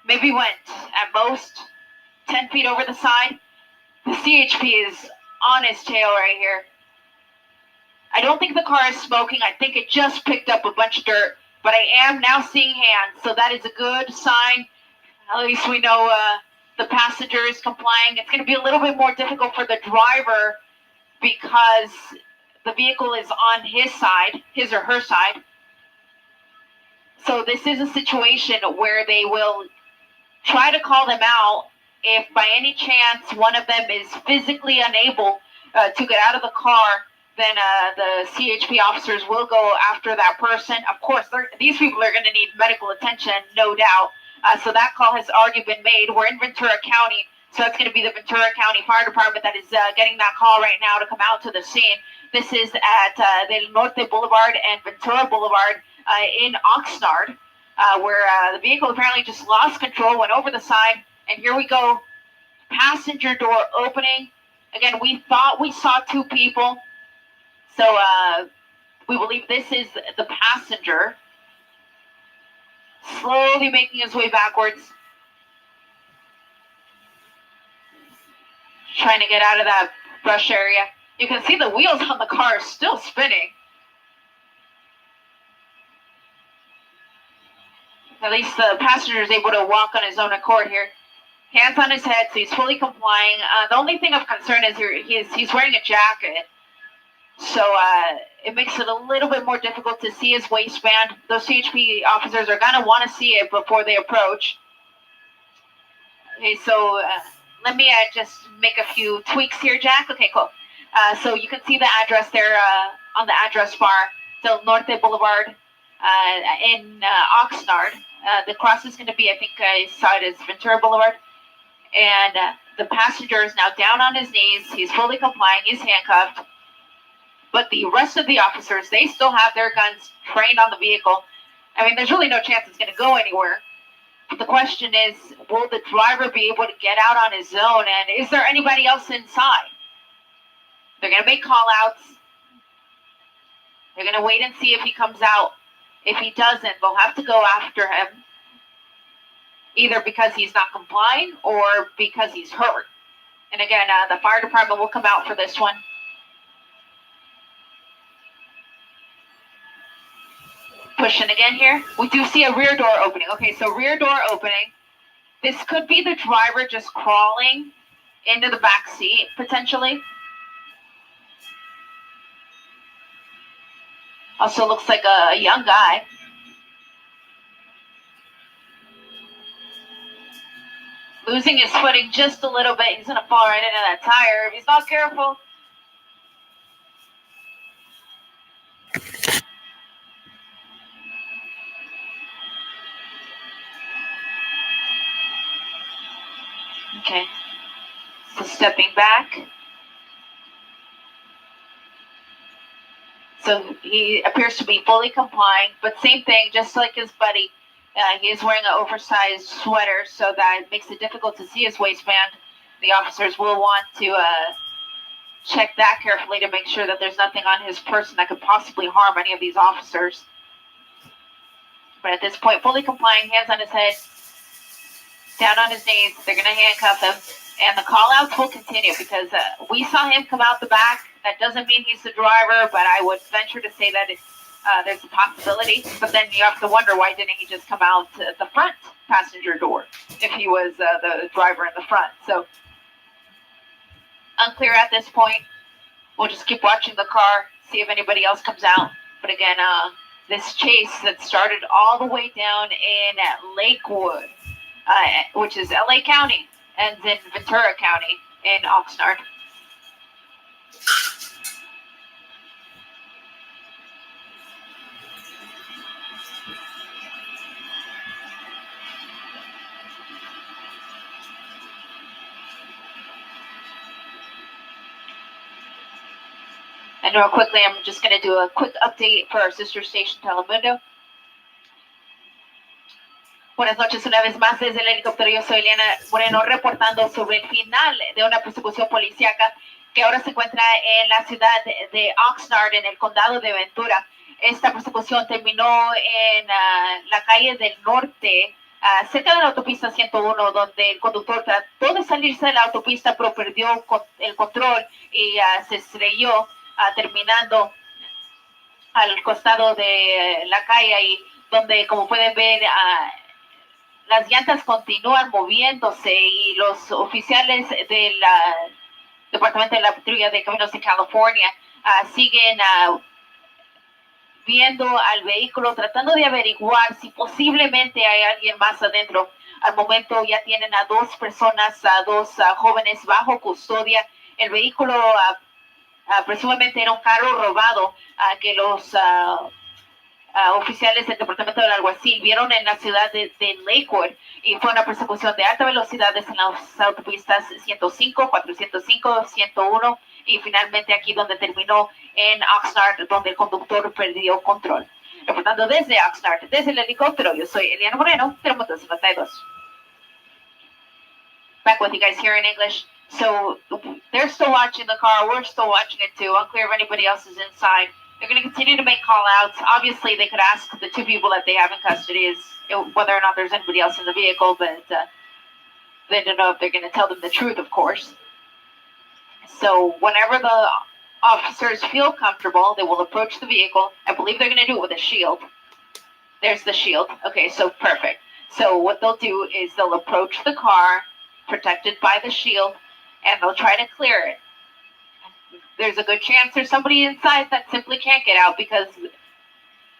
Maybe went at most 10 feet over the side. The CHP is on his tail right here. I don't think the car is smoking. I think it just picked up a bunch of dirt, but I am now seeing hands, so that is a good sign. At least we know the passenger is complying. It's going to be a little bit more difficult for the driver because the vehicle is on his side, his or her side. So this is a situation where they will try to call them out if by any chance one of them is physically unable to get out of the car. Then the CHP officers will go after that person. Of course, these people are going to need medical attention, no doubt. So that call has already been made. We're in Ventura County, so it's going to be the Ventura County Fire Department that is getting that call right now to come out to the scene. This is at the Norte Boulevard and Ventura Boulevard in Oxnard, where the vehicle apparently just lost control, went over the side, and here we go. Passenger door opening. Again, we thought we saw two people. So we believe this is the passenger slowly making his way backwards, trying to get out of that brush area. You can see the wheels on the car are still spinning. At least the passenger is able to walk on his own accord here. Hands on his head, so he's fully complying. The only thing of concern is he's wearing a jacket. So it makes it a little bit more difficult to see his waistband. Those CHP officers are going to want to see it before they approach. Okay, so let me just make a few tweaks here, Jack. Okay, cool. So you can see the address there on the address bar. So Norte Boulevard in Oxnard. The cross is going to be, I think I saw it as Ventura Boulevard. And the passenger is now down on his knees. He's fully complying. He's handcuffed. But the rest of the officers, they still have their guns trained on the vehicle. I mean, there's really no chance it's going to go anywhere. But the question is, will the driver be able to get out on his own? And is there anybody else inside? They're going to make call-outs. They're going to wait and see if he comes out. If he doesn't, they'll have to go after him. Either because he's not complying or because he's hurt. And again, the fire department will come out for this one. Pushing again here. We do see a rear door opening. Okay, so rear door opening. This could be the driver just crawling into the back seat, potentially. Also looks like a young guy. Losing his footing just a little bit. He's going to fall right into that tire if he's not careful. Okay. So stepping back. So he appears to be fully complying, but same thing, just like his buddy. He is wearing an oversized sweater, so that makes it difficult to see his waistband. The officers will want to check that carefully to make sure that there's nothing on his person that could possibly harm any of these officers. But at this point, fully complying, hands on his head, down on his knees. They're going to handcuff him. And the call-outs will continue because we saw him come out the back. That doesn't mean he's the driver, but I would venture to say that there's a possibility. But then you have to wonder, why didn't he just come out the front passenger door if he was the driver in the front? So unclear at this point. We'll just keep watching the car, see if anybody else comes out. But again, this chase that started all the way down in Lakewood, which is LA County, ends in Ventura County in Oxnard. And real quickly, I'm just going to do a quick update for our sister station, Telemundo. Buenas noches una vez más desde el helicóptero. Yo soy Eliana Moreno reportando sobre el final de una persecución policíaca que ahora se encuentra en la ciudad de Oxnard, en el condado de Ventura. Esta persecución terminó en la calle del norte, cerca de la autopista 101, donde el conductor trató de salirse de la autopista, pero perdió el control y se estrelló, terminando al costado de la calle, y donde, como pueden ver, las llantas continúan moviéndose y los oficiales del Departamento de la Patrulla de Caminos de California siguen viendo al vehículo, tratando de averiguar si posiblemente hay alguien más adentro. Al momento ya tienen a dos personas, a dos jóvenes bajo custodia. El vehículo presumiblemente era un carro robado que los oficiales del Departamento del Alguacil vieron en la ciudad de Lakewood, y fue una persecución de alta velocidad en las autopistas 105, 405, 101 y finalmente aquí donde terminó en Oxnard, donde el conductor perdió control. Reportando desde Oxnard, desde el helicóptero, yo soy Eliana Moreno, Telemundo 52. Back with you guys here in English. So they're still watching the car, we're still watching it too. Unclear if anybody else is inside. They're going to continue to make call-outs. Obviously, they could ask the two people that they have in custody whether or not there's anybody else in the vehicle, but they don't know if they're going to tell them the truth, of course. So whenever the officers feel comfortable, they will approach the vehicle. I believe they're going to do it with a shield. There's the shield. Okay, so perfect. So what they'll do is they'll approach the car, protected by the shield, and they'll try to clear it. There's a good chance there's somebody inside that simply can't get out because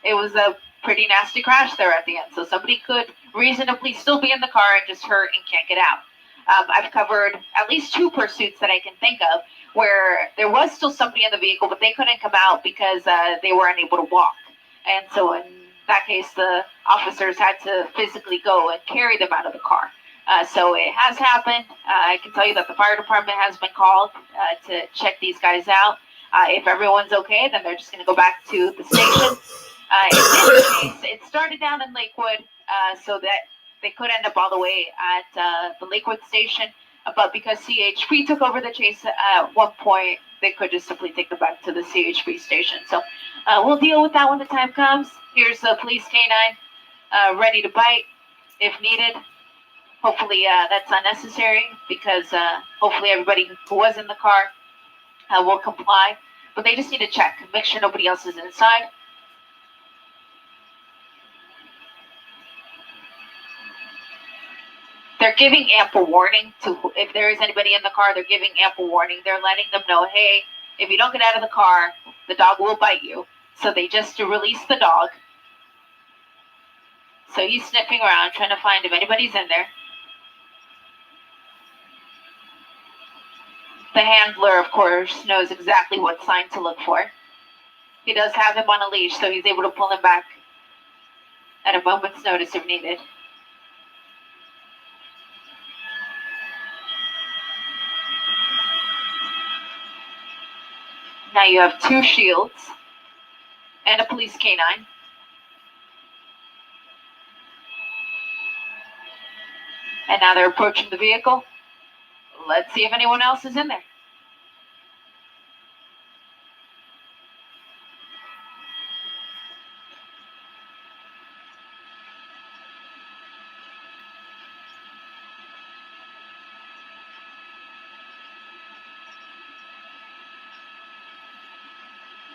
it was a pretty nasty crash there at the end. So somebody could reasonably still be in the car and just hurt and can't get out. I've covered at least two pursuits that I can think of where there was still somebody in the vehicle, but they couldn't come out because they were unable to walk. And so in that case, the officers had to physically go and carry them out of the car. So it has happened. I can tell you that the fire department has been called to check these guys out. If everyone's okay, then they're just going to go back to the station. It started down in Lakewood, so that they could end up all the way at the Lakewood station. But because CHP took over the chase at one point, they could just simply take them back to the CHP station. So we'll deal with that when the time comes. Here's the police canine ready to bite if needed. Hopefully that's unnecessary because hopefully everybody who was in the car will comply. But they just need to check, make sure nobody else is inside. They're giving ample warning to if there is anybody in the car. They're giving ample warning. They're letting them know, hey, if you don't get out of the car, the dog will bite you. So they just release the dog. So he's sniffing around, trying to find if anybody's in there. The handler, of course, knows exactly what sign to look for. He does have him on a leash, so he's able to pull him back at a moment's notice if needed. Now you have 2 shields and a police canine. And now they're approaching the vehicle. Let's see if anyone else is in there.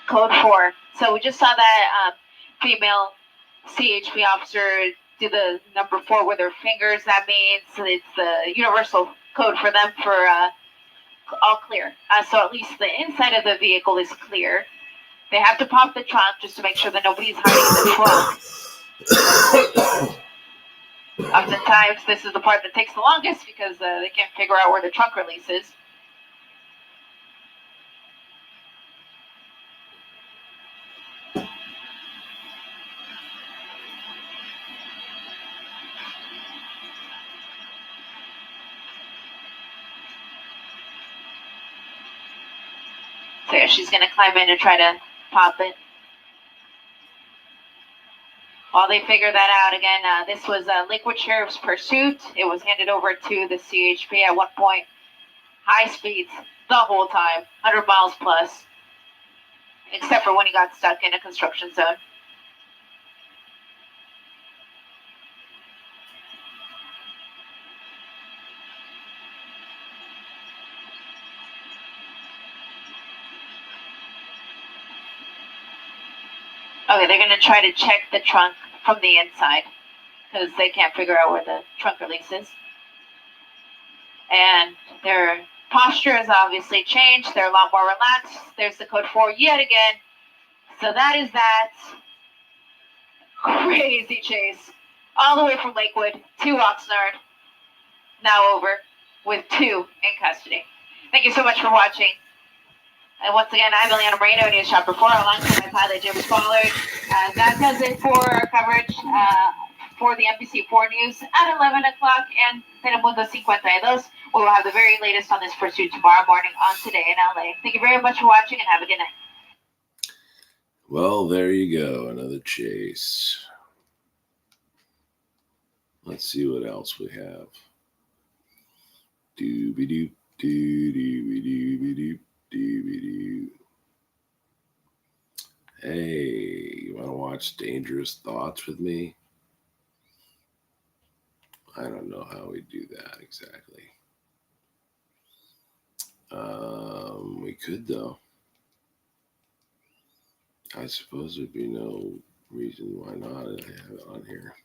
Code 4. So we just saw that female CHP officer do the number 4 with her fingers. That means it's the universal code for them for all clear. So at least the inside of the vehicle is clear. They have to pop the trunk just to make sure that nobody's hiding in the trunk. Oftentimes, this is the part that takes the longest because they can't figure out where the trunk release is. So yeah, she's going to climb in and try to pop it. While they figure that out, again, this was Lakewood Sheriff's pursuit. It was handed over to the CHP at one point. High speeds the whole time, 100 miles plus, except for when he got stuck in a construction zone. Okay, they're going to try to check the trunk from the inside because they can't figure out where the trunk release is. And their posture has obviously changed. They're a lot more relaxed. There's the code 4 yet again. So that is that crazy chase all the way from Lakewood to Oxnard. Now over with 2 in custody. Thank you so much for watching. And once again, I'm Eliana Moreno, News Shop Reporter, alongside my pilot, James Pollard. That does it for our coverage for the NBC4 News at 11 o'clock. And Telemundo 52. We will have the very latest on this pursuit tomorrow morning on Today in LA. Thank you very much for watching and have a good night.
Well, there you go. Another chase. Let's see what else we have. Dooby-doo, doo-doo-doo-doo-doo. Hey, you want to watch Dangerous Thoughts with me? I don't know how we do that exactly. We could, though. I suppose there'd be no reason why not. I have it on here.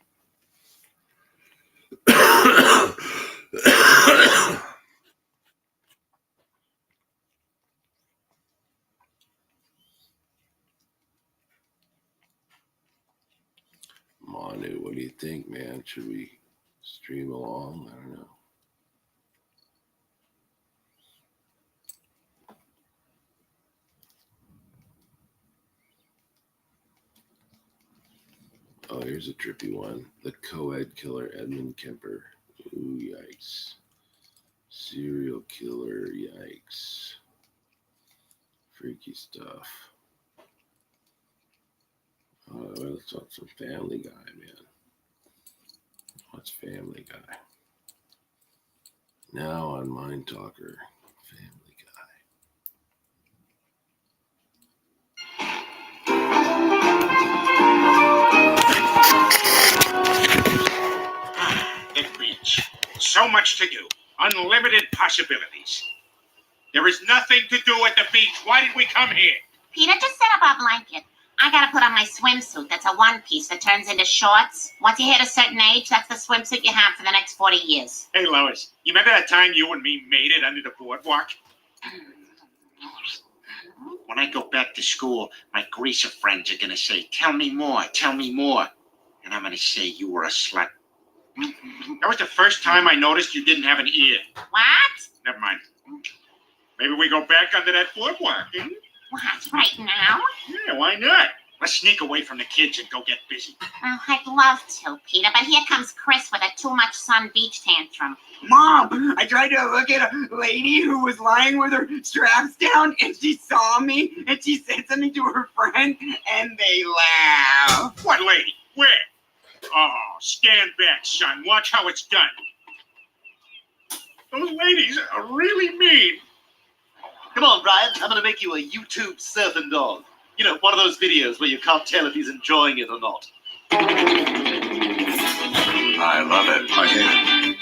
Manu, what do you think, man? Should we stream along? I don't know. Oh, here's a trippy one. The co-ed killer Edmund Kemper. Ooh, yikes. Serial killer, yikes. Freaky stuff. Oh, let's watch some Family Guy, man. What's Family Guy? Now on Mind Talker. Family
The beach. So much to do. Unlimited possibilities. There is nothing to do at the beach. Why did we come here?
Peter, just set up our blanket. I gotta put on my swimsuit. That's a one piece that turns into shorts. Once you hit a certain age, that's the swimsuit you have for the next 40 years.
Hey, Lois, you remember that time you and me made it under the boardwalk? When I go back to school, my greaser friends are gonna say, tell me more. And I'm gonna say you were a slut. That was the first time I noticed you didn't have an ear.
What?
Never mind. Maybe we go back under that boardwalk,
What, right now?
Yeah, why not? Let's sneak away from the kids and go get busy.
Oh, I'd love to, Peter, but here comes Chris with a too much sun beach tantrum.
Mom, I tried to look at a lady who was lying with her straps down, and she saw me, and she said something to her friend, and they laughed.
What lady? Where? Oh, stand back, son. Watch how it's done. Those ladies are really mean.
Come on, Brian. I'm going to make you a YouTube surfing dog. You know, one of those videos where you can't tell if he's enjoying it or not.
I love it. I hate it.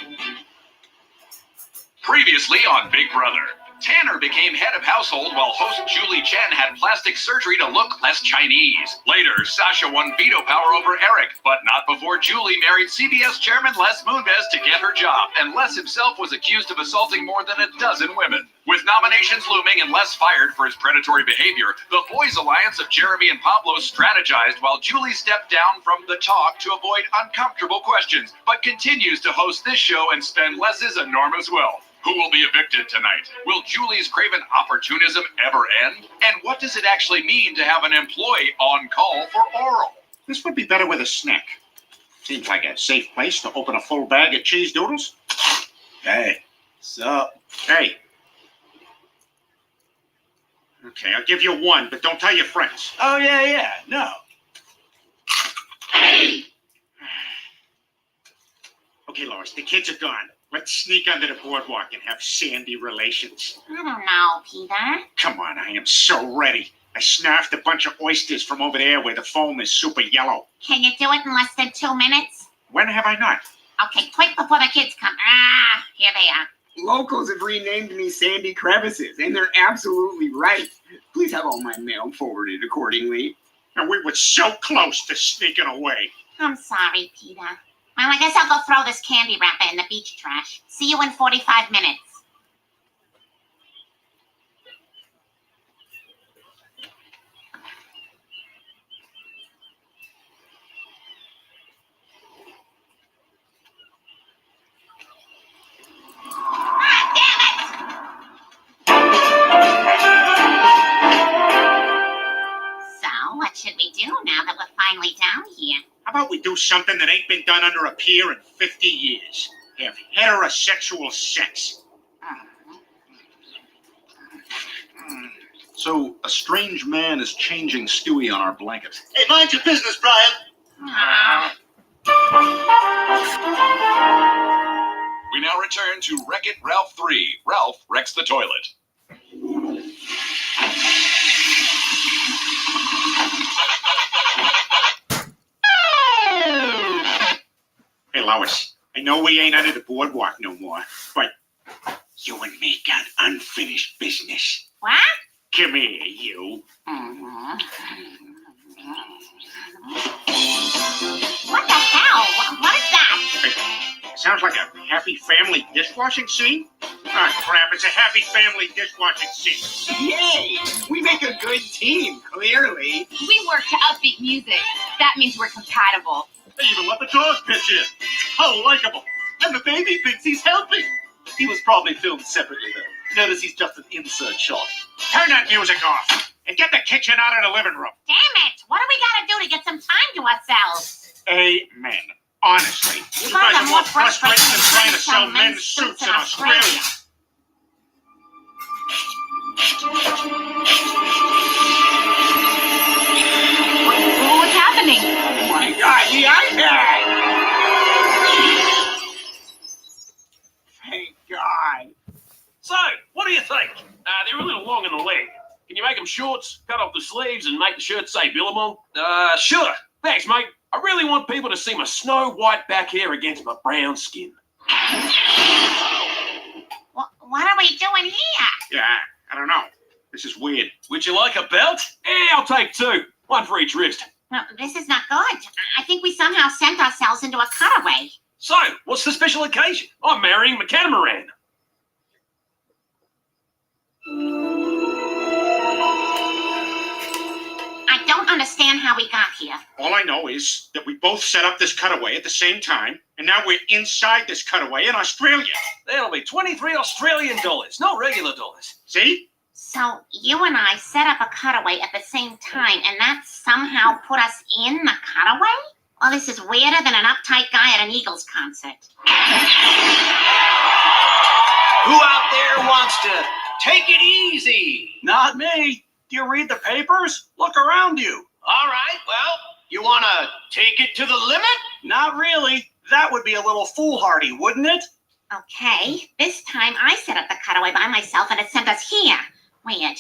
Previously on Big Brother, Tanner became head of household while host Julie Chen had plastic surgery to look less Chinese. Later, Sasha won veto power over Eric, but not before Julie married CBS chairman Les Moonves to get her job, and Les himself was accused of assaulting more than a dozen women. With nominations looming and Les fired for his predatory behavior, the boys' alliance of Jeremy and Pablo strategized while Julie stepped down from the talk to avoid uncomfortable questions, but continues to host this show and spend Les's enormous wealth. Who will be evicted tonight? Will Julie's craven opportunism ever end? And what does it actually mean to have an employee on call for oral?
This would be better with a snack. Seems like a safe place to open a full bag of cheese doodles.
Hey, sup?
Hey. Okay, I'll give you one, but don't tell your friends.
Oh, yeah, no.
Okay, Lois, the kids are gone. Let's sneak under the boardwalk and have sandy relations.
I don't know, Peter.
Come on, I am so ready. I snaffed a bunch of oysters from over there where the foam is super yellow.
Can you do it in less than 2 minutes?
When have I not?
Okay, quick before the kids come. Ah, here they are.
Locals have renamed me Sandy Crevices, and they're absolutely right. Please have all my mail forwarded accordingly.
And we were so close to sneaking away.
I'm sorry, Peter. Well, I guess I'll go throw this candy wrapper in the beach trash. See you in 45 minutes. So, what should we do now that we're finally down here?
How about we do something that ain't been done under a pier in 50 years? Have heterosexual sex.
So, a strange man is changing Stewie on our blanket.
Hey, mind your business, Brian.
We now return to Wreck-It Ralph 3. Ralph wrecks the toilet.
Hey, Lois, I know we ain't under the boardwalk no more, but you and me got unfinished business.
What?
Come here, you.
What the hell? What is that?
Sounds like a happy family dishwashing scene? Ah, crap, it's a happy family dishwashing scene.
Yay! We make a good team, clearly.
We work to upbeat music. That means we're compatible.
They even let the dog pitch in. How likable. And the baby thinks he's helping. He was probably filmed separately, though. Notice he's just an insert shot.
Turn that music off and get the kitchen out of the living room.
Damn it! What do we gotta do to get some time to ourselves?
Amen. Honestly, you guys are more frustrated than trying to sell men's suits in Australia.
What's happening?
Oh my God, the iPad! Thank God.
So, what do you think? They're a little long in the leg. Can you make them shorts, cut off the sleeves, and make the shirt say Billabong? Sure. Thanks, mate. I really want people to see my snow white back hair against my brown skin.
What are we doing here?
Yeah, I don't know. This is weird.
Would you like a belt? I'll take 2. 1 for each wrist.
No, this is not good. I think we somehow sent ourselves into a cutaway.
So, what's the special occasion? I'm marrying McCatamaran.
I don't understand how we got here.
All I know is that we both set up this cutaway at the same time, and now we're inside this cutaway in Australia.
That'll be 23 Australian dollars, no regular dollars.
See?
So you and I set up a cutaway at the same time, and that somehow put us in the cutaway? Well, this is weirder than an uptight guy at an Eagles concert.
Who out there wants to take it easy?
Not me. Do you read the papers? Look around you.
All right, well, you want to take it to the limit?
Not really. That would be a little foolhardy, wouldn't it?
Okay, this time I set up the cutaway by myself, and it sent us here. Weird.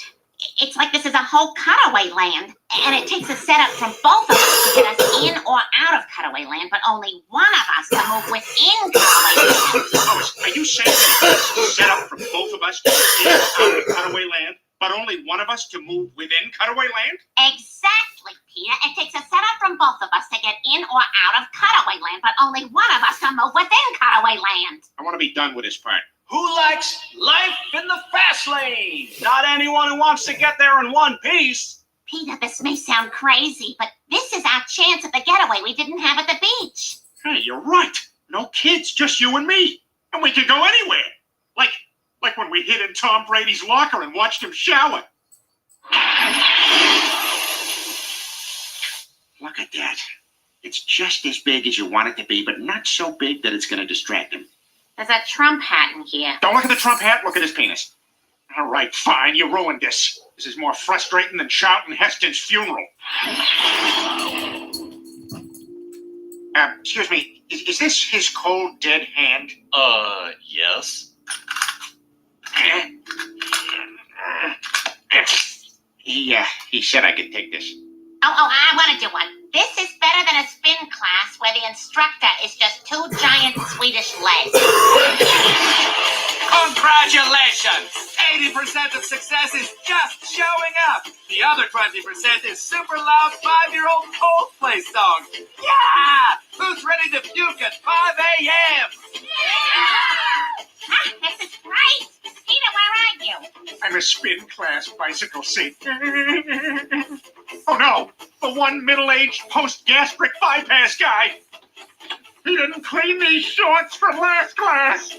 It's like this is a whole cutaway land, and it takes a setup from both of us to get us in or out of cutaway land, but only one of us to move within cutaway land.
Lois, are you saying it's a setup from both of us to get in or out of cutaway land, but only one of us to move within cutaway land?
Exactly, Peter. It takes a setup from both of us to get in or out of cutaway land, but only one of us to move within cutaway land.
I want to be done with this part.
Who likes life in the fast lane?
Not anyone who wants to get there in one piece.
Peter, this may sound crazy, but this is our chance at the getaway we didn't have at the beach.
Hey, you're right. No kids, just you and me. And we could go anywhere. Like when we hid in Tom Brady's locker and watched him shower. Look at that. It's just as big as you want it to be, but not so big that it's going to distract him.
There's a Trump hat in here.
Don't look at the Trump hat, look at his penis. All right, fine, you ruined this. This is more frustrating than shouting Heston's funeral. Excuse me, is this his cold, dead hand?
Yes.
He said I could take this.
Oh, I want to do one. This is better than a spin class where the instructor is just two giant Swedish legs.
Congratulations! 80% of success is just showing up. The other 20% is super loud 5-year-old Coldplay songs. Yeah! Who's ready to puke at 5 a.m.?
Ah, this is great! Peter, where are you?
I'm a spin class bicycle seat. Oh no! The one middle-aged post-gastric bypass guy! He didn't clean these shorts for last class!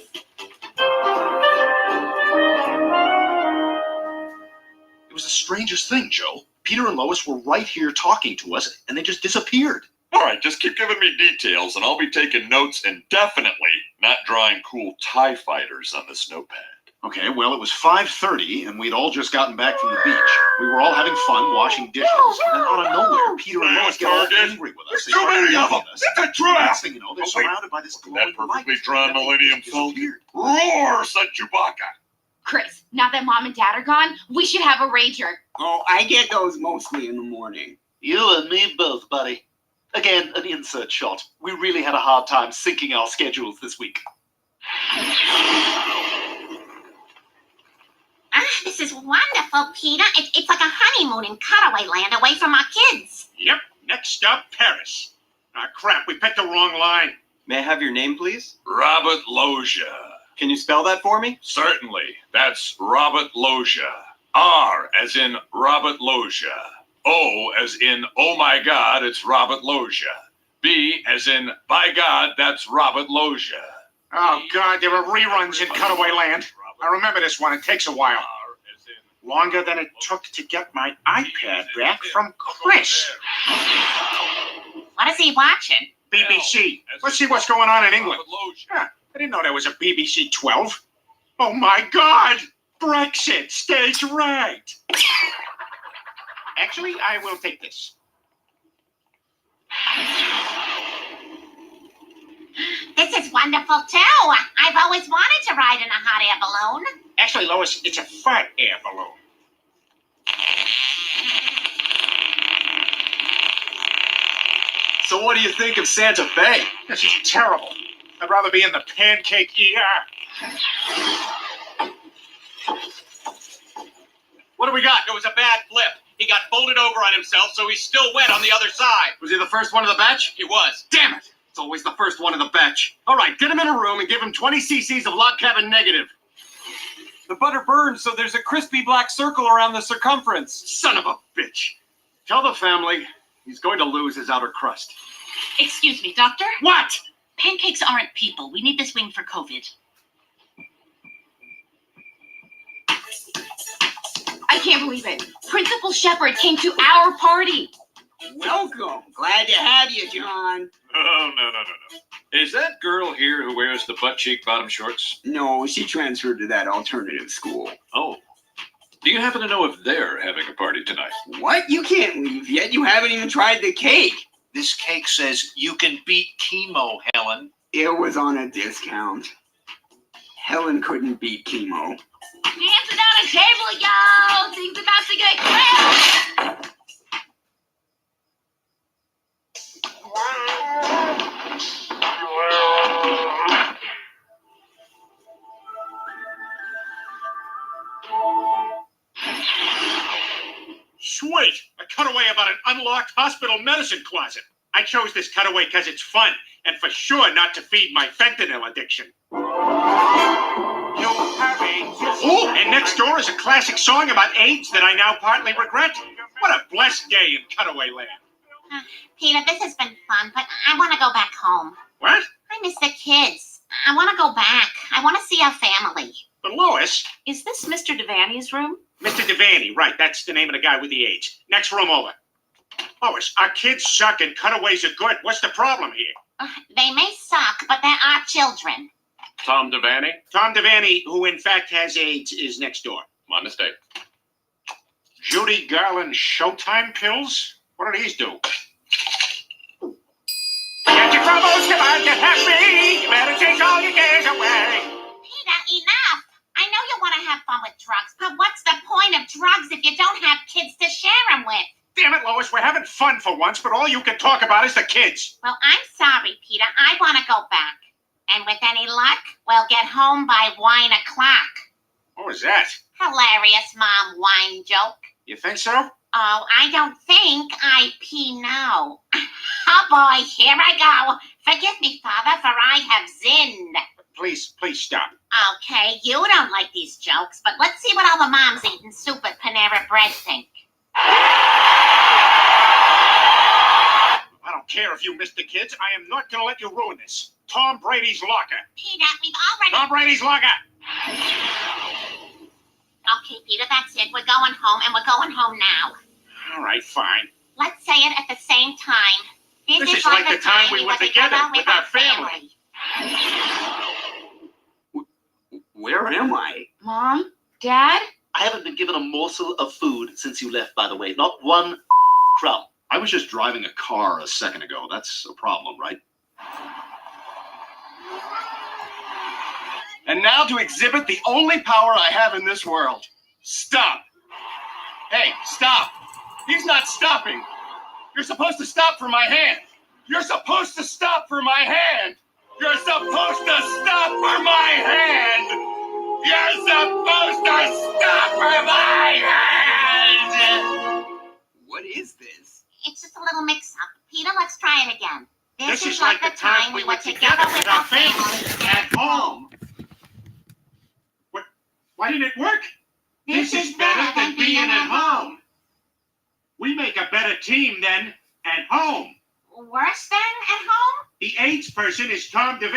It was the strangest thing, Joe. Peter and Lois were right here talking to us, and they just disappeared.
All right, just keep giving me details, and I'll be taking notes and definitely not drawing cool TIE fighters on this notepad.
Okay, well, it was 5:30, and we'd all just gotten back from the beach. We were all having fun washing dishes, and then out of nowhere, Peter and Lois get all angry with us. They
Too many
started
of them!
yelling at us.
It's a
The
trap!
next thing you know, they're surrounded by this glowing
That perfectly
light.
drawn
And then they
Millennium
just
Falcon.
disappeared.
Roar, said Chewbacca.
Chris, now that Mom and Dad are gone, we should have a rager.
Oh, I get those mostly in the morning.
You and me both, buddy. Again, an insert shot. We really had a hard time syncing our schedules this week.
This is wonderful, Peter. It's like a honeymoon in cutaway land away from our kids.
Yep, next up, Paris. Ah, crap, we picked the wrong line.
May I have your name, please?
Robert Loggia.
Can you spell that for me?
Certainly. That's Robert Loggia. R as in Robert Loggia. O as in, oh my God, it's Robert Loggia. B as in, by God, that's Robert Loggia.
Oh, God, there were reruns in Cutaway Land. I remember this one. It takes a while. Longer than it took to get my iPad back from Chris.
What is he watching?
BBC. Let's see what's going on in England. Huh, I didn't know there was a BBC 12. Oh, my God! Brexit, stage right. Actually, I will take this.
This is wonderful, too. I've always wanted to ride in a hot air balloon.
Actually, Lois, it's a fart air balloon.
So what do you think of Santa Fe?
This is terrible. I'd rather be in the pancake ER.
What do we got? It was a bad flip. He got folded over on himself, so he's still wet on the other side.
Was he the first one of the batch?
He was.
Damn it! It's always the first one of the batch. All right, get him in a room and give him 20 cc's of log cabin negative.
The butter burns, so there's a crispy black circle around the circumference.
Son of a bitch. Tell the family he's going to lose his outer crust.
Excuse me, doctor?
What?
Pancakes aren't people. We need this wing for COVID. I can't believe it. Principal Shepard came to our party.
Welcome. Glad to have you, John.
Oh, no. Is that girl here who wears the butt cheek bottom shorts?
No, she transferred to that alternative school.
Oh. Do you happen to know if they're having a party tonight?
What? You can't leave yet. You haven't even tried the cake.
This cake says you can beat chemo, Helen.
It was on a discount. Helen couldn't beat chemo.
Dancing down a table, y'all. Things about to get grilled.
Sweet! A cutaway about an unlocked hospital medicine closet. I chose this cutaway because it's fun, and for sure not to feed my fentanyl addiction. Oh, and next door is a classic song about AIDS that I now partly regret. What a blessed day in cutaway land.
Peter, this has been fun, but I want to go back home.
What?
I miss the kids. I want to go back. I want to see our family.
But Lois...
Is this Mr. Devaney's room?
Mr. Devaney, right, that's the name of the guy with the AIDS. Next room over. Lois, our kids suck and cutaways are good. What's the problem here?
They may suck, but they're our children.
Tom Devaney?
Tom Devaney, who in fact has AIDS, is next door.
My mistake.
Judy Garland Showtime pills? What do these do? Get your troubles, come on, get happy. You better take all your cares away.
Peter, enough. I know you want to have fun with drugs, but what's the point of drugs if you don't have kids to share them with?
Damn it, Lois, we're having fun for once, but all you can talk about is the kids.
Well, I'm sorry, Peter. I want to go back. And with any luck, we'll get home by 1 o'clock.
What was that?
Hilarious mom wine joke.
You think so?
Oh, I don't think, I know. Oh boy, here I go. Forgive me, Father, for I have sinned.
Please stop.
Okay, you don't like these jokes, but let's see what all the moms eating soup at Panera Bread think.
I don't care if you missed the kids. I am not going to let you ruin this. Tom Brady's locker.
Peter, we've already...
Tom Brady's locker.
Okay, Peter, that's it. We're going home, and we're going home now.
All right, fine.
Let's say it at the same time.
This is like the time we were together with our family.
Where am I?
Mom? Dad?
I haven't been given a morsel of food since you left, by the way. Not one crumb.
I was just driving a car a second ago. That's a problem, right?
And now to exhibit the only power I have in this world. Stop. Hey, stop. He's not stopping. You're supposed to stop for my hand. You're supposed to stop for my hand. You're supposed to stop for my hand. You're supposed to stop for my hand.
What is this?
It's just a little mix-up. Peter, let's try it again.
This is like the time we were together with our family at home. Why didn't it work? This is better than being at home. We make a better team than at home.
Worse than at home?
The AIDS person is Tom DeVito.